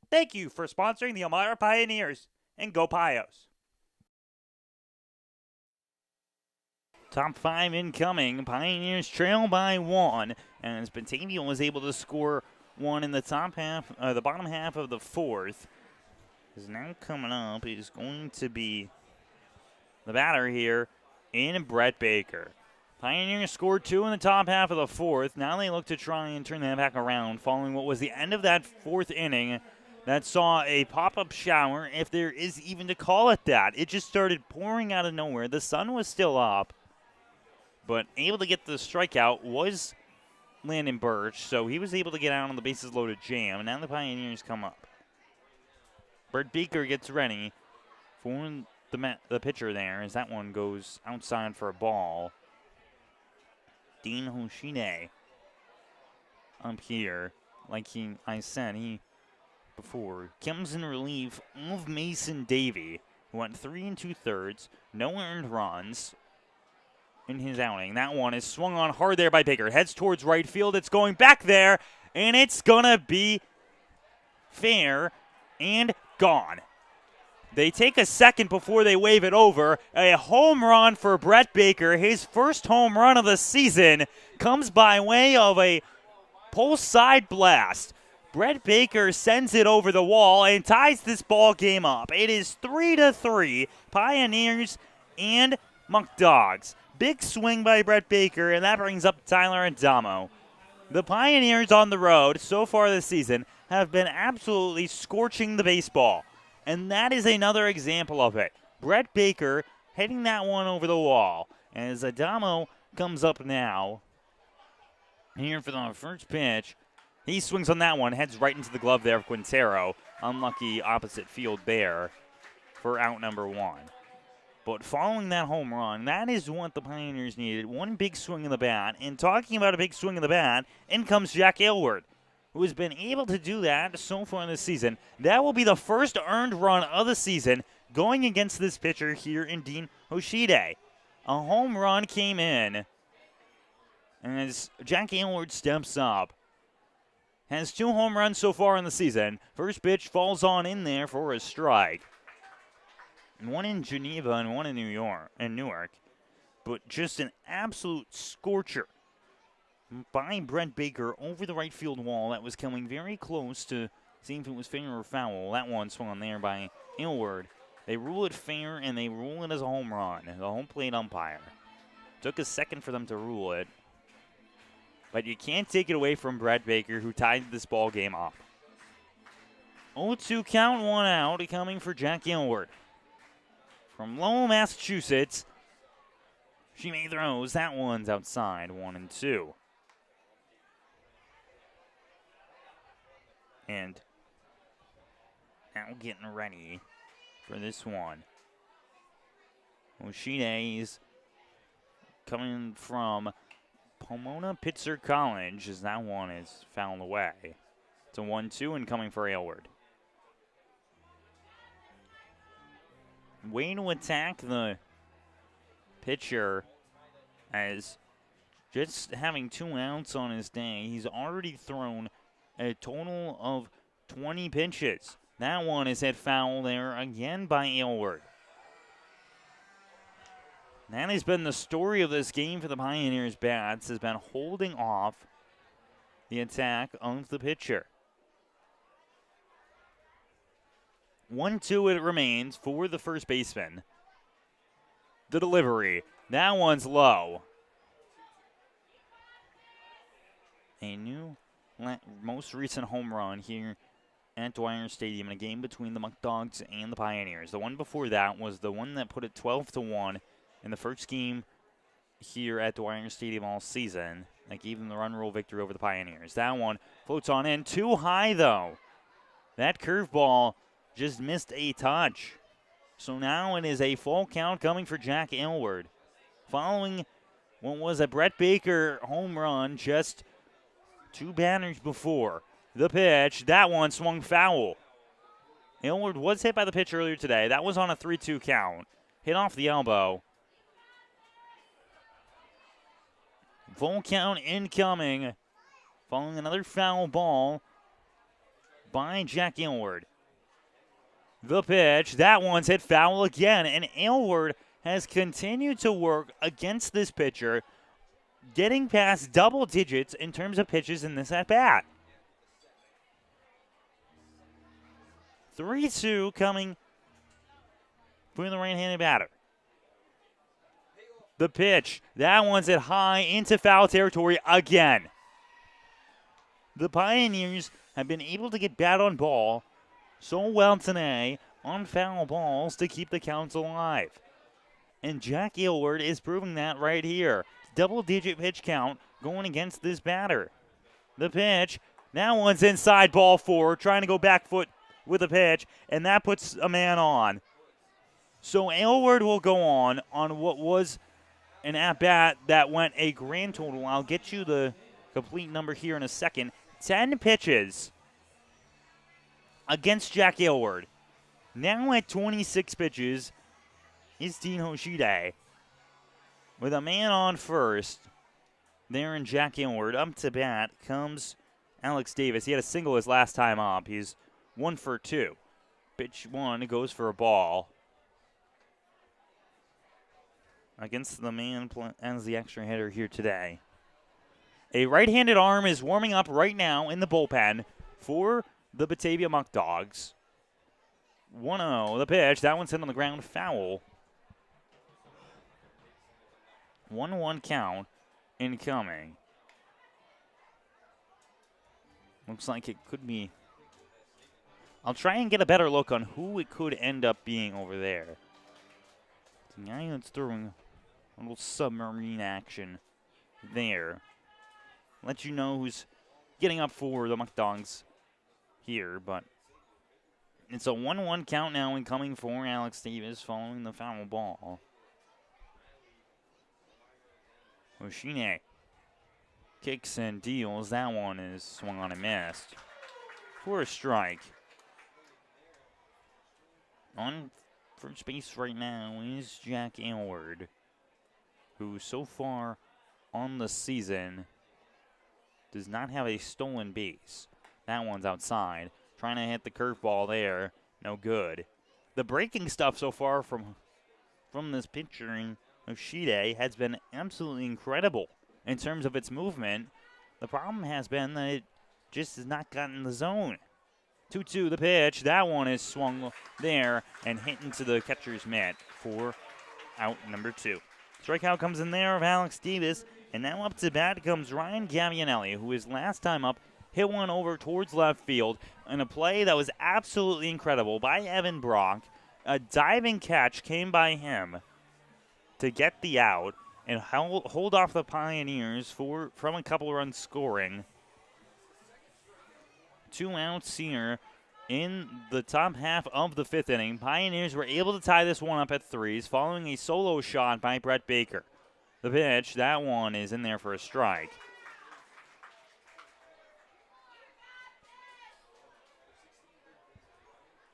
Thank you for sponsoring the Elmira Pioneers, and go Pios. Top 5 incoming. Pioneers trail by 1, as Batavia was able to score 1 in the the bottom half of the fourth. Is now coming up is going to be the batter here in Brett Baker. Pioneers scored 2 in the top half of the fourth. Now they look to try and turn that back around following what was the end of that fourth inning that saw a pop-up shower, if there is even to call it that. It just started pouring out of nowhere. The sun was still up, but able to get the strikeout was Landon Birch, so he was able to get out on the bases loaded jam, and now the Pioneers come up. Brett Baker gets ready for the pitcher there, as that one goes outside for a ball. Dean Hoshide up here, like I said, before, comes in relief of Mason Davey, who went 3 2/3, no earned runs in his outing. That one is swung on hard there by Baker. Heads towards right field. It's going back there, and it's going to be fair and gone. They take a second before they wave it over. A home run for Brett Baker. His first home run of the season comes by way of a pull side blast. Brett Baker sends it over the wall and ties this ball game up. It is 3-3, Pioneers and Muckdogs. Big swing by Brett Baker, and that brings up Tyler Adamo. The Pioneers on the road so far this season have been absolutely scorching the baseball, and that is another example of it. Brett Baker hitting that one over the wall, as Adamo comes up now. Here for the first pitch. He swings on that one, heads right into the glove there of Quintero. Unlucky opposite field there for out number 1. But following that home run, that is what the Pioneers needed. One big swing of the bat. And talking about a big swing of the bat, in comes Jack Aylward, who has been able to do that so far this season. That will be the first earned run of the season going against this pitcher here in Dean Hoshide. A home run came in as Jack Aylward steps up. Has 2 home runs so far in the season. First pitch falls on in there for a strike. One in Geneva and one in Newark. But just an absolute scorcher by Brett Baker over the right field wall. That was coming very close to seeing if it was fair or foul. That one swung on there by Aylward. They rule it fair, and they rule it as a home run. The home plate umpire. Took a second for them to rule it. But you can't take it away from Brett Baker, who tied this ball game up. 0-2 count, 1 out, coming for Jack Aylward. From Lowell, Massachusetts, she made throws. That one's outside, 1-2. And now getting ready for this one. Oshide coming from Pomona Pitzer College, as that one is fouled away. It's a 1-2 and coming for Aylward. Way to attack the pitcher, as just having 2 outs on his day, he's already thrown a total of 20 pitches. That one is hit foul there again by Aylward. That has been the story of this game for the Pioneers bats, has been holding off the attack of the pitcher. 1-2 it remains for the first baseman. The delivery. That one's low. A new, most recent home run here at Dwyer Stadium in a game between the Muckdogs and the Pioneers. The one before that was the one that put it 12-1 in the first game here at Dwyer Stadium all season. That gave them the run rule victory over the Pioneers. That one floats on in. Too high, though. That curveball just missed a touch. So now it is a full count coming for Jack Aylward. Following what was a Brett Baker home run just 2 batters before. The pitch, that one swung foul. Aylward was hit by the pitch earlier today. That was on a 3-2 count. Hit off the elbow. Full count incoming. Following another foul ball by Jack Aylward. The pitch, that one's hit foul again, and Aylward has continued to work against this pitcher, getting past double digits in terms of pitches in this at-bat. 3-2 coming for the right-handed batter. The pitch, that one's hit high into foul territory again. The Pioneers have been able to get bat on ball so well today on foul balls to keep the counts alive. And Jack Aylward is proving that right here. Double-digit pitch count going against this batter. The pitch, that one's inside ball 4, trying to go back foot with a pitch, and that puts a man on. So Aylward will go on what was an at-bat that went a grand total. I'll get you the complete number here in a second. 10 pitches against Jack Aylward. Now at 26 pitches is Dean Hoshide. With a man on first, there in Jack Aylward. Up to bat comes Alex Davis. He had a single his last time up. He's 1 for 2. Pitch 1 goes for a ball. Against the man as the extra hitter here today. A right-handed arm is warming up right now in the bullpen for the Batavia Muckdogs. 1-0, the pitch. That one's hit on the ground, foul. 1-1 count incoming. Looks like it could be. I'll try and get a better look on who it could end up being over there. The guy that's throwing a little submarine action there. Let you know who's getting up for the Muckdogs here, but it's a 1-1 count now incoming for Alex Davis following the foul ball. Oshine kicks and deals. That one is swung on and missed for a strike. On first base right now is Jack Aylward, who so far on the season does not have a stolen base. That one's outside. Trying to hit the curveball there. No good. The breaking stuff so far from this pitcher, Oshide, has been absolutely incredible in terms of its movement. The problem has been that it just has not gotten the zone. 2-2 the pitch. That one is swung there and hit into the catcher's mitt for out number 2. Strikeout comes in there of Alex Davis, and now up to bat comes Ryan Gavianelli, who his last time up hit one over towards left field in a play that was absolutely incredible by Evan Brock. A diving catch came by him to get the out and hold off the Pioneers from a couple runs scoring. 2 outs here in the top half of the 5th inning. Pioneers were able to tie this one up at 3s following a solo shot by Brett Baker. The pitch, that one is in there for a strike.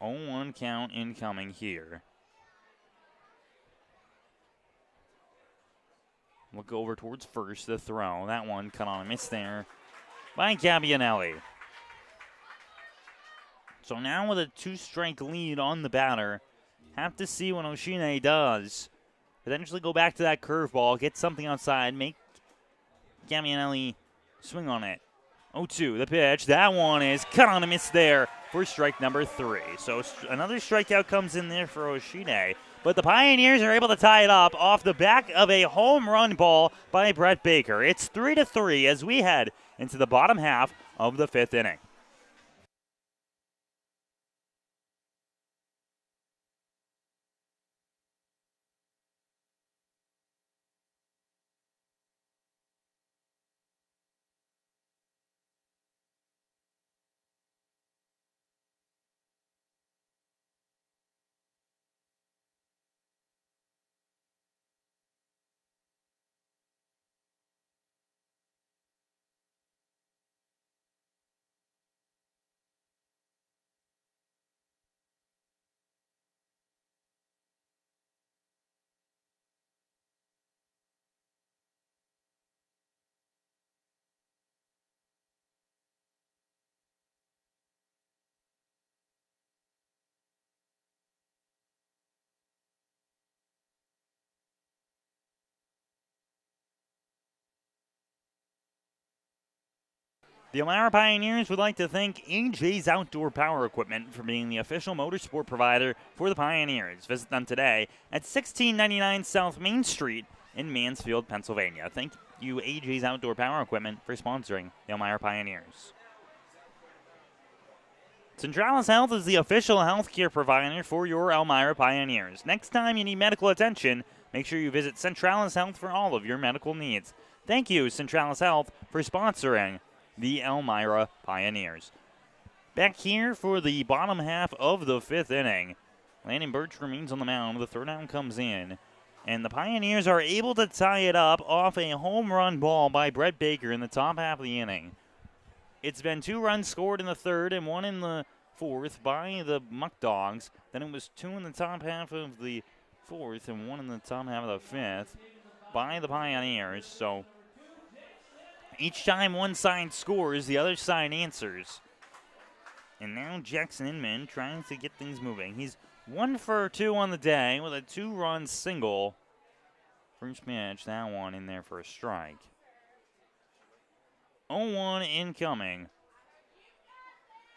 Oh, 1 count incoming here. Look over towards first, the throw. That one cut on a miss there by Gavianelli. So now with a 2-strike lead on the batter, have to see what Oshine does. Potentially go back to that curveball, get something outside, make Gavianelli swing on it. 0-2, the pitch. That one is cut on a miss there for strike number 3. So another strikeout comes in there for Oshine. But the Pioneers are able to tie it up off the back of a home run ball by Brett Baker. It's 3-3 as we head into the bottom half of the 5th inning. The Elmira Pioneers would like to thank AJ's Outdoor Power Equipment for being the official motorsport provider for the Pioneers. Visit them today at 1699 South Main Street in Mansfield, Pennsylvania. Thank you, AJ's Outdoor Power Equipment, for sponsoring the Elmira Pioneers. Centralis Health is the official healthcare provider for your Elmira Pioneers. Next time you need medical attention, make sure you visit Centralis Health for all of your medical needs. Thank you, Centralis Health, for sponsoring the Elmira Pioneers. Back here for the bottom half of the 5th inning. Landon Birch remains on the mound. The throw down comes in. And the Pioneers are able to tie it up off a home run ball by Brett Baker in the top half of the inning. It's been 2 runs scored in the 3rd and 1 in the 4th by the Muckdogs. Then it was 2 in the top half of the 4th and 1 in the top half of the 5th by the Pioneers. So each time one side scores, the other side answers. And now Jackson Inman trying to get things moving. He's 1 for 2 on the day with a 2-run single. First pitch, that one in there for a strike. 0-1 incoming.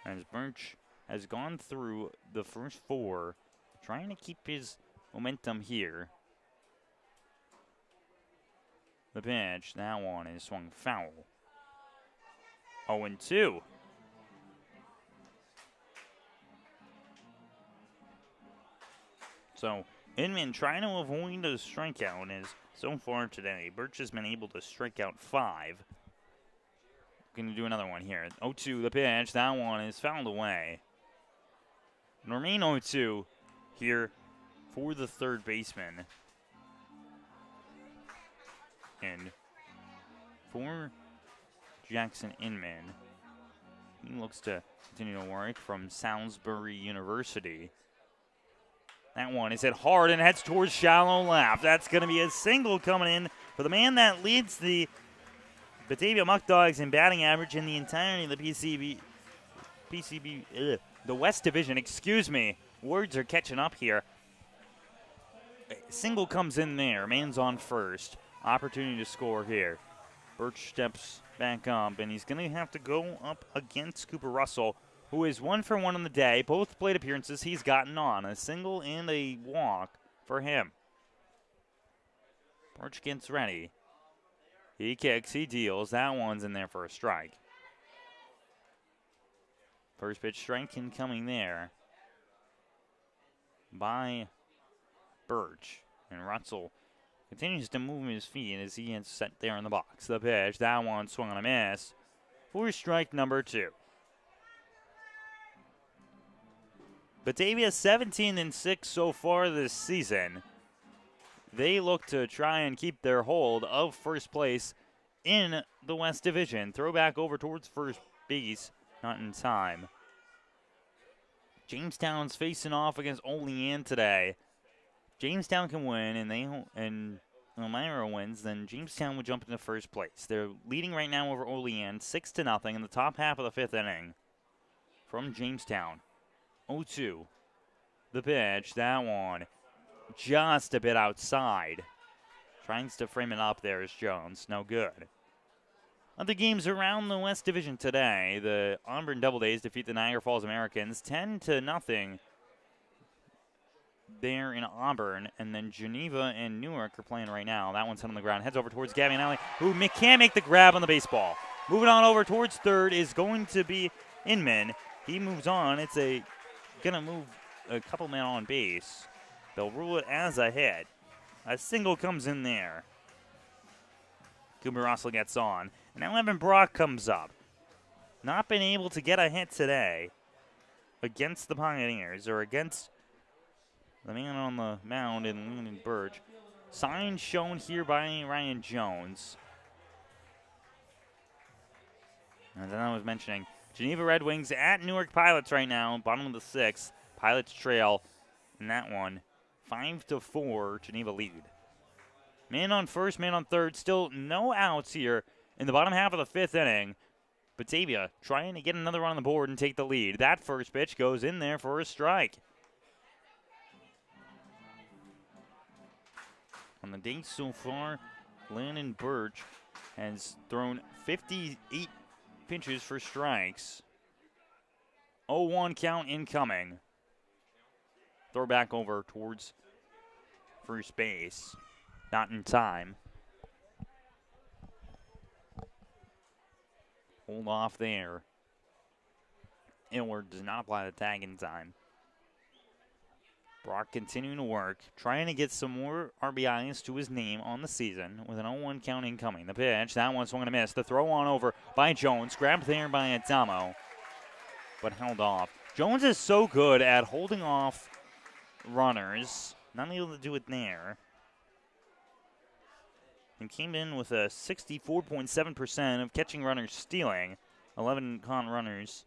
As Birch has gone through the first 4, trying to keep his momentum here. The pitch, that one is swung foul. 0-2. So, Inman trying to avoid a strikeout as so far today, Birch has been able to strike out 5. Going to do another one here. 0-2, the pitch, that one is fouled away. And remain 0-2 here for the third baseman. And for Jackson Inman, he looks to continue to work from Salisbury University. That one is hit hard and heads towards shallow left. That's going to be a single coming in for the man that leads the Batavia Muckdogs in batting average in the entirety of the the West Division. Excuse me, words are catching up here. A single comes in there. Man's on first. Opportunity to score here. Birch steps back up, and he's going to have to go up against Cooper Russell, who is 1 for 1 on the day. Both plate appearances he's gotten on, a single and a walk for him. Birch gets ready. He kicks, he deals. That one's in there for a strike. First pitch strike incoming there by Birch. And Russell continues to move his feet as he gets set there in the box. The pitch, that one swung on a miss for strike number 2. Batavia 17-6 so far this season. They look to try and keep their hold of first place in the West Division. Throw back over towards first base, not in time. Jamestown's facing off against Olean today. Jamestown can win, and Elmira wins, then Jamestown would jump into first place. They're leading right now over Olean, 6-0 in the top half of the 5th inning from Jamestown. 0-2. The pitch, that one, just a bit outside. Trying to frame it up there is Jones. No good. Other games around the West Division today. The Auburn Double Days defeat the Niagara Falls Americans 10-0 there in Auburn. And then Geneva and Newark are playing right now. That one's on the ground. Heads over towards Gavin Alley, who can't make the grab on the baseball. Moving on over towards third is going to be Inman. He moves on. It's going to move a couple men on base. They'll rule it as a hit. A single comes in there. Cooper Russell gets on. And now Evan Brock comes up. Not been able to get a hit today against the Pioneers or against the man on the mound in Lyndon Birch. Sign shown here by Ryan Jones. And then I was mentioning, Geneva Red Wings at Newark Pilots right now, bottom of the 6th. Pilots trail in that one. 5-4, Geneva lead. Man on first, man on third. Still no outs here in the bottom half of the 5th inning. Batavia trying to get another run on the board and take the lead. That first pitch goes in there for a strike. On the day so far, Landon Birch has thrown 58 pitches for strikes. 0-1 count incoming. Throw back over towards first base. Not in time. Hold off there. Illard does not apply the tag in time. Brock continuing to work, trying to get some more RBIs to his name on the season with an 0-1 count incoming. The pitch, that one swung and a miss. The throw on over by Jones, grabbed there by Adamo, but held off. Jones is so good at holding off runners, not able to do it there. And came in with a 64.7% of catching runners stealing. 11 con runners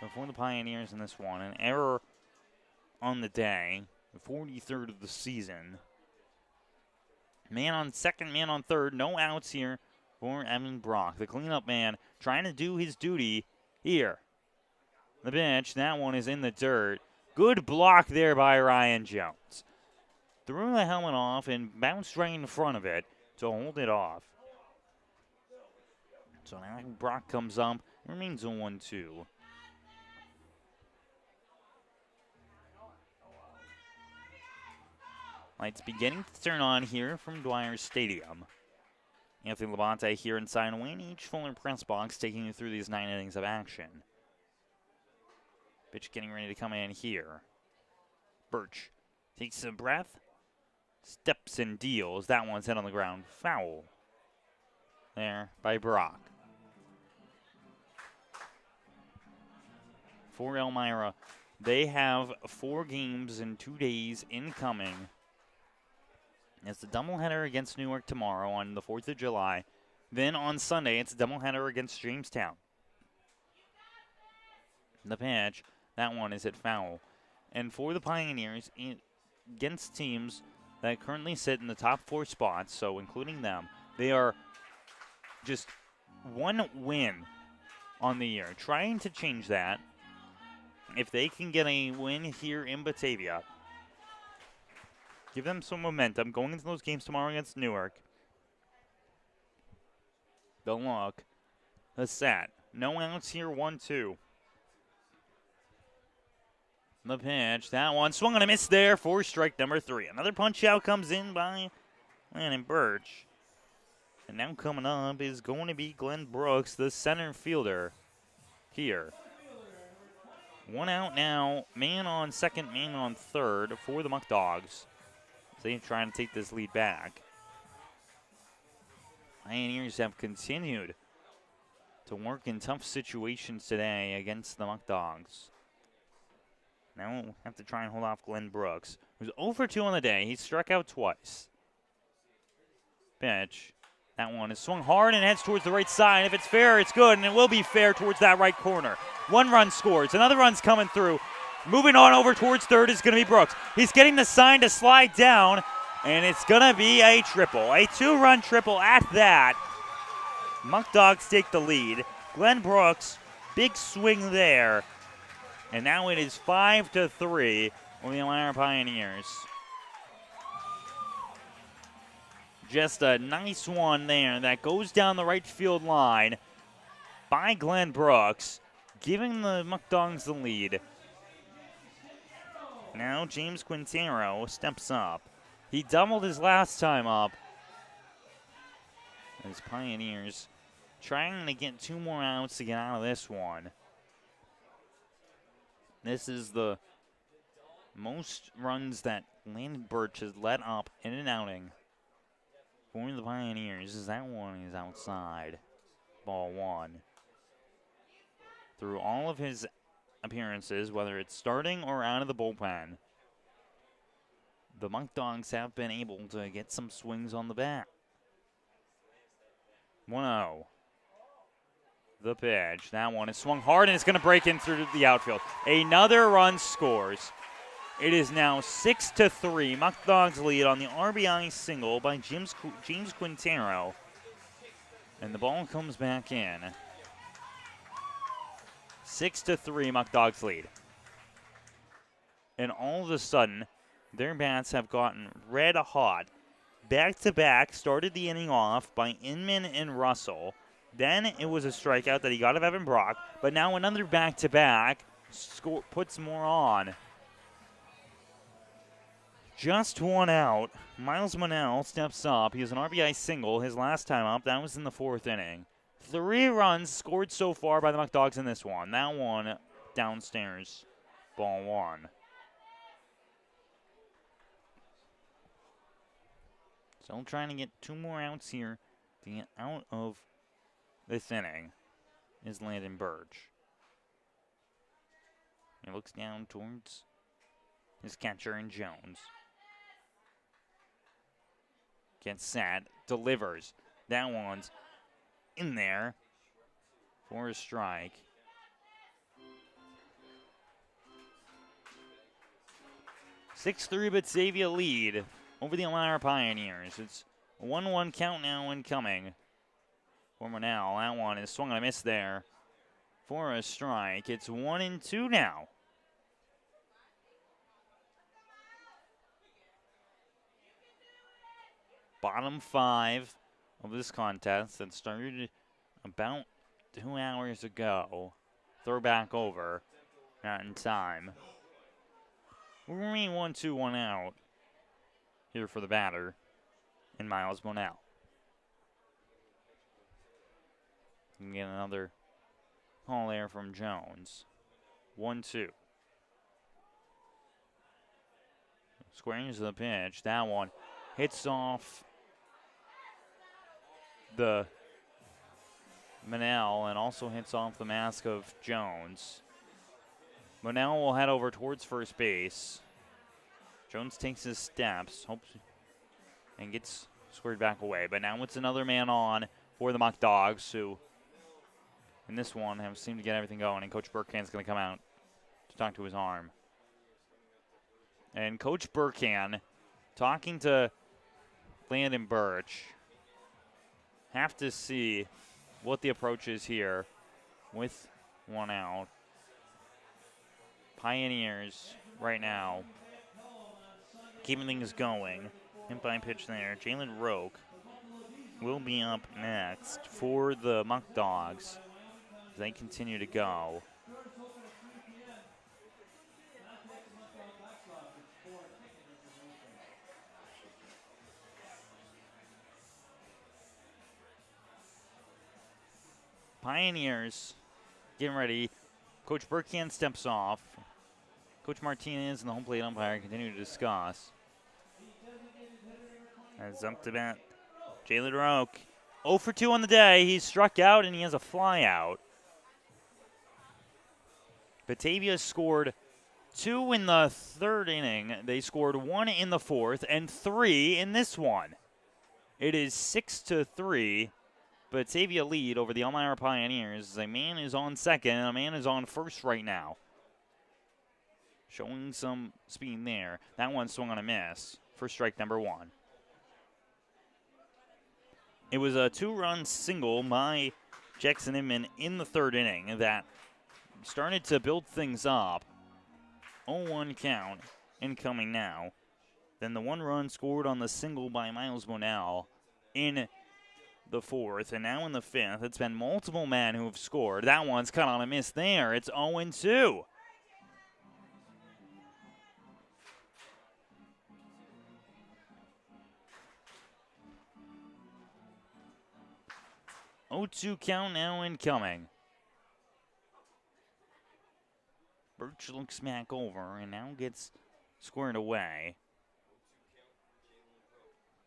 before the Pioneers in this one. An error on the day, the 43rd of the season. Man on second, man on third. No outs here for Evan Brock. The cleanup man trying to do his duty here. The pitch, that one is in the dirt. Good block there by Ryan Jones. Threw the helmet off and bounced right in front of it to hold it off. So now Brock comes up. It remains a 1-2. Lights beginning to turn on here from Dwyer Stadium. Anthony Labonte here inside Wayne H. Fuller press box, taking you through these 9 innings of action. Pitch getting ready to come in here. Birch takes a breath, steps and deals. That one's hit on the ground. Foul there by Brock. For Elmira, they have 4 games in 2 days incoming. It's a doubleheader against Newark tomorrow on the 4th of July. Then on Sunday, it's a doubleheader against Jamestown. The pitch, that one is hit foul. And for the Pioneers, against teams that currently sit in the top 4 spots, so including them, they are just 1 win on the year. Trying to change that. If they can get a win here in Batavia, give them some momentum going into those games tomorrow against Newark. The look. The set. No outs here, 1-2. The pitch. That one swung and a miss there for strike number 3. Another punch out comes in by Landon Birch. And now coming up is going to be Glenn Brooks, the center fielder here. 1 out now. Man on second, man on third for the Muckdogs. They're trying to take this lead back. Pioneers have continued to work in tough situations today against the Muckdogs. Now we'll have to try and hold off Glenn Brooks, who's 0 for 2 on the day. He struck out twice. Pitch. That one is swung hard and heads towards the right side. If it's fair, it's good, and it will be fair towards that right corner. 1 run scores. Another run's coming through. Moving on over towards third is going to be Brooks. He's getting the sign to slide down, and it's going to be a triple. A 2-run triple at that. Muckdogs take the lead. Glenn Brooks, big swing there. And now it is 5-3 on the Elmira Pioneers. Just a nice one there that goes down the right field line by Glenn Brooks, giving the Muckdogs the lead. Now James Quintero steps up. He doubled his last time up. As Pioneers trying to get 2 more outs to get out of this one. This is the most runs that Landon Birch has let up in an outing for the Pioneers. As that one is outside. Ball 1. Through all of his appearances, whether it's starting or out of the bullpen, the Muckdogs have been able to get some swings on the bat. 1-0. The pitch. That one is swung hard, and it's going to break in through the outfield. Another run scores. It is now 6-3. Muckdogs lead on the RBI single by James Quintero. And the ball comes back in. 6-3, Muckdogs lead. And all of a sudden, their bats have gotten red hot. Back-to-back started the inning off by Inman and Russell. Then it was a strikeout that he got of Evan Brock. But now another back-to-back puts more on. Just 1 out. Miles Monell steps up. He has an RBI single his last time up. That was in the 4th inning. 3 runs scored so far by the Muckdogs in this one. That one downstairs. Ball 1. Still trying to get 2 more outs here to get out of this inning is Landon Birch. He looks down towards his catcher in Jones. Gets set, delivers. That one's in there for a strike. (6-3) Batavia lead over the Elmira Pioneers. It's a 1-1 count now incoming for Monell. That one is swung and a miss there for a strike. It's 1-2 now. Bottom 5 of this contest that started about 2 hours ago. Throw back over. Not in time. We're going to be 1-2, 1 out here for the batter in Miles Monell. And get another call there from Jones. 1-2. Squaring to the pitch. That one hits off the Monell and also hits off the mask of Jones. Monell will head over towards first base. Jones takes his steps, hopes, and gets squared back away. But now it's another man on for the Muckdogs, who in this one have seemed to get everything going. And Coach Burkhan's going to come out to talk to his arm. And Coach Burkhan talking to Landon Birch. Have to see what the approach is here with 1 out. Pioneers right now keeping things going. Hit by pitch there. Jalen Roque will be up next for the Muckdogs. They continue to go. Pioneers getting ready. Coach Burkhand steps off. Coach Martinez and the home plate umpire continue to discuss. As up to bat, Jalen Roque. 0 for 2 on the day. He's struck out and he has a fly out. Batavia scored 2 in the third inning. They scored 1 in the fourth and 3 in this one. It is 6-3. Batavia lead over the Elmira Pioneers. A man is on second and a man is on first right now. Showing some speed there. That one swung on a miss for strike number 1. It was a 2-run single by Jackson Inman in the third inning that started to build things up. 0-1 count incoming now. Then the 1 run scored on the single by Miles Monell in the fourth. And now in the fifth, it's been multiple men who have scored. That one's cut on a miss there. It's 0-2. Oh-2 count now incoming. Birch looks back over and now gets squared away.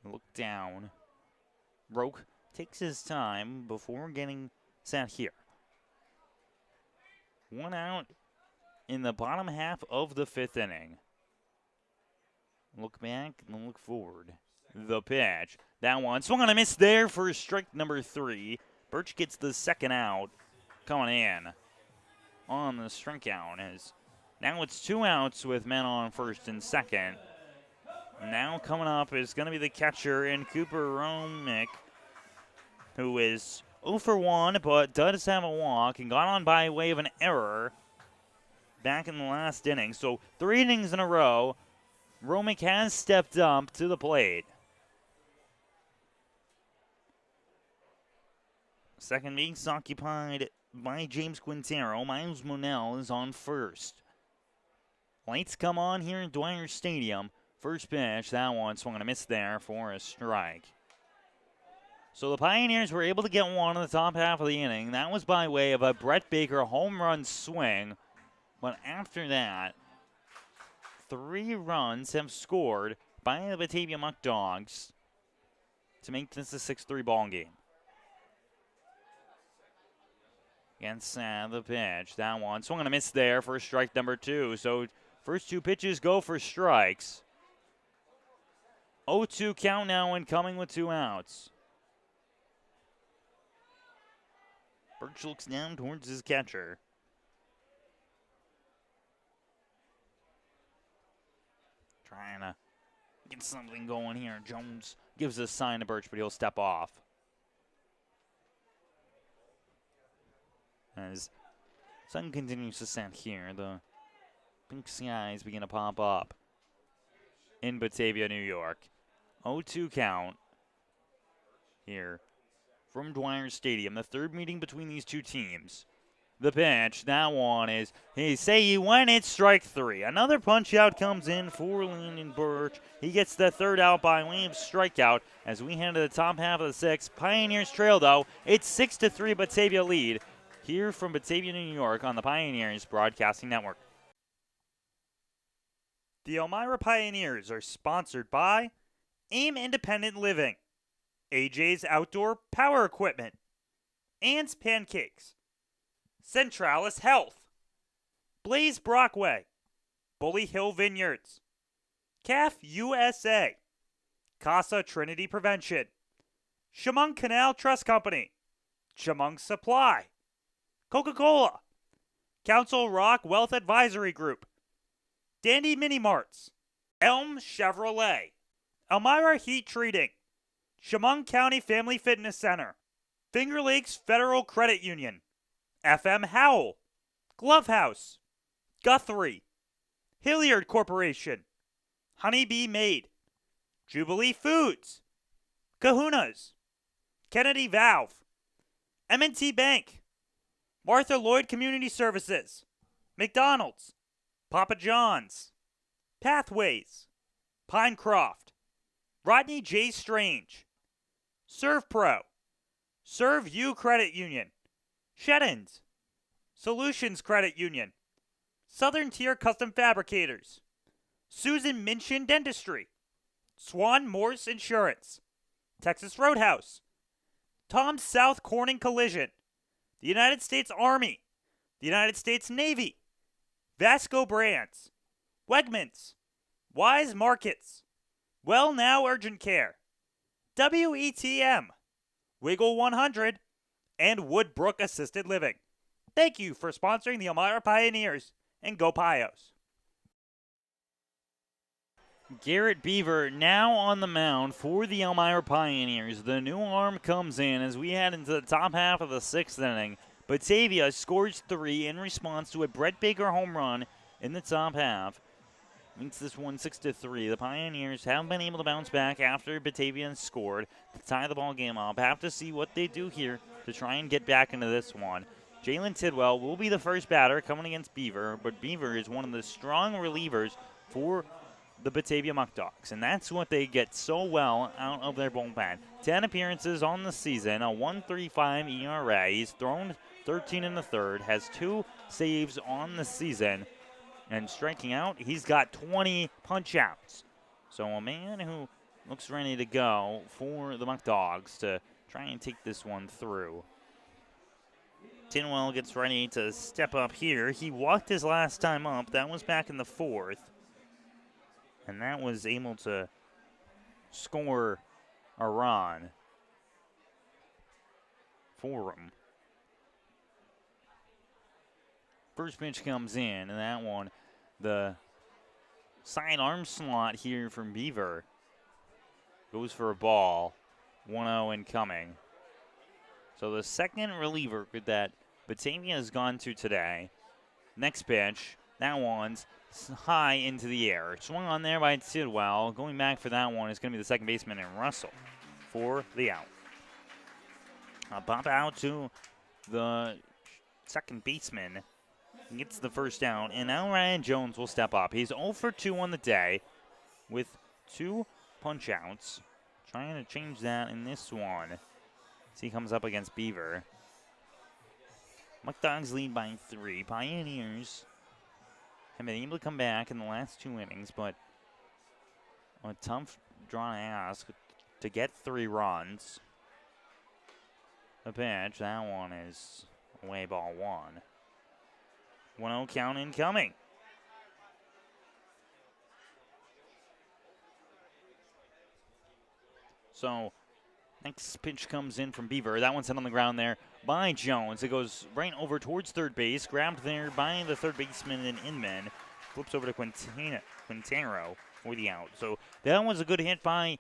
Look down. Roque takes his time before getting set here. 1 out in the bottom half of the 5th inning. Look back and look forward. The pitch. That one swung on a miss there for strike number 3. Birch gets the second out coming in on the strikeout. As now it's 2 outs with men on first and second. Now coming up is going to be the catcher in Cooper Romick, who is 0 for 1 but does have a walk and got on by way of an error back in the last inning. So 3 innings in a row, Romick has stepped up to the plate. Second base occupied by James Quintero. Miles Monell is on first. Lights come on here in Dwyer Stadium. First pitch, that one swung on a miss there for a strike. So the Pioneers were able to get one in the top half of the inning. That was by way of a Brett Baker home run swing. But after that, 3 runs have scored by the Batavia Muckdogs to make this a 6-3 ball game. Against the pitch. That one swung on a miss there for strike number 2. So first 2 pitches go for strikes. 0-2 count now incoming with 2 outs. Birch looks down towards his catcher. Trying to get something going here. Jones gives a sign to Birch, but he'll step off. As sun continues to set here, the pink skies begin to pop up in Batavia, New York. 0-2 count here from Dwyer Stadium. The third meeting between these two teams. The pitch, that one is, say you win, it's strike 3. Another punch out comes in for Landon Birch. He gets the third out by way of strikeout as we head to the top half of the 6th. Pioneers trail though. It's 6-3 Batavia lead here from Batavia, New York on the Pioneers Broadcasting Network. The Elmira Pioneers are sponsored by AIM Independent Living, AJ's Outdoor Power Equipment, Ann's Pancakes, Centralis Health, Blaze Brockway, Bully Hill Vineyards, CAF USA, Casa Trinity Prevention, Chemung Canal Trust Company, Chemung Supply, Coca-Cola, Council Rock Wealth Advisory Group, Dandy Mini Marts, Elm Chevrolet, Elmira Heat Treating, Chemung County Family Fitness Center, Finger Lakes Federal Credit Union, FM Howell, Glove House, Guthrie, Hilliard Corporation, Honeybee Made, Jubilee Foods, Kahuna's, Kennedy Valve, M&T Bank, Martha Lloyd Community Services, McDonald's, Papa John's, Pathways, Pinecroft, Rodney J. Strange, ServPro, Serve You Credit Union, Sheddens, Solutions Credit Union, Southern Tier Custom Fabricators, Susan Minchin Dentistry, Swan Morse Insurance, Texas Roadhouse, Tom South Corning Collision, the United States Army, the United States Navy, Vasco Brands, Wegmans, Wise Markets, Well Now Urgent Care, WETM, Wiggle 100, and Woodbrook Assisted Living. Thank you for sponsoring the Elmira Pioneers, and go Pios. Garrett Beaver now on the mound for the Elmira Pioneers. The new arm comes in as we head into the top half of the sixth inning. Batavia scores 3 in response to a Brett Baker home run in the top half. Makes this one 6-3. The Pioneers haven't been able to bounce back after Batavia scored to tie the ball game up. Have to see what they do here to try and get back into this one. Jalen Tidwell will be the first batter coming against Beaver, but Beaver is one of the strong relievers for the Batavia Muckdogs, and that's what they get so well out of their bullpen. 10 appearances on the season, a 1.35 ERA. He's thrown 13 in the third, has 2 saves on the season, and striking out, he's got 20 punch-outs. So a man who looks ready to go for the Muckdogs to try and take this one through. Tidwell gets ready to step up here. He walked his last time up. That was back in the 4th. And that was able to score a run for him. First pitch comes in, and that one, the sidearm slot here from Beaver goes for a ball. 1-0 incoming. So the second reliever that Batavia has gone to today. Next pitch, that one's high into the air. Swung on there by Tidwell. Going back for that one is going to be the second baseman, and Russell for the out. A pop out to the second baseman. He gets the first out, and now Ryan Jones will step up. He's 0 for 2 on the day with 2 punch outs. Trying to change that in this one as he comes up against Beaver. Muckdogs lead by 3. Pioneers have been able to come back in the last 2 innings, but a tough draw to ask to get 3 runs. The pitch, that one is away, ball 1. 1-0 count incoming. So next pitch comes in from Beaver. That one's hit on the ground there by Jones. It goes right over towards third base. Grabbed there by the third baseman and Inman. Flips over to Quintero for the out. So that was a good hit by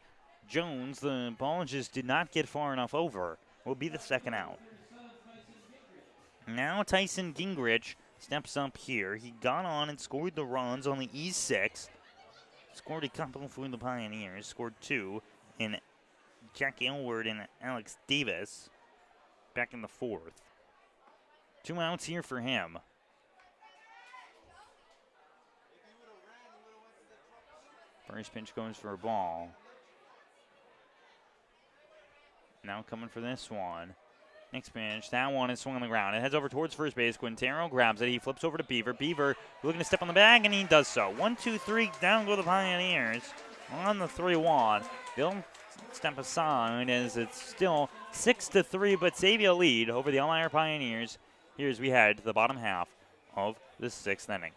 Jones. The ball just did not get far enough over. Will be the second out. Now Tyson Gingrich steps up here. He got on and scored the runs on the E6. Scored a couple for the Pioneers. Scored 2 in Jack Aylward and Alex Davis back in the 4th. 2 outs here for him. First pitch goes for a ball. Now coming for this one. Next pitch, that one is swung on the ground. It heads over towards first base. Quintero grabs it. He flips over to Beaver. Beaver looking to step on the bag, and he does so. 1-2-3, down go the Pioneers on the 3-1. They'll step aside as it's still 6-3 Batavia lead over the Elmira Pioneers here as we head to the bottom half of the 6th inning.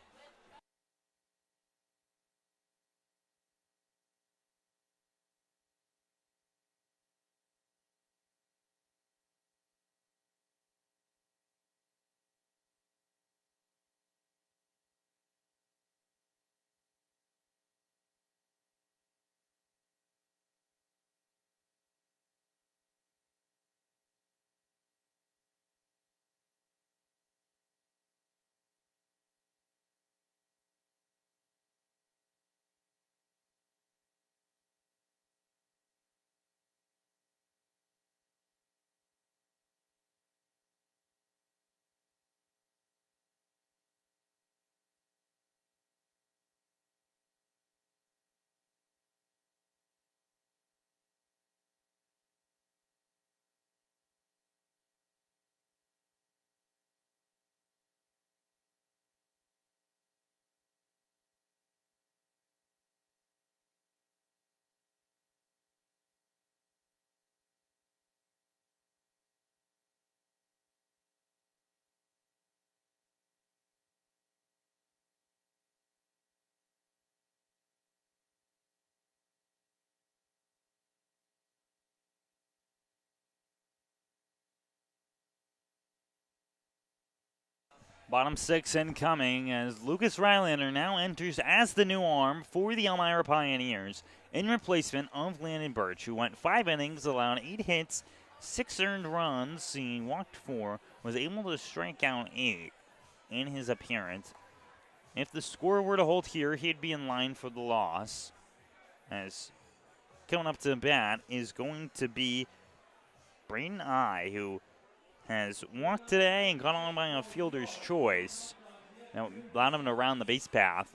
Bottom 6 incoming as Lucas Rylander now enters as the new arm for the Elmira Pioneers in replacement of Landon Birch, who went 5 innings, allowed 8 hits, 6 earned runs. He walked 4, was able to strike out 8 in his appearance. If the score were to hold here, he'd be in line for the loss. As coming up to bat is going to be Braden I, who has walked today and got on by a fielder's choice. Now allowed him to round the base path.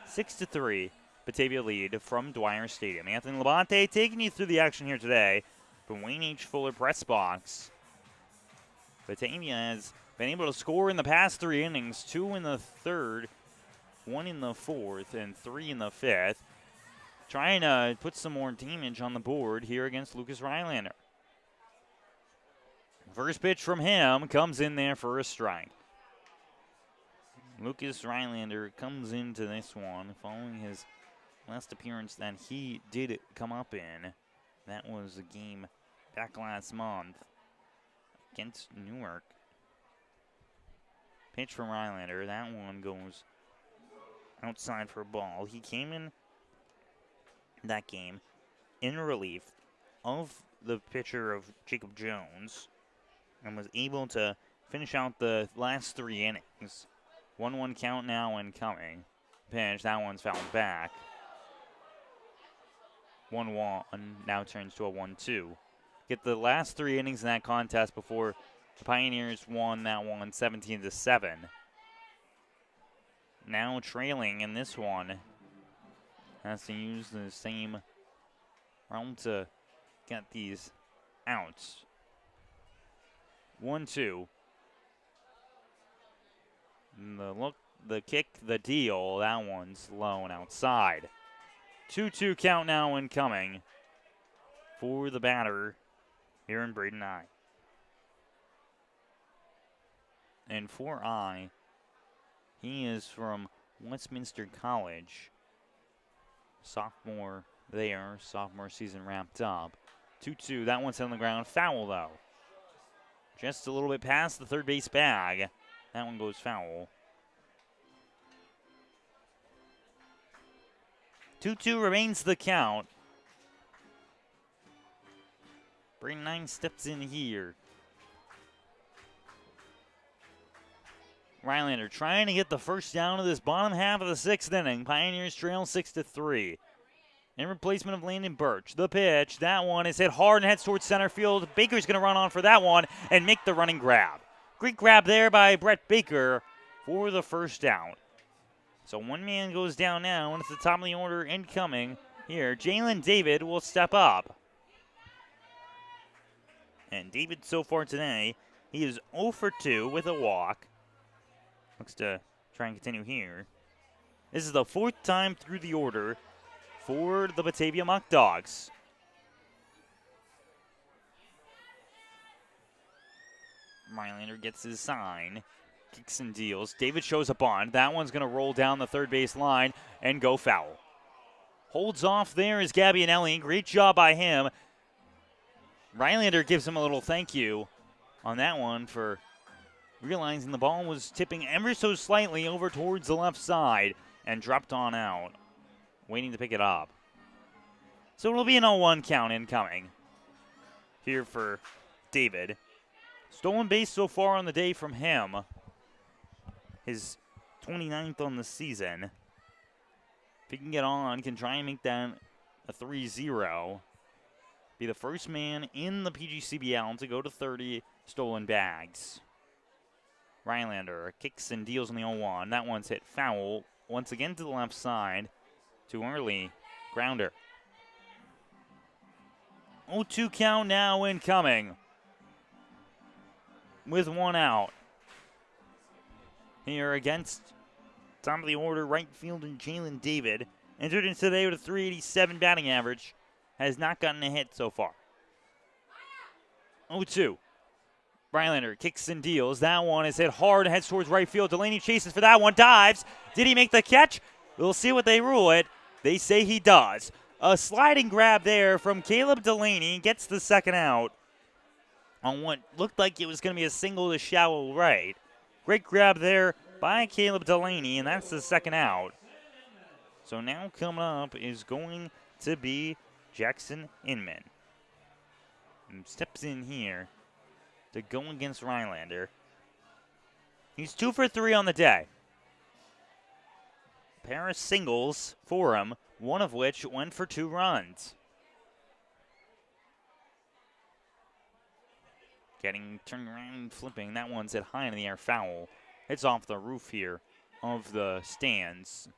6-3, Batavia lead from Dwyer Stadium. Anthony Labonte taking you through the action here today from Wayne H. Fuller Press Box. Batavia has been able to score in the past 3 innings, 2 in the 3rd, 1 in the 4th, and 3 in the 5th. Trying to put some more damage on the board here against Lucas Rylander. First pitch from him comes in there for a strike. Lucas Rylander comes into this one following his last appearance that he did come up in. That was a game back last month against Newark. Pitch from Rylander. That one goes outside for a ball. He came in that game in relief of the pitcher of Jacob Jones and was able to finish out the last 3 innings. 1-1 count now incoming. Pitch, that one's fouled back. 1-1 now turns to a 1-2. Get the last 3 innings in that contest before the Pioneers won that one 17-7. Now trailing in this one. Has to use the same realm to get these outs. 1-2. The look, the kick, the deal. That one's low and outside. 2-2 count now incoming for the batter here in Braden I. And for I, he is from Westminster College. Sophomore there, sophomore season wrapped up. 2-2, that one's on the ground. Foul though. Just a little bit past the third base bag. That one goes foul. 2-2 remains the count. Braden 9 steps in here. Rylander trying to get the first down of this bottom half of the 6th inning. Pioneers trail 6-3. In replacement of Landon Birch. The pitch, that one is hit hard and heads towards center field. Baker's going to run on for that one and make the running grab. Great grab there by Brett Baker for the first out. So one man goes down now, and it's the top of the order incoming here. Jalen David will step up. And David so far today, he is 0 for 2 with a walk. Looks to try and continue here. This is the 4th time through the order for the Batavia Muckdogs. Rylander gets his sign, kicks and deals. David shows up on. That one's going to roll down the third base line and go foul. Holds off there is Gabbianelli. Great job by him. Rylander gives him a little thank you on that one for realizing the ball was tipping ever so slightly over towards the left side and dropped on out, waiting to pick it up. So it'll be an 0-1 count incoming here for David. Stolen base so far on the day from him. His 29th on the season. If he can get on, can try and make that a 3-0. Be the first man in the PGCBL to go to 30 stolen bags. Rylander kicks and deals on the 0-1. That one's hit foul. Once again to the left side. Too early. Grounder. 0-2 count now incoming. With 1 out. Here against top of the order right fielder Jalen David. Entered in today with a .387 batting average. Has not gotten a hit so far. 0-2. Rylander kicks and deals. That one is hit hard and heads towards right field. Delaney chases for that one. Dives. Did he make the catch? We'll see what they rule it. They say he does. A sliding grab there from Caleb Delaney. Gets the second out on what looked like it was going to be a single to shallow right. Great grab there by Caleb Delaney, and that's the second out. So now coming up is going to be Jackson Inman. And steps in here to go against Rhinelander. He's 2 for 3 on the day. Pair of singles for him, one of which went for 2 runs. Getting turned around, flipping. That one's hit high in the air, foul. It's off the roof here of the stands.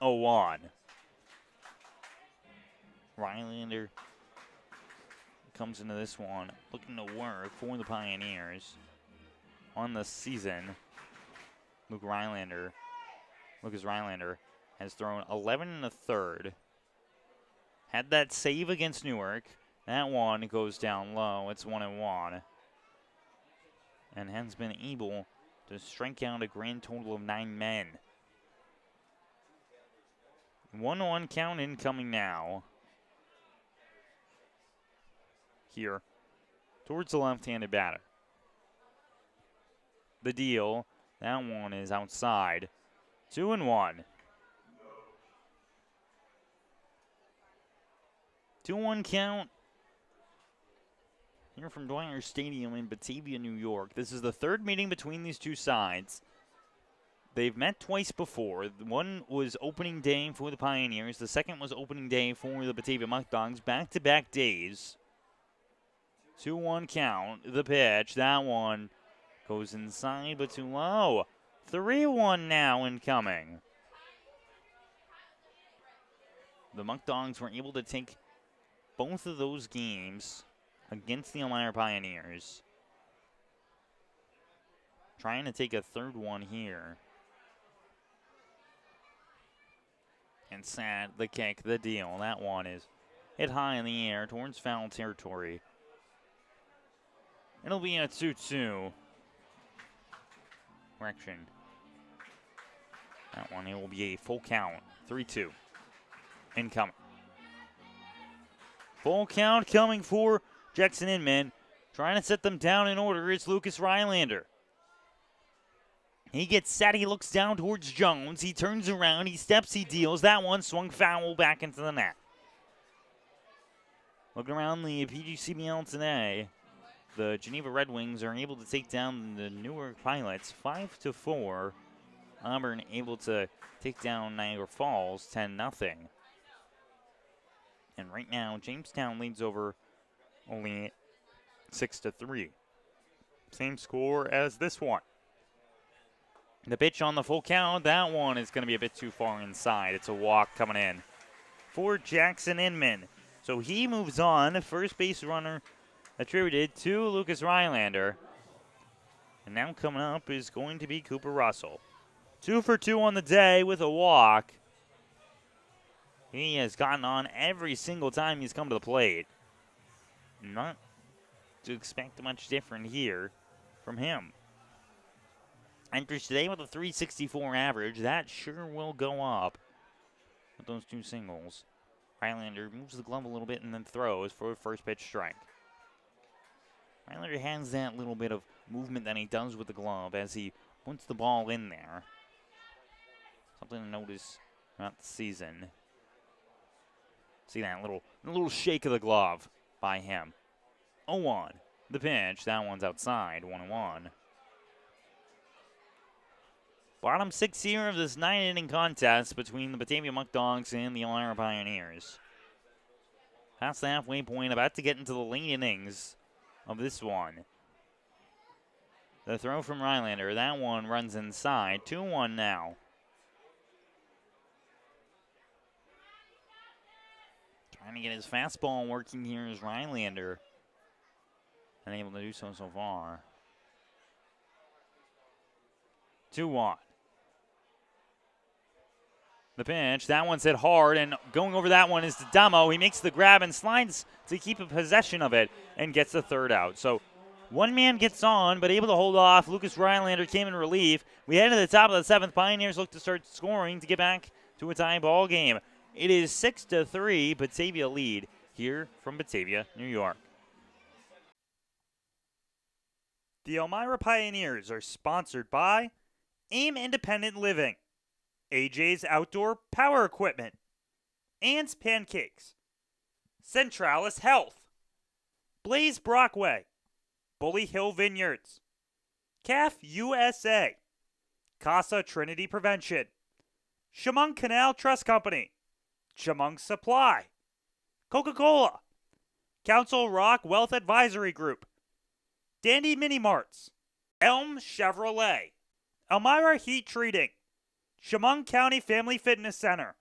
0-1. Rhinelander comes into this one looking to work for the Pioneers on the season. Lucas Rhinelander has thrown 11 1/3. Had that save against Newark. That one goes down low. It's 1-1. And has been able to strike out a grand total of 9 men. 1-1 count incoming now. Here, towards the left-handed batter. The deal, that one is outside. 2-1. 2-1 count here from Dwyer Stadium in Batavia, New York. This is the third meeting between these two sides. They've met twice before. One was opening day for the Pioneers. The second was opening day for the Batavia Muckdogs. Back-to-back days. 2-1 count. The pitch. That one goes inside, but too low. 3-1 now incoming. The Muckdogs were able to take both of those games against the Elmira Pioneers. Trying to take a third one here. And sad, the kick, the deal. That one is hit high in the air towards foul territory. It'll be a 2-2. Correction. That one, it will be a full count. 3-2. Incoming. Full count coming for Jackson Inman. Trying to set them down in order is Lucas Rhinelander. He gets set. He looks down towards Jones. He turns around. He steps. He deals. That one swung foul back into the net. Looking around the PGCBL today, the Geneva Red Wings are able to take down the Newark Pilots 5-4. Auburn able to take down Niagara Falls 10-0. And right now, Jamestown leads over only 6-3. Same score as this one. The pitch on the full count, that one is going to be a bit too far inside. It's a walk coming in for Jackson Inman. So he moves on. First base runner attributed to Lucas Rhinelander. And now coming up is going to be Cooper Russell. 2 for 2 on the day with a walk. He has gotten on every single time he's come to the plate. Not to expect much different here from him. Enters today with a 364 average. That sure will go up with those two singles. Rhinelander moves the glove a little bit and then throws for a first pitch strike. Rhinelander has that little bit of movement that he does with the glove as he puts the ball in there. Something to notice throughout the season. See that little shake of the glove by him. 0-1. The pitch. That one's outside. 1-1. Bottom 6 here of this 9-inning contest between the Batavia Muckdogs and the Elmira Pioneers. Past the halfway point, about to get into the late innings of this one. The throw from Rhinelander. That one runs inside. 2-1 now. Trying to get his fastball working here is Rhinelander. Unable to do so far. 2-1. The pitch, that one's hit hard, and going over that one is Damo. He makes the grab and slides to keep a possession of it and gets the third out. So one man gets on, but able to hold off. Lucas Rhinelander came in relief. We head to the top of the seventh. Pioneers look to start scoring to get back to a tie ball game. It is 6-3, Batavia lead here from Batavia, New York. The Elmira Pioneers are sponsored by AIM Independent Living, AJ's Outdoor Power Equipment, Ann's Pancakes, Centralis Health, Blaze Brockway, Bully Hill Vineyards, CAF USA, Casa Trinity Prevention, Chemung Canal Trust Company, Chemung Supply, Coca-Cola, Council Rock Wealth Advisory Group, Dandy Mini Marts, Elm Chevrolet, Elmira Heat Treating, Chemung County Family Fitness Center,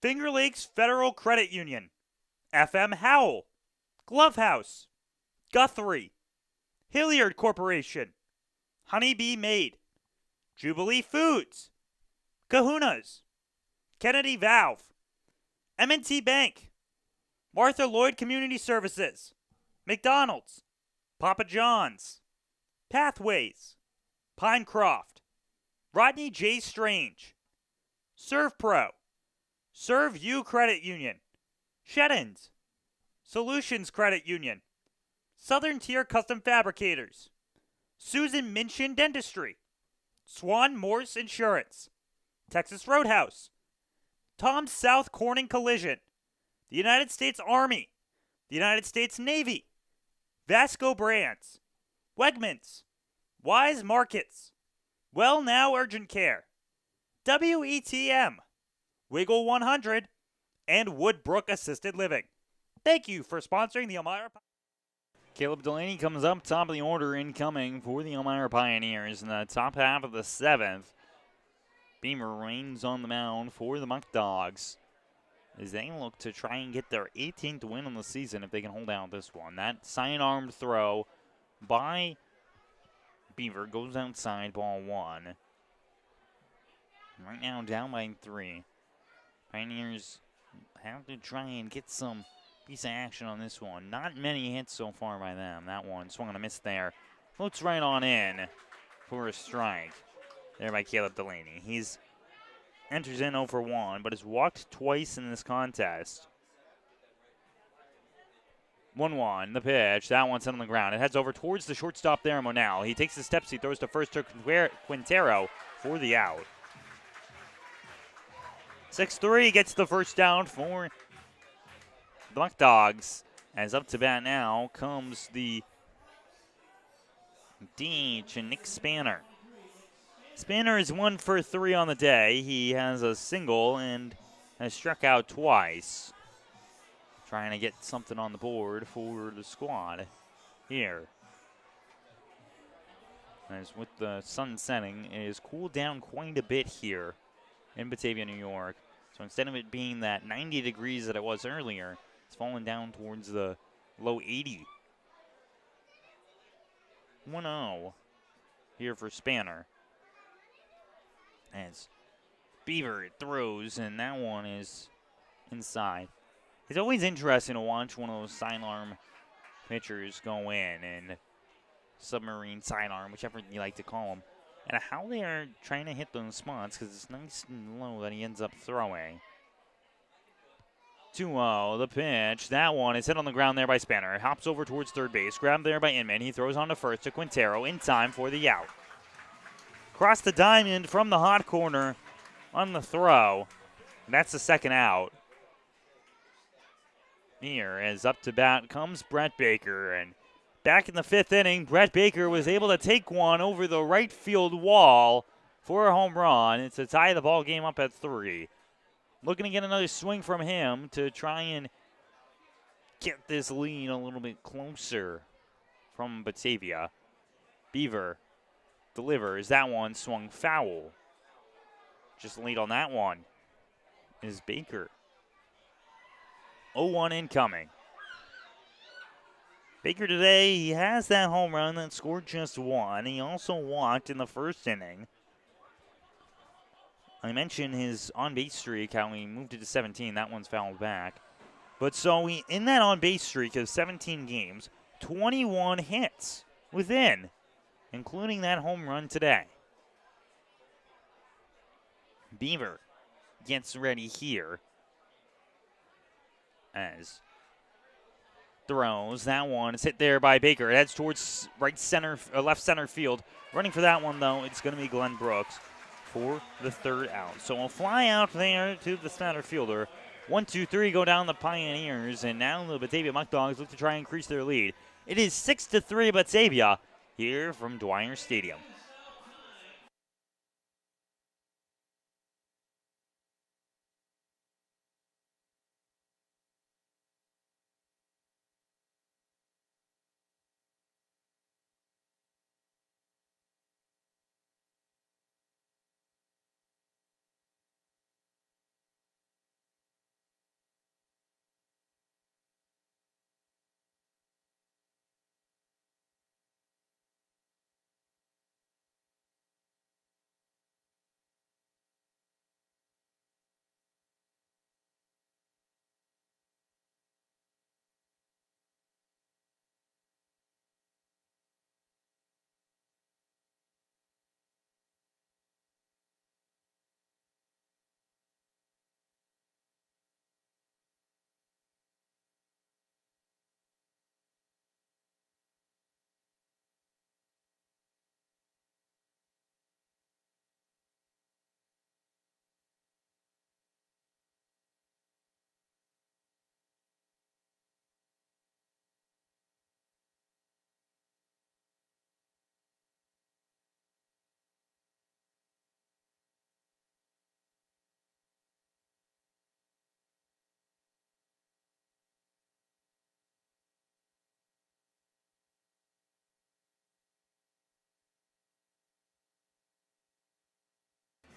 Finger Lakes Federal Credit Union, FM Howell, Glove House, Guthrie, Hilliard Corporation, Honeybee Made, Jubilee Foods, Kahuna's, Kennedy Valve, M&T Bank, Martha Lloyd Community Services, McDonald's, Papa John's, Pathways, Pinecroft, Rodney J. Strange, ServPro, ServU Credit Union, Sheddens, Solutions Credit Union, Southern Tier Custom Fabricators, Susan Minchin Dentistry, Swan Morse Insurance, Texas Roadhouse, Tom South Corning Collision, the United States Army, the United States Navy, Vasco Brands, Wegmans, Wise Markets, Well Now Urgent Care, WETM, Wiggle 100, and Woodbrook Assisted Living. Thank you for sponsoring the Elmira. Caleb Delaney comes up top of the order incoming for the Elmira Pioneers in the top half of the 7th. Beamer reigns on the mound for the Muckdogs as they look to try and get their 18th win on the season if they can hold out this one. That sidearmed throw by Beaver goes outside, ball 1. Right now down by 3. Pioneers have to try and get some piece of action on this one. Not many hits so far by them. That one swung on a miss there. Floats right on in for a strike there by Caleb Delaney. He's enters in 0 for 1, but has walked twice in this contest. 1-1, the pitch. That one's on the ground. It heads over towards the shortstop there, Monal. He takes the steps. He throws to first to Quintero for the out. 6-3 gets the first down for the Muckdogs. As up to bat now comes the DH and Nick Spanner. Spanner is 1 for 3 on the day. He has a single and has struck out twice. Trying to get something on the board for the squad here. As with the sun setting, it has cooled down quite a bit here in Batavia, New York. So instead of it being that 90 degrees that it was earlier, it's fallen down towards the low 80. 1-0 here for Spanner. As Beaver throws, and that one is inside. It's always interesting to watch one of those sidearm pitchers go in, and submarine sidearm, whichever you like to call them, and how they are trying to hit those spots because it's nice and low that he ends up throwing. 2-0, the pitch. That one is hit on the ground there by Spanner. It hops over towards third base. Grabbed there by Inman. He throws on to first to Quintero in time for the out. Across the diamond from the hot corner on the throw. And that's the second out. Here, as up to bat comes Brett Baker. And back in the 5th inning, Brett Baker was able to take one over the right field wall for a home run. It's to tie the ball game up at 3. Looking to get another swing from him to try and get this lead a little bit closer from Batavia. Beaver delivers. That one swung foul. Just lead on that one is Baker. 0-1 incoming. Baker today, he has that home run that scored just 1. He also walked in the 1st inning. I mentioned his on-base streak, how he moved it to 17. That one's fouled back. But so in that on-base streak of 17 games, 21 hits within, including that home run today. Beaver gets ready here as throws. That one is hit there by Baker. It heads towards left center field. Running for that one, though, it's going to be Glenn Brooks for the third out. So we'll fly out there to the center fielder. 1, 2, 3 go down the Pioneers, and now the Batavia Muckdogs look to try and increase their lead. It is 6-3 Batavia here from Dwyer Stadium.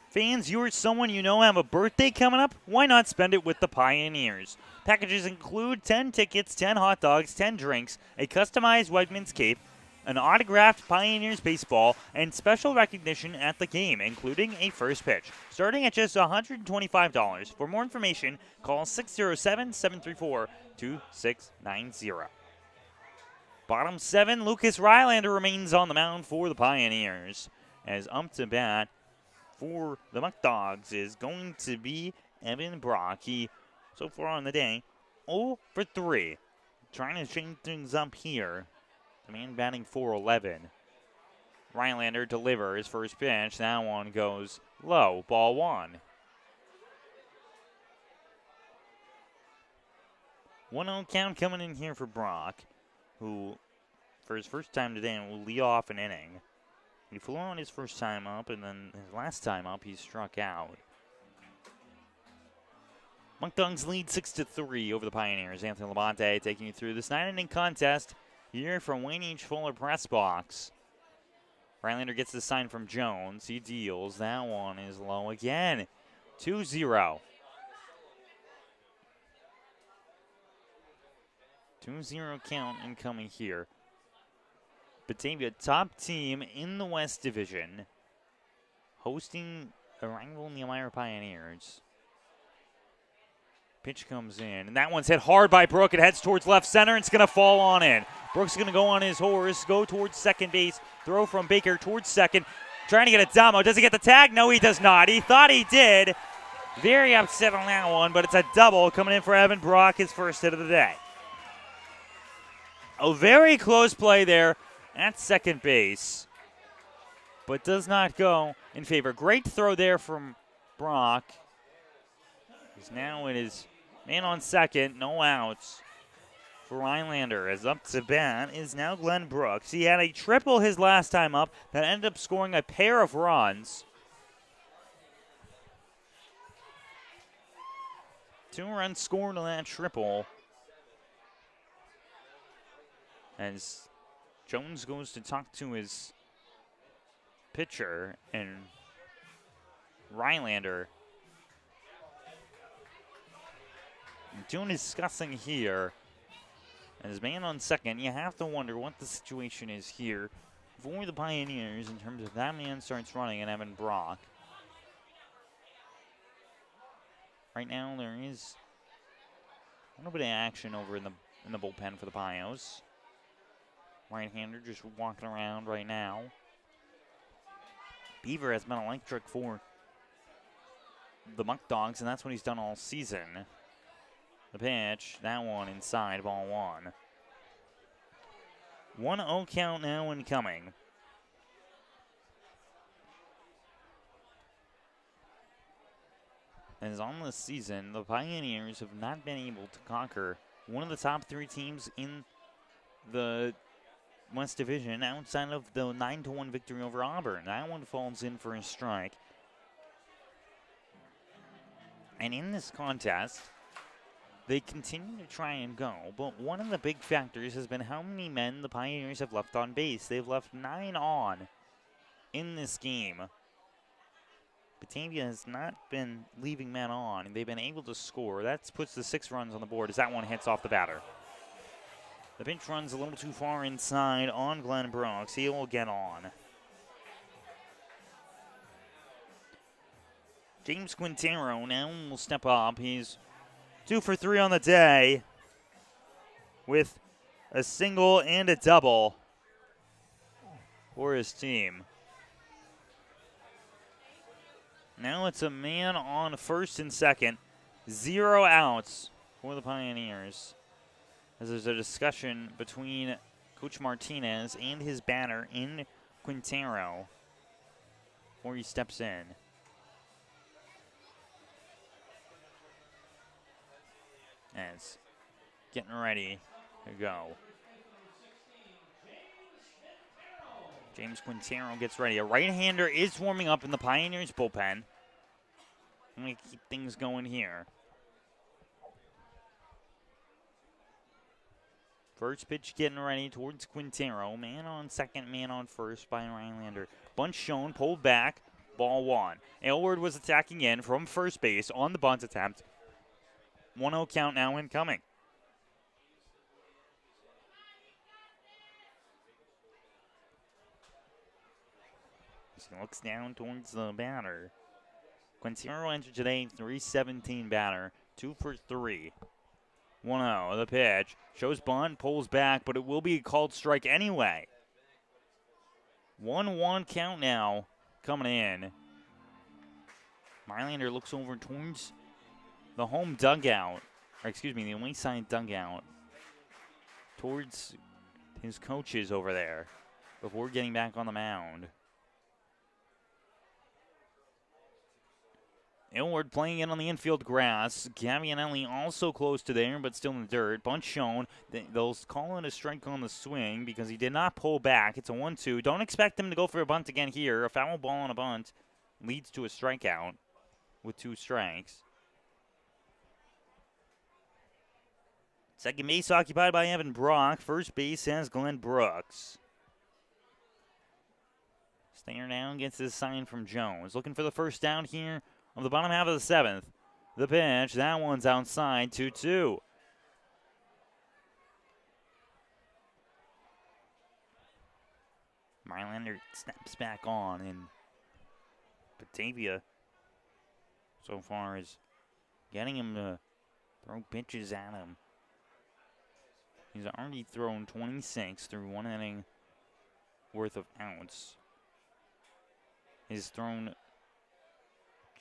Fans, you or someone you know have a birthday coming up? Why not spend it with the Pioneers? Packages include 10 tickets, 10 hot dogs, 10 drinks, a customized Wegmans cape, an autographed Pioneers baseball, and special recognition at the game, including a first pitch, starting at just $125. For more information, call 607-734-2690. Bottom 7, Lucas Rylander remains on the mound for the Pioneers, as up to bat for the Muckdogs is going to be Evan Brock. He, so far on the day, 0 for 3. Trying to change things up here. The man batting .411. Rylander delivers first pitch. That one goes low. Ball 1. 1-0 count coming in here for Brock, who, for his first time today, will lead off an inning. He flew on his first time up, and then his last time up, he struck out. Muckdogs lead 6-3 over the Pioneers. Anthony Labonte taking you through this 9-inning contest here from Wayne H. Fuller Press Box. Rylander gets the sign from Jones. He deals. That one is low again. 2-0. 2-0 count incoming here. Batavia, top team in the West Division, hosting a rival in the Elmira Pioneers. Pitch comes in, and that one's hit hard by Brook. It heads towards left center, and it's going to fall on in. Brook's going to go on his horse, go towards second base, throw from Baker towards second, trying to get a demo. Does he get the tag? No, he does not. He thought he did. Very upset on that one, but it's a double coming in for Evan Brock, his first hit of the day. A very close play there at second base, but does not go in favor. Great throw there from Brock. He's now in his man on second, no outs for Rylander. As up to bat is now Glenn Brooks. He had a triple his last time up that ended up scoring a pair of runs. 2 runs scored on that triple. As Jones goes to talk to his pitcher, and Rylander doing discussing here. As man on second, you have to wonder what the situation is here for the Pioneers in terms of that man starts running and Evan Brock. Right now there is a little bit of action over in the bullpen for the Pios. Right-hander just walking around right now. Beaver has been electric for the Muckdogs, and that's what he's done all season. The pitch, that one inside, ball 1. 1-0 count now incoming. As on this season, the Pioneers have not been able to conquer one of the top 3 teams in the West Division outside of the 9-1 victory over Auburn. That one falls in for a strike. And in this contest, they continue to try and go, but one of the big factors has been how many men the Pioneers have left on base. They've left 9 on in this game. Batavia has not been leaving men on, and they've been able to score. That puts the 6 runs on the board as that one hits off the batter. The pitch runs a little too far inside on Glenn Brooks. He will get on. James Quintero now will step up. He's 2 for 3 on the day with a single and a double for his team. Now it's a man on first and second. 0 outs for the Pioneers. As there's a discussion between Coach Martinez and his batter in Quintero before he steps in. As getting ready to go. James Quintero gets ready. A right-hander is warming up in the Pioneers bullpen. I'm going to keep things going here. First pitch getting ready towards Quintero. Man on second, man on first by Rhinelander. Bunt shown, pulled back, ball 1. Aylward was attacking in from first base on the bunt attempt. 1-0 count now incoming. He looks down towards the batter. Quintero entered today, 317 batter, 2 for 3. 1-0, the pitch. Shows bunt, pulls back, but it will be a called strike anyway. 1-1 count now coming in. Mylander looks over towards the home dugout, or excuse me, the away side dugout, towards his coaches over there before getting back on the mound. Aylward playing in on the infield grass. Gavianelli also close to there, but still in the dirt. Bunt shown. They'll call it a strike on the swing because he did not pull back. It's a 1-2. Don't expect him to go for a bunt again here. A foul ball on a bunt leads to a strikeout with 2 strikes. Second base occupied by Evan Brock. First base has Glenn Brooks. Stanger down gets his sign from Jones. Looking for the first down here of the bottom half of the 7th. The pitch, that one's outside, 2-2. Mylander snaps back on, and Batavia so far is getting him to throw pitches at him. He's already thrown 26 through 1 inning worth of outs. He's thrown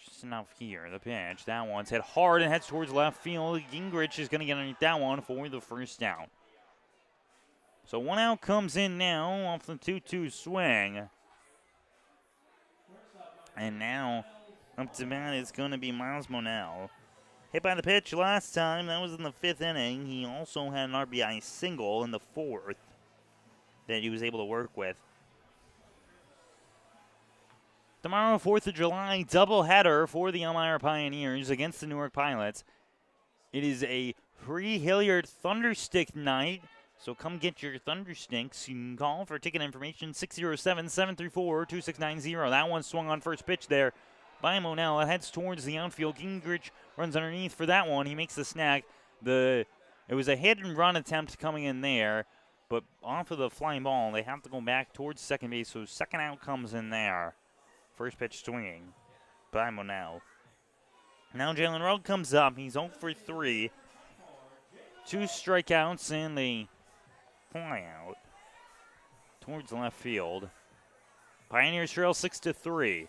just enough here. The pitch, that one's hit hard and heads towards left field. Gingrich is going to get underneath that one for the first down. So 1 out comes in now off the 2-2 swing. And now up to bat is going to be Miles Monell. Hit by the pitch last time. That was in the 5th inning. He also had an RBI single in the 4th that he was able to work with. Tomorrow, 4th of July, doubleheader for the Elmira Pioneers against the Newark Pilots. It is a free Hilliard Thunderstick night, so come get your Thundersticks. You can call for ticket information 607-734-2690. That one swung on first pitch there by Monell. It heads towards the outfield. Gingrich runs underneath for that one. He makes the snag. It was a hit and run attempt coming in there, but off of the flying ball, they have to go back towards second base, so second out comes in there. First pitch swinging by Monell. Now Jalen Rowe comes up. He's 0 for 3. 2 strikeouts and a fly out towards left field. Pioneers trail 6-3.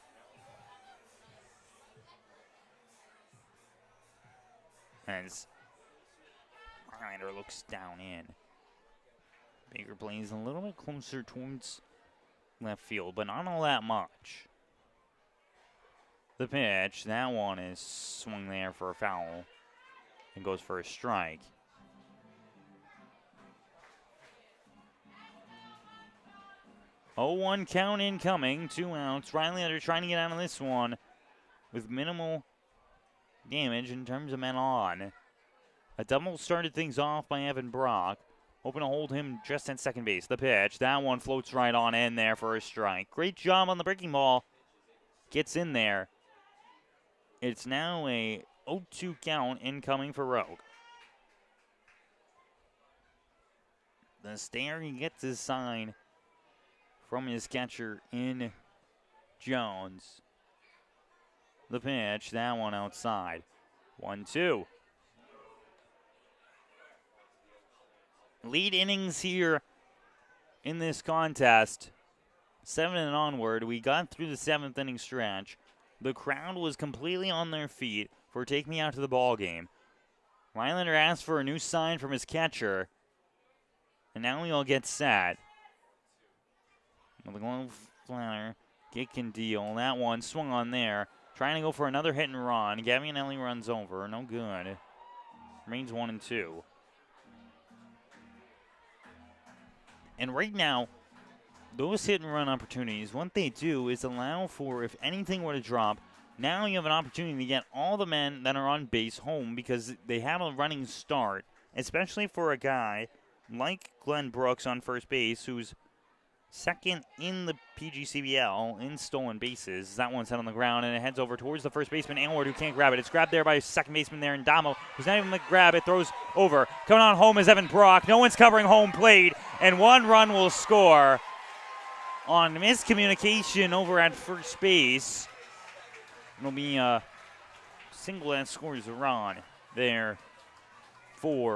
As Highlander looks down in. Baker plays a little bit closer towards left field, but not all that much. The pitch, that one is swung there for a foul and goes for a strike. Oh, 1 count incoming, 2 outs. Rylander trying to get out of this one with minimal damage in terms of men on. A double started things off by Evan Brock, hoping to hold him just at second base. The pitch, that one floats right on in there for a strike. Great job on the breaking ball. Gets in there. It's now a 0-2 count incoming for Rogue. The stare, he gets his sign from his catcher in Jones. The pitch, that one outside. 1-2. Lead innings here in this contest. 7 and onward. We got through the 7th inning stretch. The crowd was completely on their feet for Take Me Out to the Ball Game. Rylander asked for a new sign from his catcher. And now we all get set. With the glove flanner, kick and deal. That one swung on there. Trying to go for another hit and run. Gavianelli runs over. No good. Remains 1-2. And right now, those hit and run opportunities, what they do is allow for, if anything were to drop, now you have an opportunity to get all the men that are on base home because they have a running start, especially for a guy like Glenn Brooks on first base, who's second in the PGCBL in stolen bases. That one's hit on the ground, and it heads over towards the first baseman, Aylward, who can't grab it. It's grabbed there by second baseman there, and Damo, who's not even going to grab it, throws over. Coming on home is Evan Brock. No one's covering home plate, and 1 run will score on miscommunication over at first base. It'll be a single that scores a run there for